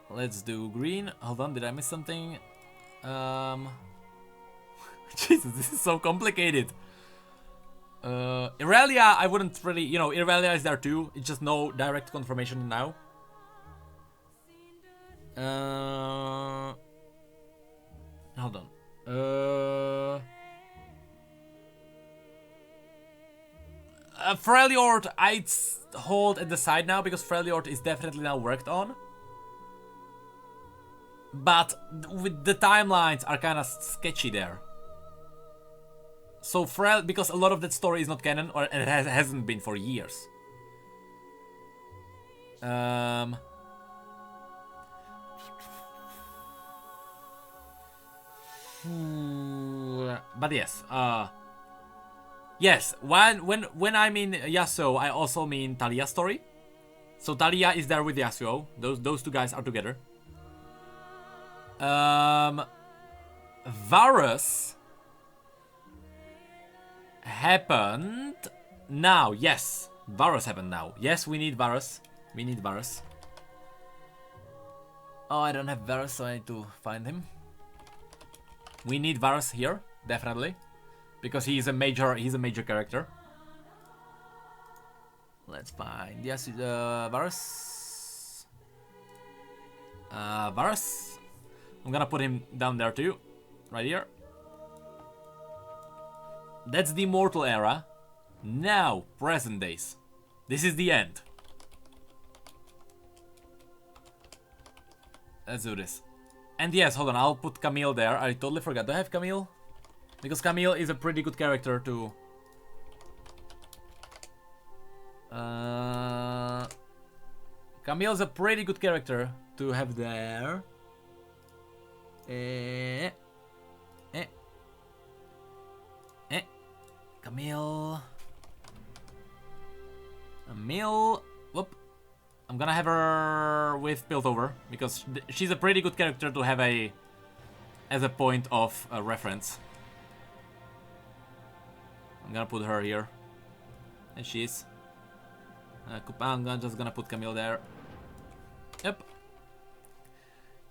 S1: Let's do green. Hold on, did I miss something? Jesus, this is so complicated. Irelia, I wouldn't really, you know, Irelia is there too. It's just no direct confirmation now. Hold on. Freljord, I'd hold at the side now because Freljord is definitely now worked on. But with the timelines are kind of sketchy there. So because a lot of that story is not canon, or it hasn't been for years. But yes, yes. When I mean Yasuo, I also mean Talia's story. So Talia is there with Yasuo. Those two guys are together. Varus happened now. Yes, Varus happened now. Yes, we need Varus. We need Varus. Oh, I don't have Varus, so I need to find him. We need Varus here, definitely, because he's a major character. Let's find Varus. Varus. I'm gonna put him down there too, right here. That's the Immortal Era. Now, present days. This is the end. Let's do this. And yes, hold on, I'll put Camille there. I totally forgot. Do I have Camille? Because Camille is a pretty good character to... Camille's a pretty good character to have there. Camille. Whoop. I'm gonna have her with Piltover because she's a pretty good character to have as a point of reference. I'm gonna put her here. And she is. I'm just gonna put Camille there. Yep.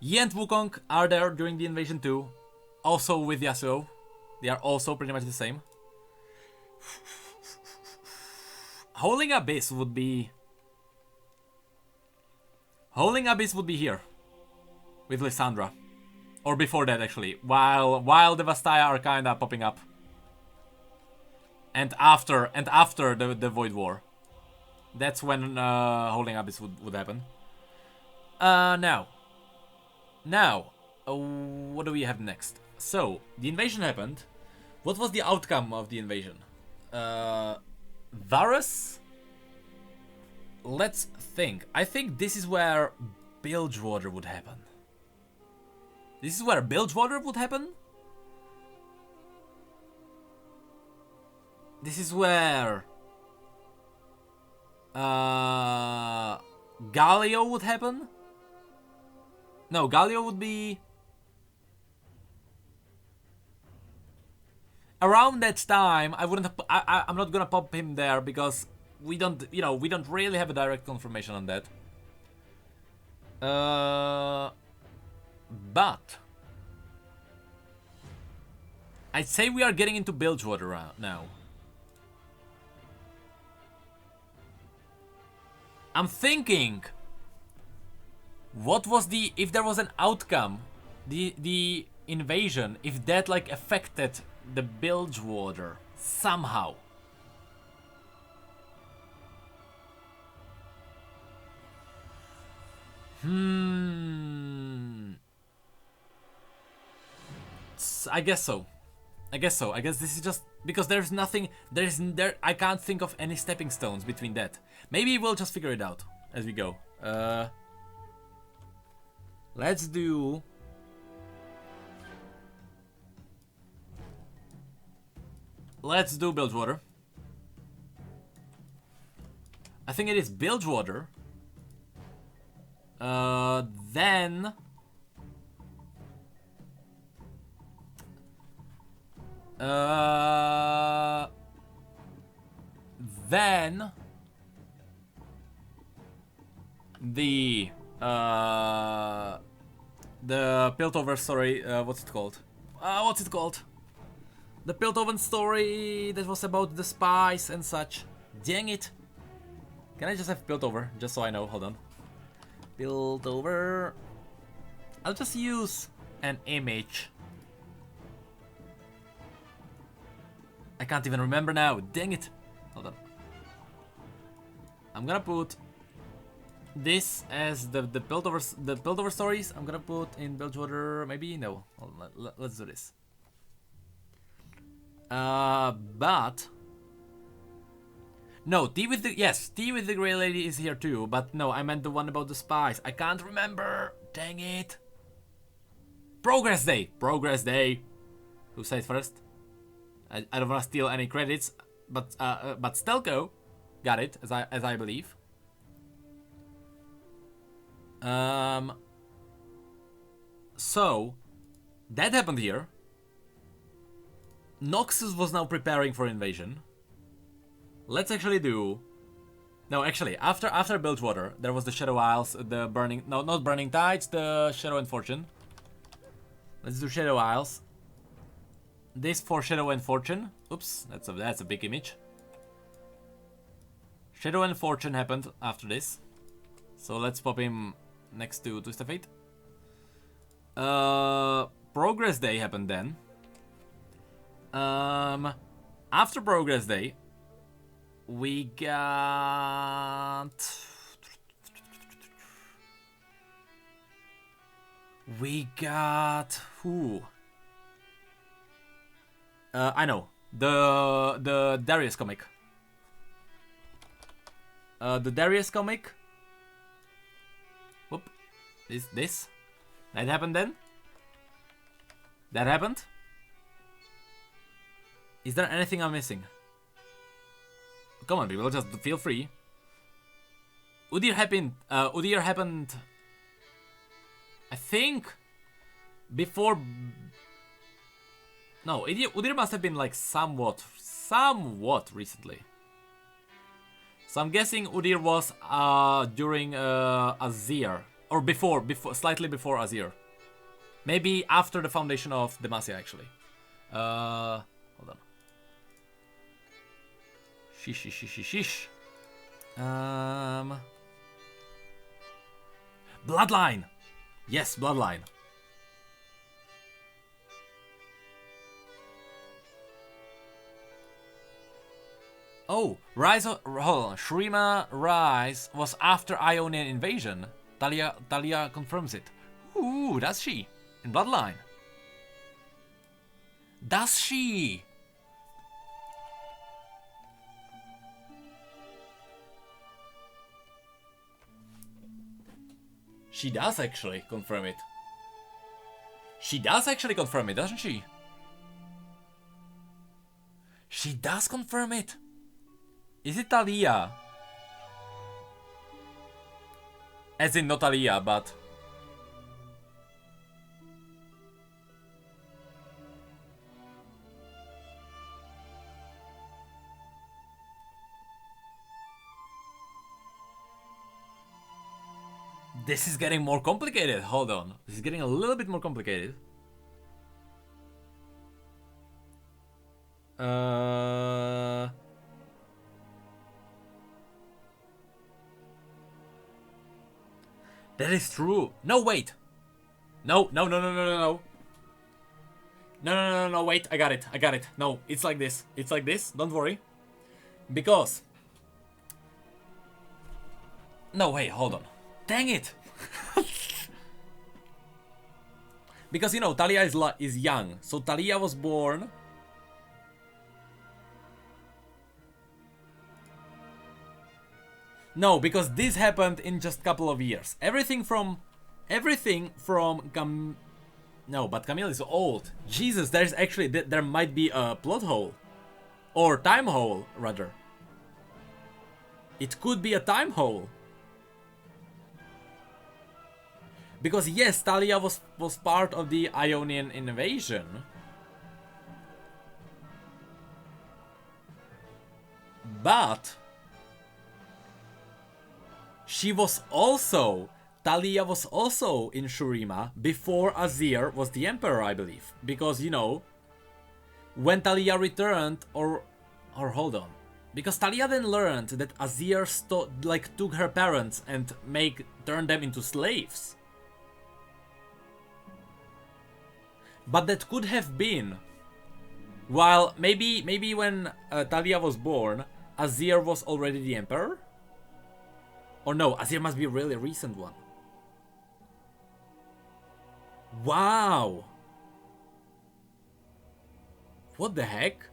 S1: Yi and Wukong are there during the invasion too. Also with Yasuo. They are also pretty much the same. Howling Abyss would be... Howling Abyss would be here. With Lysandra. Or before that actually. While the Vastaya are kinda popping up. And after the Void War. That's when Howling Abyss would happen. Now, what do we have next? So, the invasion happened. What was the outcome of the invasion? Varus? Let's think. I think this is where Bilgewater would happen. This is where Bilgewater would happen? This is where... Galio would happen? No, Galio would be around that time. I wouldn't. I'm not gonna pop him there because we don't. You know, we don't really have a direct confirmation on that. But I'd say we are getting into Bilgewater now. I'm thinking, what was the, if there was an outcome, the invasion, if that like affected the Bilgewater somehow. I guess so. I guess so. I guess this is just because there's nothing. I can't think of any stepping stones between that. Maybe we'll just figure it out as we go. Let's do. Let's do Bilgewater. I think it is Bilgewater. Then. Then the Piltover story. What's it called? What's it called? The Piltover story that was about the spies and such. Dang it! Can I just have Piltover just so I know? Hold on. Piltover. I'll just use an image. I can't even remember now. Dang it. Hold on. I'm gonna put this as the Piltover stories. I'm gonna put in Bilgewater. Maybe no. Let's do this. But no, tea with the Grey Lady is here too. But no, I meant the one about the spies. I can't remember. Dang it. Progress Day. Progress Day. Who said first? I don't want to steal any credits, but Stelco got it as I believe. So that happened here. Noxus was now preparing for invasion. Let's actually do. No, actually, after Bilgewater, there was the Shadow Isles, the burning. No, not Burning Tides, the Shadow and Fortune. Let's do Shadow Isles. This for Shadow and Fortune. Oops, that's a big image. Shadow and Fortune happened after this. So let's pop him next to Twisted Fate. Progress Day happened then. After Progress Day, we got who? I know. The Darius comic. The Darius comic. Whoop. This. That happened then? That happened? Is there anything I'm missing? Come on, people, just feel free. Udyr happened. I think before. No, Udyr must have been like somewhat recently. So I'm guessing Udyr was during Azir, or before, slightly before Azir. Maybe after the foundation of Demacia, actually. Hold on. Sheesh. Bloodline. Yes, Bloodline. Oh, Rise of... Hold on. Shurima Rise was after Ionian invasion. Talia confirms it. Ooh, does she? In Bloodline. Does she? She does actually confirm it. She does actually confirm it, doesn't she? She does confirm it. Is it Talia? As in not Talia, but... This is getting more complicated. Hold on. This is getting a little bit more complicated. That is true. No, wait. No. No, wait. I got it. No, it's like this. Don't worry. Because... No, wait, hold on. Dang it! Because, you know, Talia is young. So Talia was born... No, because this happened in just a couple of years. Everything from... No, but Camille is old. Jesus, there's actually... There might be a plot hole. Or time hole, rather. It could be a time hole. Because yes, Talia was part of the Ionian invasion. But... Talia was also in Shurima before Azir was the Emperor, I believe. Because, you know, when Talia returned, or hold on. Because Talia then learned that Azir took her parents and turned them into slaves. But that could have been, while maybe when Talia was born, Azir was already the Emperor? Or no, Azir must be a really recent one. Wow! What the heck?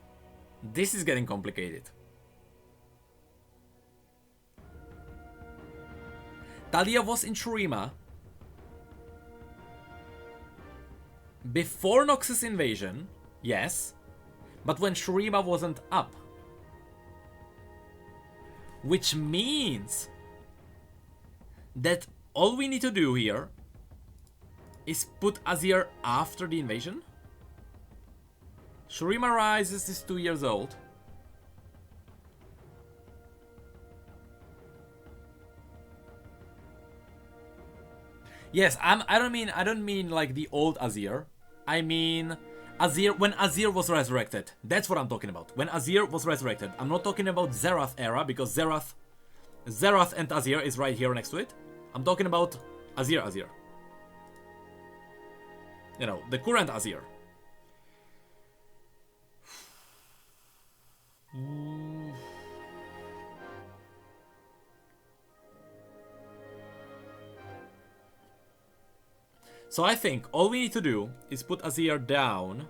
S1: This is getting complicated. Talia was in Shurima before Noxus invasion, yes, but when Shurima wasn't up. Which means that all we need to do here is put Azir after the invasion. Shurima Rises is 2 years old. Yes, I don't mean like the old Azir. I mean Azir when Azir was resurrected. That's what I'm talking about. When Azir was resurrected. I'm not talking about Xerath era, because Xerath and Azir is right here next to it. I'm talking about Azir. You know, the current Azir. So I think all we need to do is put Azir down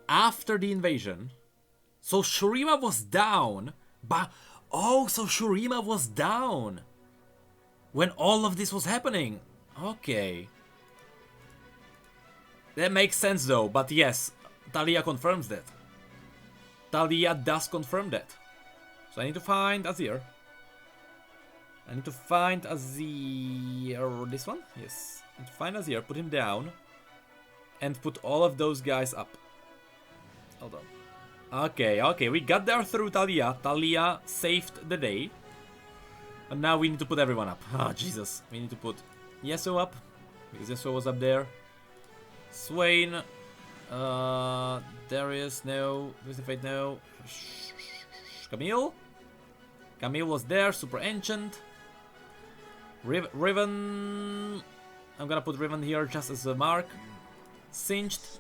S1: after the invasion. So Shurima was down, but oh, so Shurima was down when all of this was happening. Okay. That makes sense though, but yes, Talia confirms that. Talia does confirm that. So I need to find Azir. I need to find Azir. This one? Yes. I need to find Azir, put him down, and put all of those guys up. Hold on. Okay, we got there through Talia. Talia saved the day. And now we need to put everyone up. Ah, Jesus. We need to put Yasuo up, because Yasuo was up there. Swain. Darius, no. Wisdom Fate, no. Camille. Camille was there, super ancient. Riven. I'm gonna put Riven here just as a mark. Singed.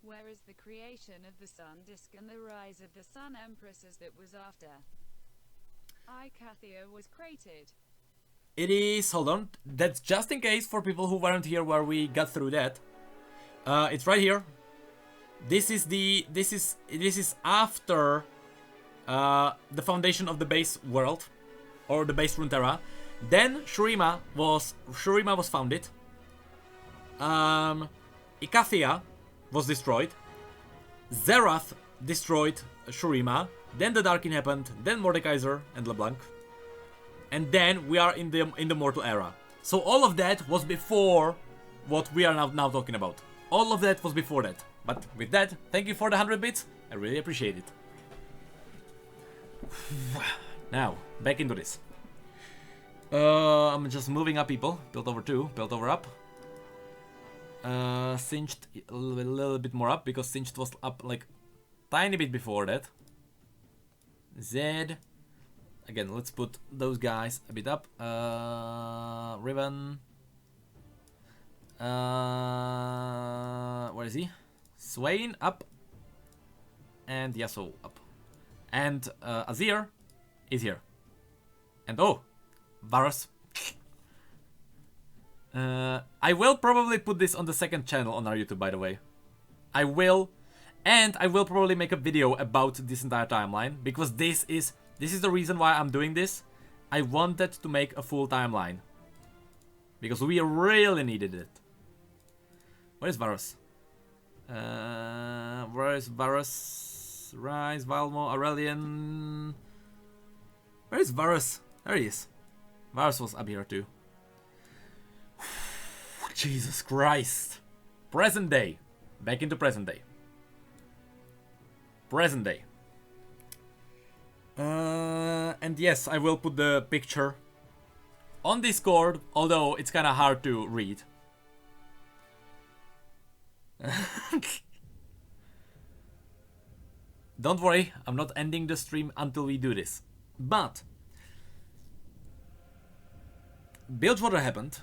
S2: Where is the creation of the Sun Disk and the rise of the Sun Empresses that was after Icathia was created?
S1: It is, hold on, that's just in case for people who weren't here where we got through that. It's right here. This is after the foundation of the base world, or the base Runeterra. Then Shurima was founded. Icathia was destroyed. Xerath destroyed Shurima. Then the Darkin happened. Then Mordekaiser and LeBlanc. And then we are in the Mortal Era. So all of that was before what we are now talking about. All of that was before that. But with that, thank you for the 100 bits. I really appreciate it. Now, back into this. I'm just moving up people. Built over 2, built over up. Singed a little bit more up because Singed was up like tiny bit before that. Z. Again, let's put those guys a bit up. Riven. Where is he? Swain up. And Yasuo up. And Azir is here. And oh, Varus. I will probably put this on the second channel on our YouTube, by the way. I will. And I will probably make a video about this entire timeline. Because this is the reason why I'm doing this. I wanted to make a full timeline. Because we really needed it. Where is Varus? Where is Varus? Rise, Valmo, Aurelian. Where is Varus? There he is. Varus was up here too. Jesus Christ. Present day. Back into present day. Present day. And yes, I will put the picture on Discord, although it's kind of hard to read. Don't worry, I'm not ending the stream until we do this. But Bilgewater happened.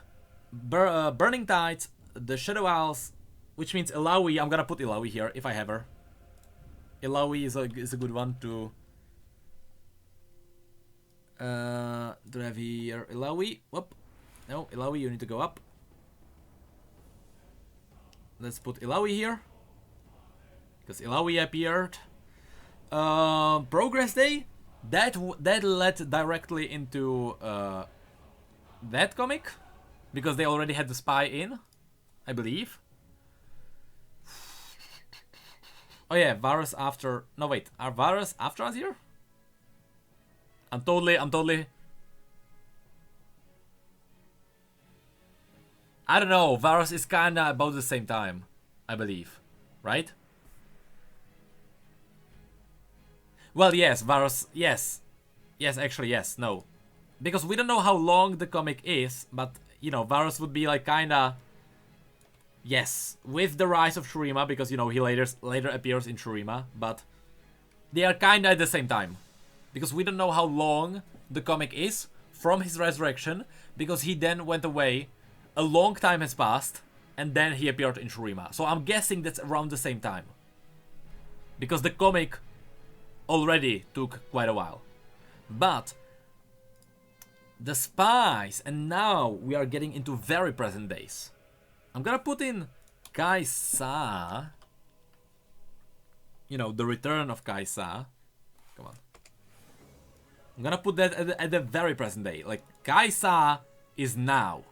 S1: Burning Tides, the Shadow Isles, which means Ilaoi. I'm gonna put Ilaoi here if I have her. Ilaoi is a good one to have here. Ilaoi. Whoop. No, Ilaoi, you need to go up. Let's put Ilaoi here. Because Ilaoi appeared. Progress Day. That led directly into that comic. Because they already had the spy in, I believe. Oh yeah, Varus after... No wait, are Varus after us here? I'm totally... I don't know, Varus is kinda about the same time, I believe. Right? Well, yes, Varus, yes. Yes, actually, yes, no. Because we don't know how long the comic is, but, you know, Varus would be like kinda... Yes, with the rise of Shurima, because, you know, he later appears in Shurima, but they are kinda at the same time. Because we don't know how long the comic is from his resurrection, because he then went away, a long time has passed, and then he appeared in Shurima. So I'm guessing that's around the same time. Because the comic already took quite a while. But the spies, and now we are getting into very present days. I'm gonna put in Kaisa. You know, the return of Kaisa. Come on. I'm gonna put that at the very present day. Like, Kaisa is now.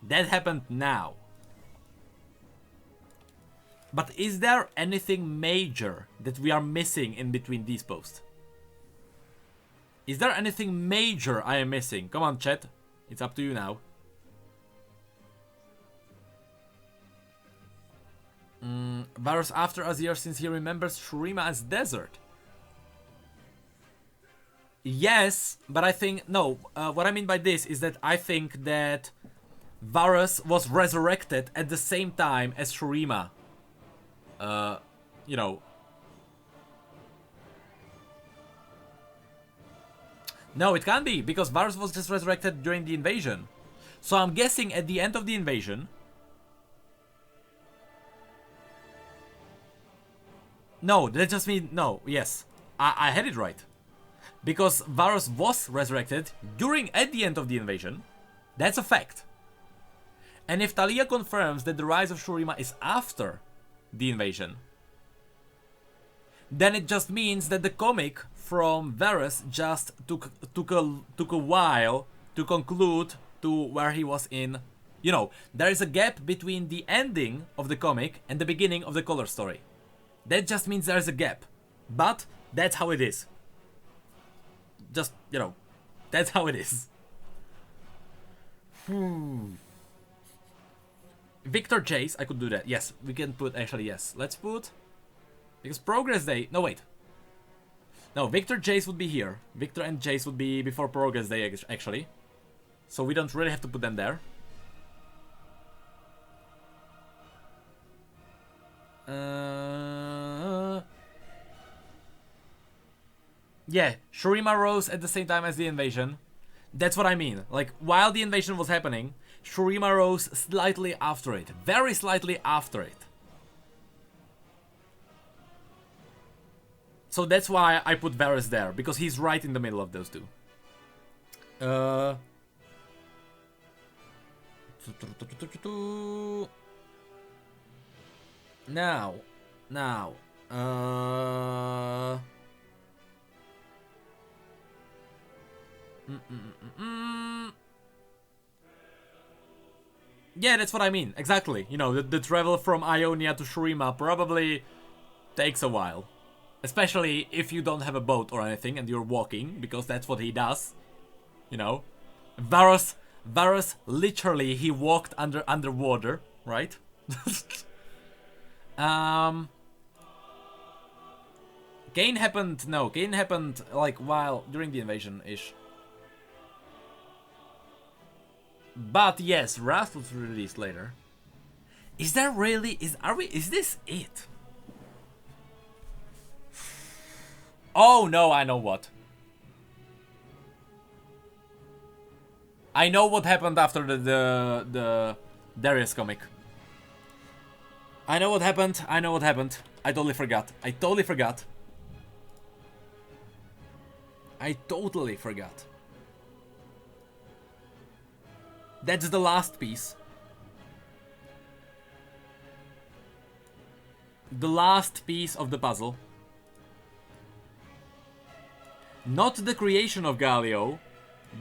S1: That happened now. But is there anything major that we are missing in between these posts? Is there anything major I am missing? Come on, chat. It's up to you now. Varus after Azir since he remembers Shurima as desert. Yes, but I think... No, what I mean by this is that I think that Varus was resurrected at the same time as Shurima. You know... No, it can't be, because Varus was just resurrected during the invasion. So I'm guessing at the end of the invasion... No, that just means... No, yes. I had it right. Because Varus was resurrected at the end of the invasion. That's a fact. And if Talia confirms that the rise of Shurima is after the invasion, then it just means that the comic from Varus just took a while to conclude to where he was in. You know, there is a gap between the ending of the comic and the beginning of the color story. That just means there is a gap. But that's how it is. Just, you know, that's how it is. Victor Chase, I could do that. Yes, we can put, actually, yes. Let's put... Because Progress Day... No, wait. No, Victor Jace would be here. Victor and Jace would be before Progress Day, actually. So we don't really have to put them there. Yeah, Shurima rose at the same time as the invasion. That's what I mean. Like, while the invasion was happening, Shurima rose slightly after it. Very slightly after it. So that's why I put Varus there, because he's right in the middle of those two. Now. Yeah, that's what I mean. Exactly. You know, the travel from Ionia to Shurima probably takes a while. Especially if you don't have a boat or anything and you're walking, because that's what he does. You know, Varus literally, he walked underwater, right? Gain happened like while during the invasion ish. But yes, Wrath was released later. Is there really is this it? Oh no, I know what. I know what happened after the Darius comic. I know what happened. I totally forgot. I totally forgot. That's the last piece. The last piece of the puzzle. Not the creation of Galio,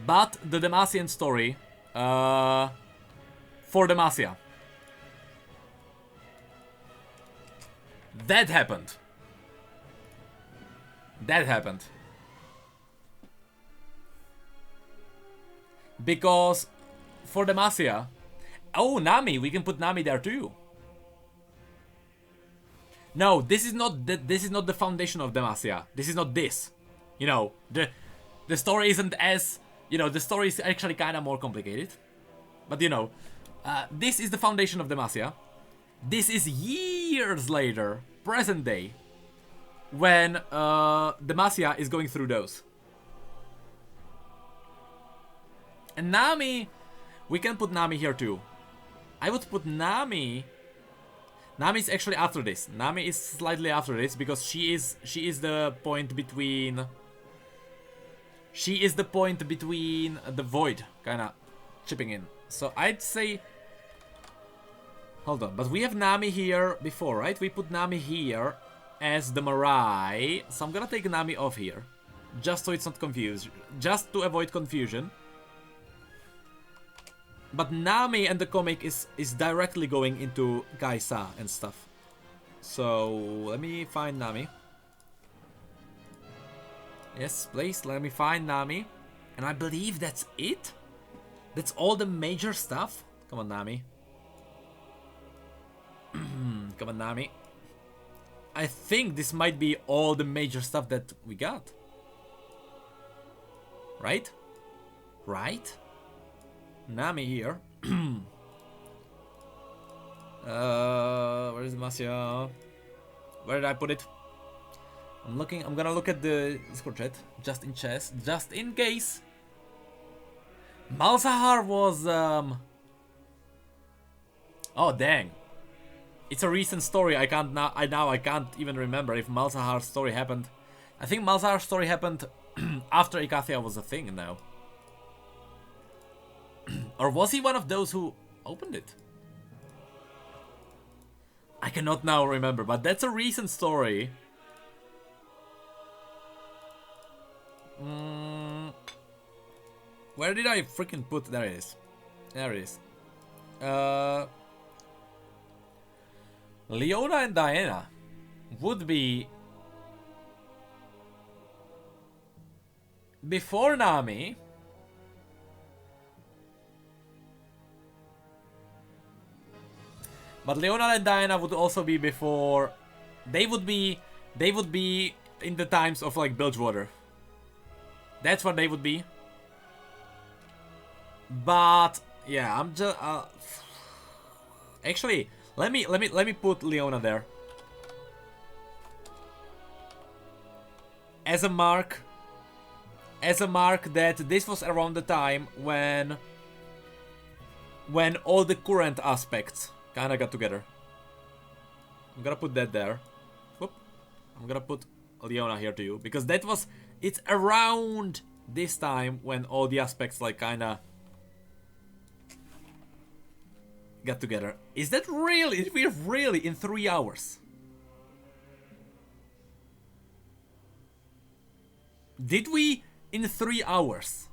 S1: but the Demacian story for Demacia. That happened. Because for Demacia... Oh, Nami! We can put Nami there too. No, this is not the foundation of Demacia. This is not this. You know, the story isn't as... You know, the story is actually kind of more complicated. But you know, this is the foundation of Demacia. This is years later, present day, when Demacia is going through those. And Nami, we can put Nami here too. I would put Nami... Nami is actually after this. Nami is slightly after this because she is the point between... She is the point between the void, kinda chipping in. So I'd say... Hold on, but we have Nami here before, right? We put Nami here as the Mirai. So I'm gonna take Nami off here. Just so it's not confused. Just to avoid confusion. But Nami and the comic is directly going into Kaisa and stuff. So let me find Nami. Yes, please, let me find Nami. And I believe that's it? That's all the major stuff? Come on, Nami. Come on, Nami. I think this might be all the major stuff that we got. Right? Right? Nami here. Where is Demacia? Where did I put it? I'm gonna look at the Discord chat, just in case. Malzahar was oh dang. It's a recent story. I can't even remember if Malzahar's story happened. I think Malzahar's story happened after Ikathia was a thing now. Or was he one of those who opened it? I cannot now remember, but that's a recent story. Where did I freaking put? There it is. There it is. Leona and Diana would be before Nami. But Leona and Diana would also be before. They would be in the times of like Bilgewater. That's what they would be. But yeah, I'm just actually let me put Leona there as a mark that this was around the time when all the current aspects kind of got together. I'm gonna put that there. Whoop. I'm gonna put Leona here to you because it's around this time when all the aspects like kind of got together. Is that really? We're really in 3 hours. Did we in 3 hours?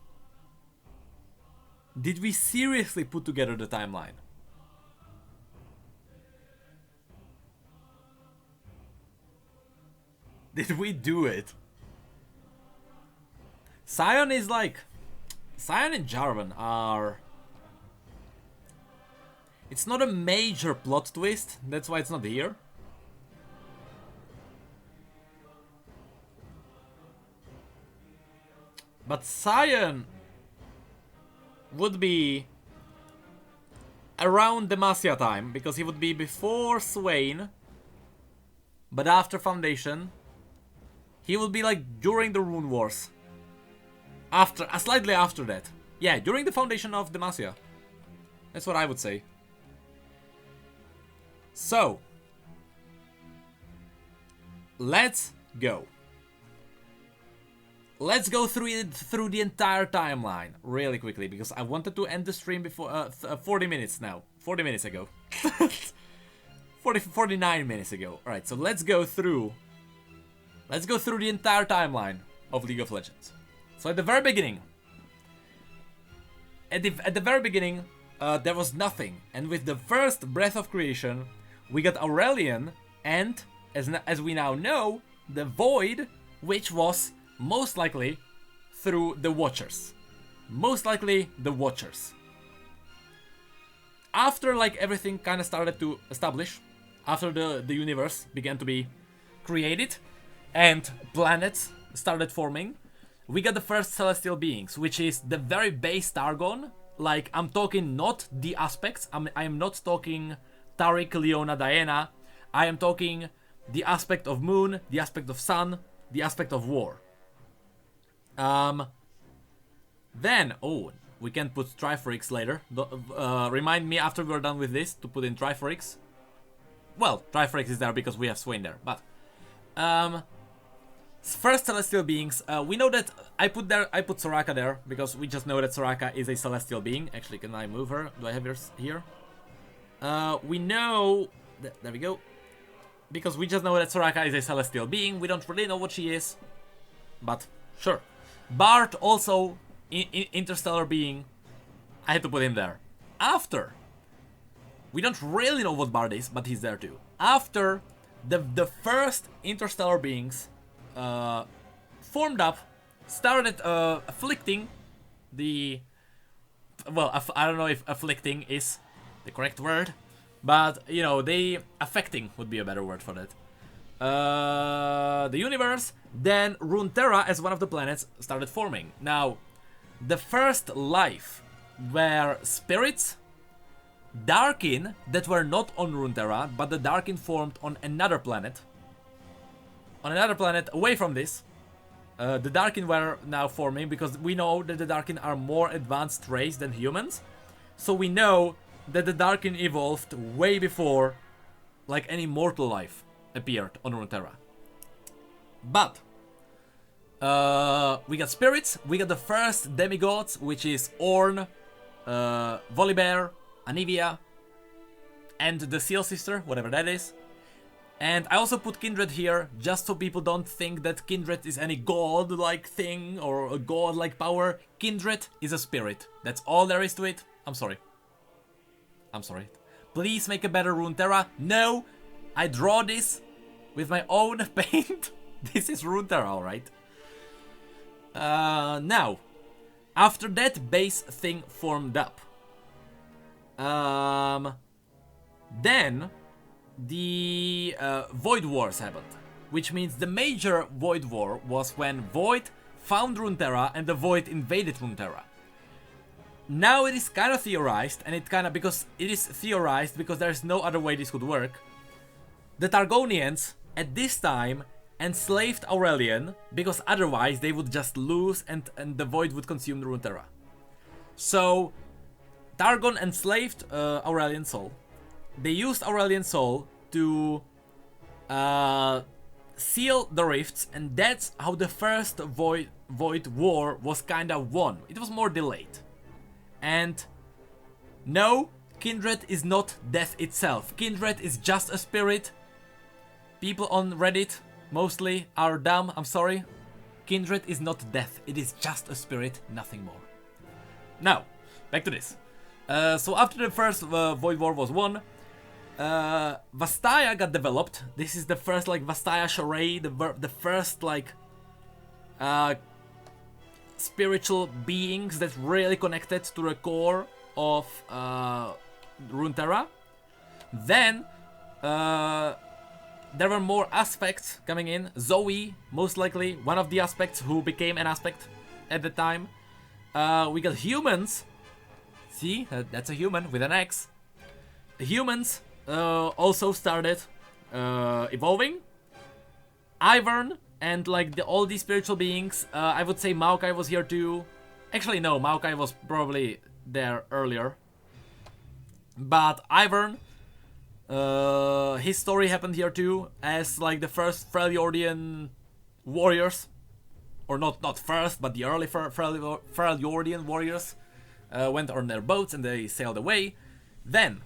S1: Did we seriously put together the timeline? Did we do it? Sion is like... Sion and Jarvan are... It's not a major plot twist, that's why it's not here. But Sion would be around Demacia time, because he would be before Swain, but after Foundation. He would be like during the Rune Wars. After, slightly after that. Yeah, during the foundation of Demacia. That's what I would say. So, let's go. Let's go through the entire timeline really quickly, because I wanted to end the stream before 40 minutes now. 40 minutes ago. 49 minutes ago. Alright, so let's go through the entire timeline of League of Legends. So at the very beginning, there was nothing, and with the first breath of creation, we got Aurelion, and as we now know, the Void, which was most likely through the Watchers. Most likely the Watchers. After like everything kind of started to establish, after the universe began to be created, and planets started forming, we got the first celestial beings, which is the very base Targon. Like, I'm talking not the aspects, I am not talking Taric, Leona, Diana. I am talking the aspect of Moon, the aspect of Sun, the aspect of War. Then, oh, we can put Triforix later. Remind me after we're done with this to put in Triforix. Well, Triforix is there because we have Swain there, but... First celestial beings, we know that I put Soraka there because we just know that Soraka is a celestial being. Actually, can I move her? Do I have her here? We know there we go, because we just know that Soraka is a celestial being. We don't really know what she is, but sure. Bart also interstellar being. I had to put him there. After, we don't really know what Bart is, but he's there too. After the first interstellar beings formed up, started afflicting the... Well, I don't know if afflicting is the correct word, but, you know, they... Affecting would be a better word for that. The universe, then Runeterra as one of the planets started forming. Now, the first life were spirits, Darkin, that were not on Runeterra, but the Darkin formed on another planet. On another planet away from this. The Darkin were now forming because we know that the Darkin are more advanced race than humans. So we know that the Darkin evolved way before like any mortal life appeared on Runeterra. But we got spirits, we got the first demigods, which is Ornn, Volibear, Anivia, and the Seal Sister, whatever that is. And I also put Kindred here, just so people don't think that Kindred is any god-like thing or a god-like power. Kindred is a spirit. That's all there is to it. I'm sorry. I'm sorry. Please make a better Runeterra. No, I draw this with my own paint. This is Runeterra, alright. Now, after that base thing formed up, then the Void Wars happened, which means the major Void War was when Void found Runeterra and the Void invaded Runeterra. Now it is kind of theorized, and because there is no other way this could work. The Targonians at this time enslaved Aurelian, because otherwise they would just lose and the Void would consume the Runeterra. So Targon enslaved Aurelian Soul. They used Aurelian Soul to seal the rifts, and that's how the first Void War was kinda won. It was more delayed. And no, Kindred is not death itself. Kindred is just a spirit. People on Reddit mostly are dumb, I'm sorry. Kindred is not death, it is just a spirit, nothing more. Now, back to this. So after the first Void War was won, Vastaya got developed. This is the first like Vastaya Charade, the first like spiritual beings that really connected to the core of Runeterra. Then there were more aspects coming in. Zoe, most likely, one of the aspects who became an aspect at the time. We got humans. See, that's a human with an X. Humans also started evolving. Ivern and like all these spiritual beings. I would say Maokai was here too. Actually, no, Maokai was probably there earlier. But Ivern, his story happened here too, as like the first Freljordian warriors, or not first, but the early Freljordian warriors went on their boats and they sailed away. Then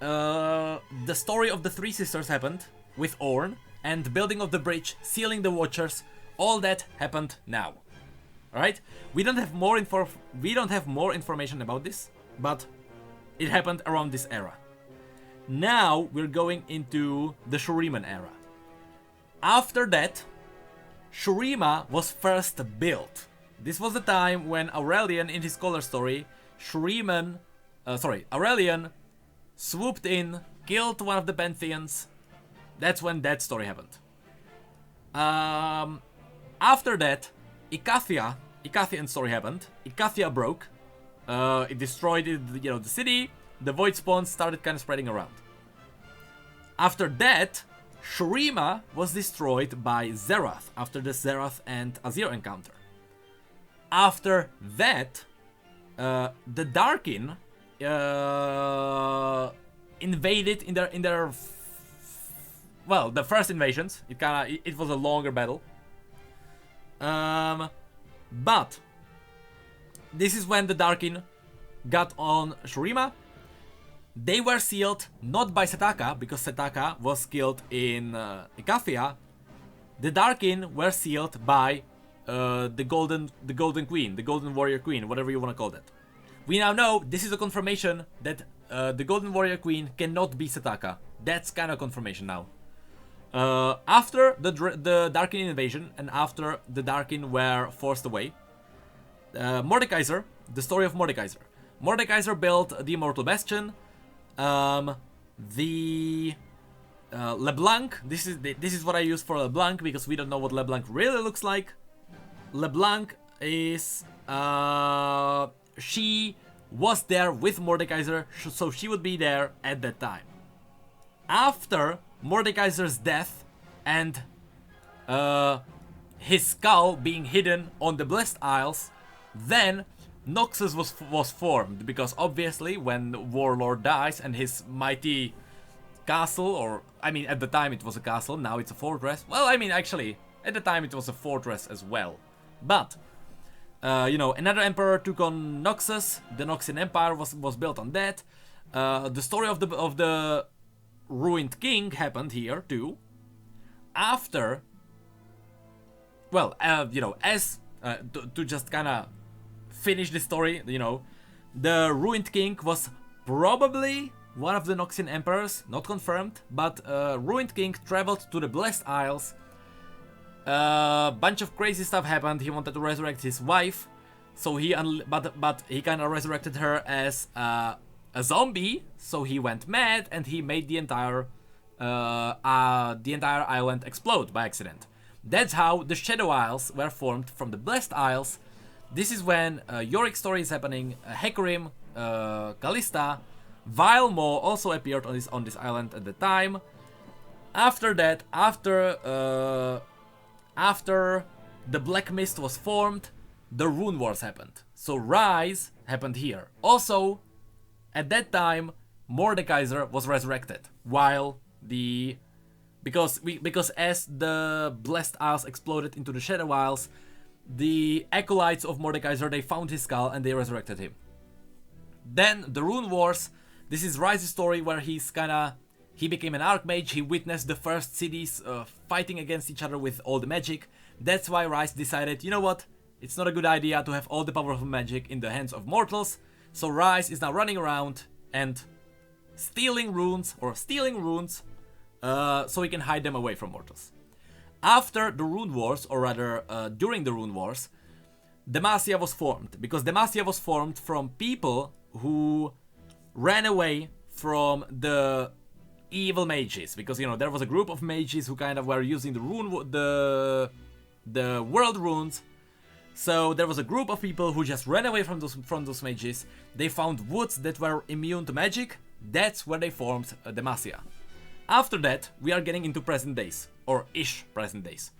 S1: the story of the Three Sisters happened with Ornn, and building of the bridge, sealing the Watchers. All that happened now. All right, we don't have more information about this, but it happened around this era. Now we're going into the Shuriman era. After that, Shurima was first built. This was the time when Aurelian, in his Scholar story, Aurelian swooped in, killed one of the Pantheons. That's when that story happened. After that, Icathian story happened. Icathia broke. It destroyed the city. The void spawns started kind of spreading around. After that, Shurima was destroyed by Zerath after the Zerath and Azir encounter. After that, the Darkin invaded in their the first invasions. It was a longer battle. But this is when the Darkin got on Shurima. They were sealed not by Setaka, because Setaka was killed in Icathia. The Darkin were sealed by the Golden Queen, the Golden Warrior Queen, whatever you want to call that. We now know this is a confirmation that the Golden Warrior Queen cannot be Setaka. That's kind of confirmation now. After the Darkin invasion and after the Darkin were forced away, Mordekaiser, the story of Mordekaiser. Mordekaiser built the Immortal Bastion. LeBlanc, this is what I use for LeBlanc because we don't know what LeBlanc really looks like. LeBlanc is she was there with Mordekaiser, so she would be there at that time. After Mordekaiser's death and his skull being hidden on the Blessed Isles, then Noxus was formed, because obviously when Warlord dies and his mighty castle, or I mean at the time it was a castle, now it's a fortress. Well, I mean actually at the time it was a fortress as well. But another emperor took on Noxus. The Noxian Empire was built on that. The story of the ruined king happened here too. After, to just kind of finish the story, the ruined king was probably one of the Noxian emperors, not confirmed, but ruined king traveled to the Blessed Isles. Bunch of crazy stuff happened. He wanted to resurrect his wife, so but he kind of resurrected her as a zombie. So he went mad and he made the entire the entire island explode by accident. That's how the Shadow Isles were formed from the Blessed Isles. This is when Yorick's story is happening. Hecarim, Callista, Vile Maw also appeared on this island at the time. After that, after the Black Mist was formed, the Rune Wars happened. So Rise happened here. Also, at that time, Mordekaiser was resurrected, while because as the Blessed Isles exploded into the Shadow Isles, the acolytes of Mordekaiser, they found his skull and they resurrected him. Then the Rune Wars. This is Rise's story where he became an Archmage. He witnessed the first cities fighting against each other with all the magic. That's why Rise decided, you know what? It's not a good idea to have all the power of magic in the hands of mortals. So Rise is now running around and stealing runes so he can hide them away from mortals. After the Rune Wars, or rather during the Rune Wars, Demacia was formed, because Demacia was formed from people who ran away from the evil mages, because, you know, there was a group of mages who kind of were using the world runes. So there was a group of people who just ran away from those mages. They found woods that were immune to magic. That's where they formed Demacia. After that, we are getting into present days, or ish present days.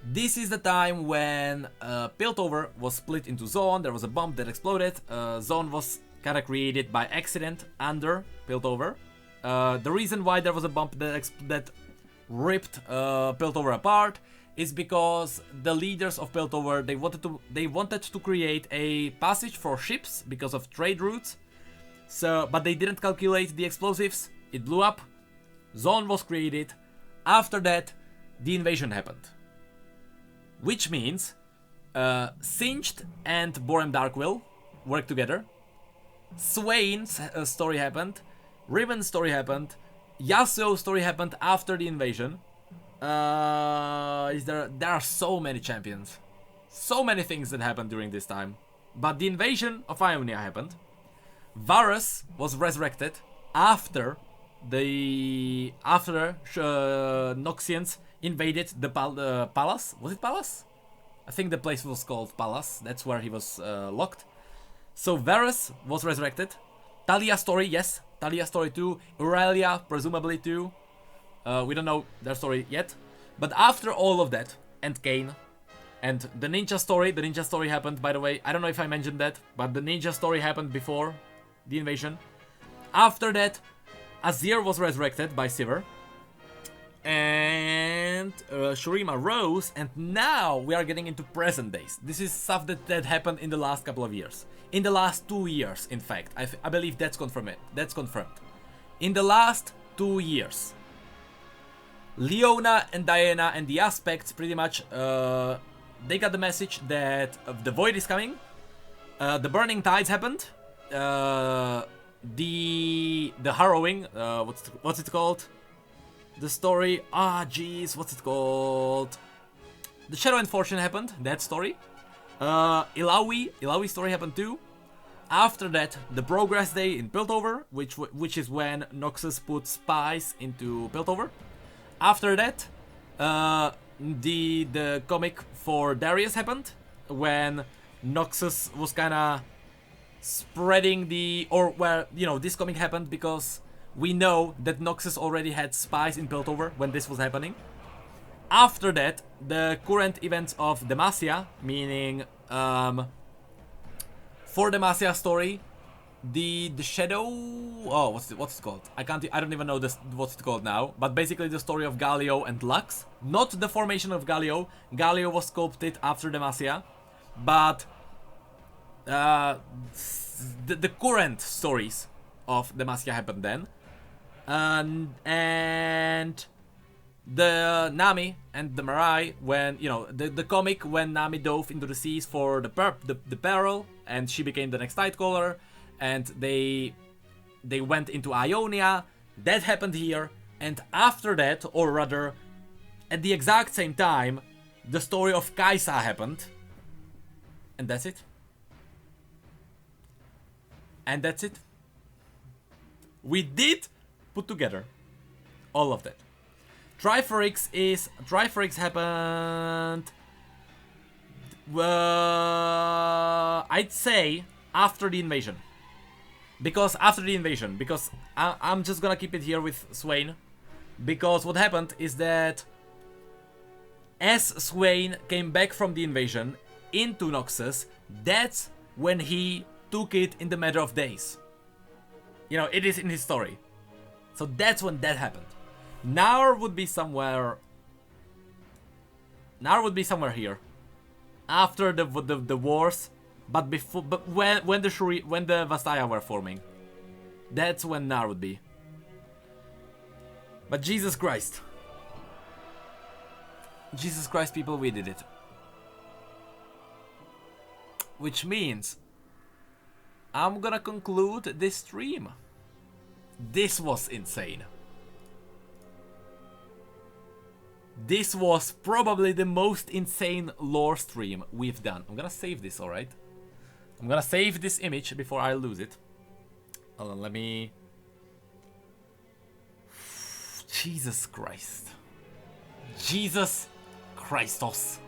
S1: This is the time when Piltover was split into Zone. There was a bomb that exploded. Zone was kind of created by accident under Piltover. The reason why there was a bomb that ripped Piltover apart is because the leaders of Piltover, they wanted to create a passage for ships because of trade routes. But they didn't calculate the explosives. It blew up. Zone was created. After that, the invasion happened. Which means Singed and Borem Darkwill worked together. Swain's story happened. Riven's story happened. Yasuo's story happened after the invasion. There are so many champions. So many things that happened during this time. But the invasion of Ionia happened. Varus was resurrected after Noxians invaded the palace. Was it palace? I think the place was called Palace. That's where he was locked. So Varus was resurrected. Talia's story, yes. Talia's story too. Aurelia, presumably too. We don't know their story yet. But after all of that, and Kayn, and the ninja story happened, by the way. I don't know if I mentioned that, but the ninja story happened before the invasion. After that, Azir was resurrected by Sivir. And Shurima rose, and now we are getting into present days. This is stuff that happened in the last couple of years. In the last 2 years, in fact. I believe that's confirmed. In the last 2 years, Leona and Diana and the Aspects pretty much, they got the message that the Void is coming. The Burning Tides happened. The Harrowing, what's it called? The story, what's it called? The Shadow and Fortune happened, that story. Ilawi's story happened too. After that, the Progress Day in Piltover, which is when Noxus put spies into Piltover. After that, the comic for Darius happened, when Noxus was kinda spreading this comic happened because we know that Noxus already had spies in Piltover when this was happening. After that, the current events of Demacia, meaning for Demacia's story, the Shadow, what's it called? I don't even know what's it called now. But basically the story of Galio and Lux, not the formation of Galio. Galio was sculpted after Demacia, but the current stories of Demacia happened then. And the Nami and the Mirai, when, you know, the comic when Nami dove into the seas for the peril, and she became the next Nightcaller, and they went into Ionia. That happened here. And after that, or rather at the exact same time, the story of Kaisa happened. And that's it. We did put together all of that. Triforix happened, I'd say after the invasion. Because I'm just gonna keep it here with Swain. Because what happened is that as Swain came back from the invasion into Noxus, that's when he took it in the matter of days. You know, it is in his story. So that's when that happened. Now would be somewhere here. After the wars, but before, but when the Vastaya were forming. That's when Nar would be. But Jesus Christ. Jesus Christ, people, we did it. Which means I'm gonna conclude this stream. This was insane. This was probably the most insane lore stream we've done. I'm gonna save this, alright? I'm gonna save this image before I lose it. Hold on, let me... Jesus Christ. Jesus Christos.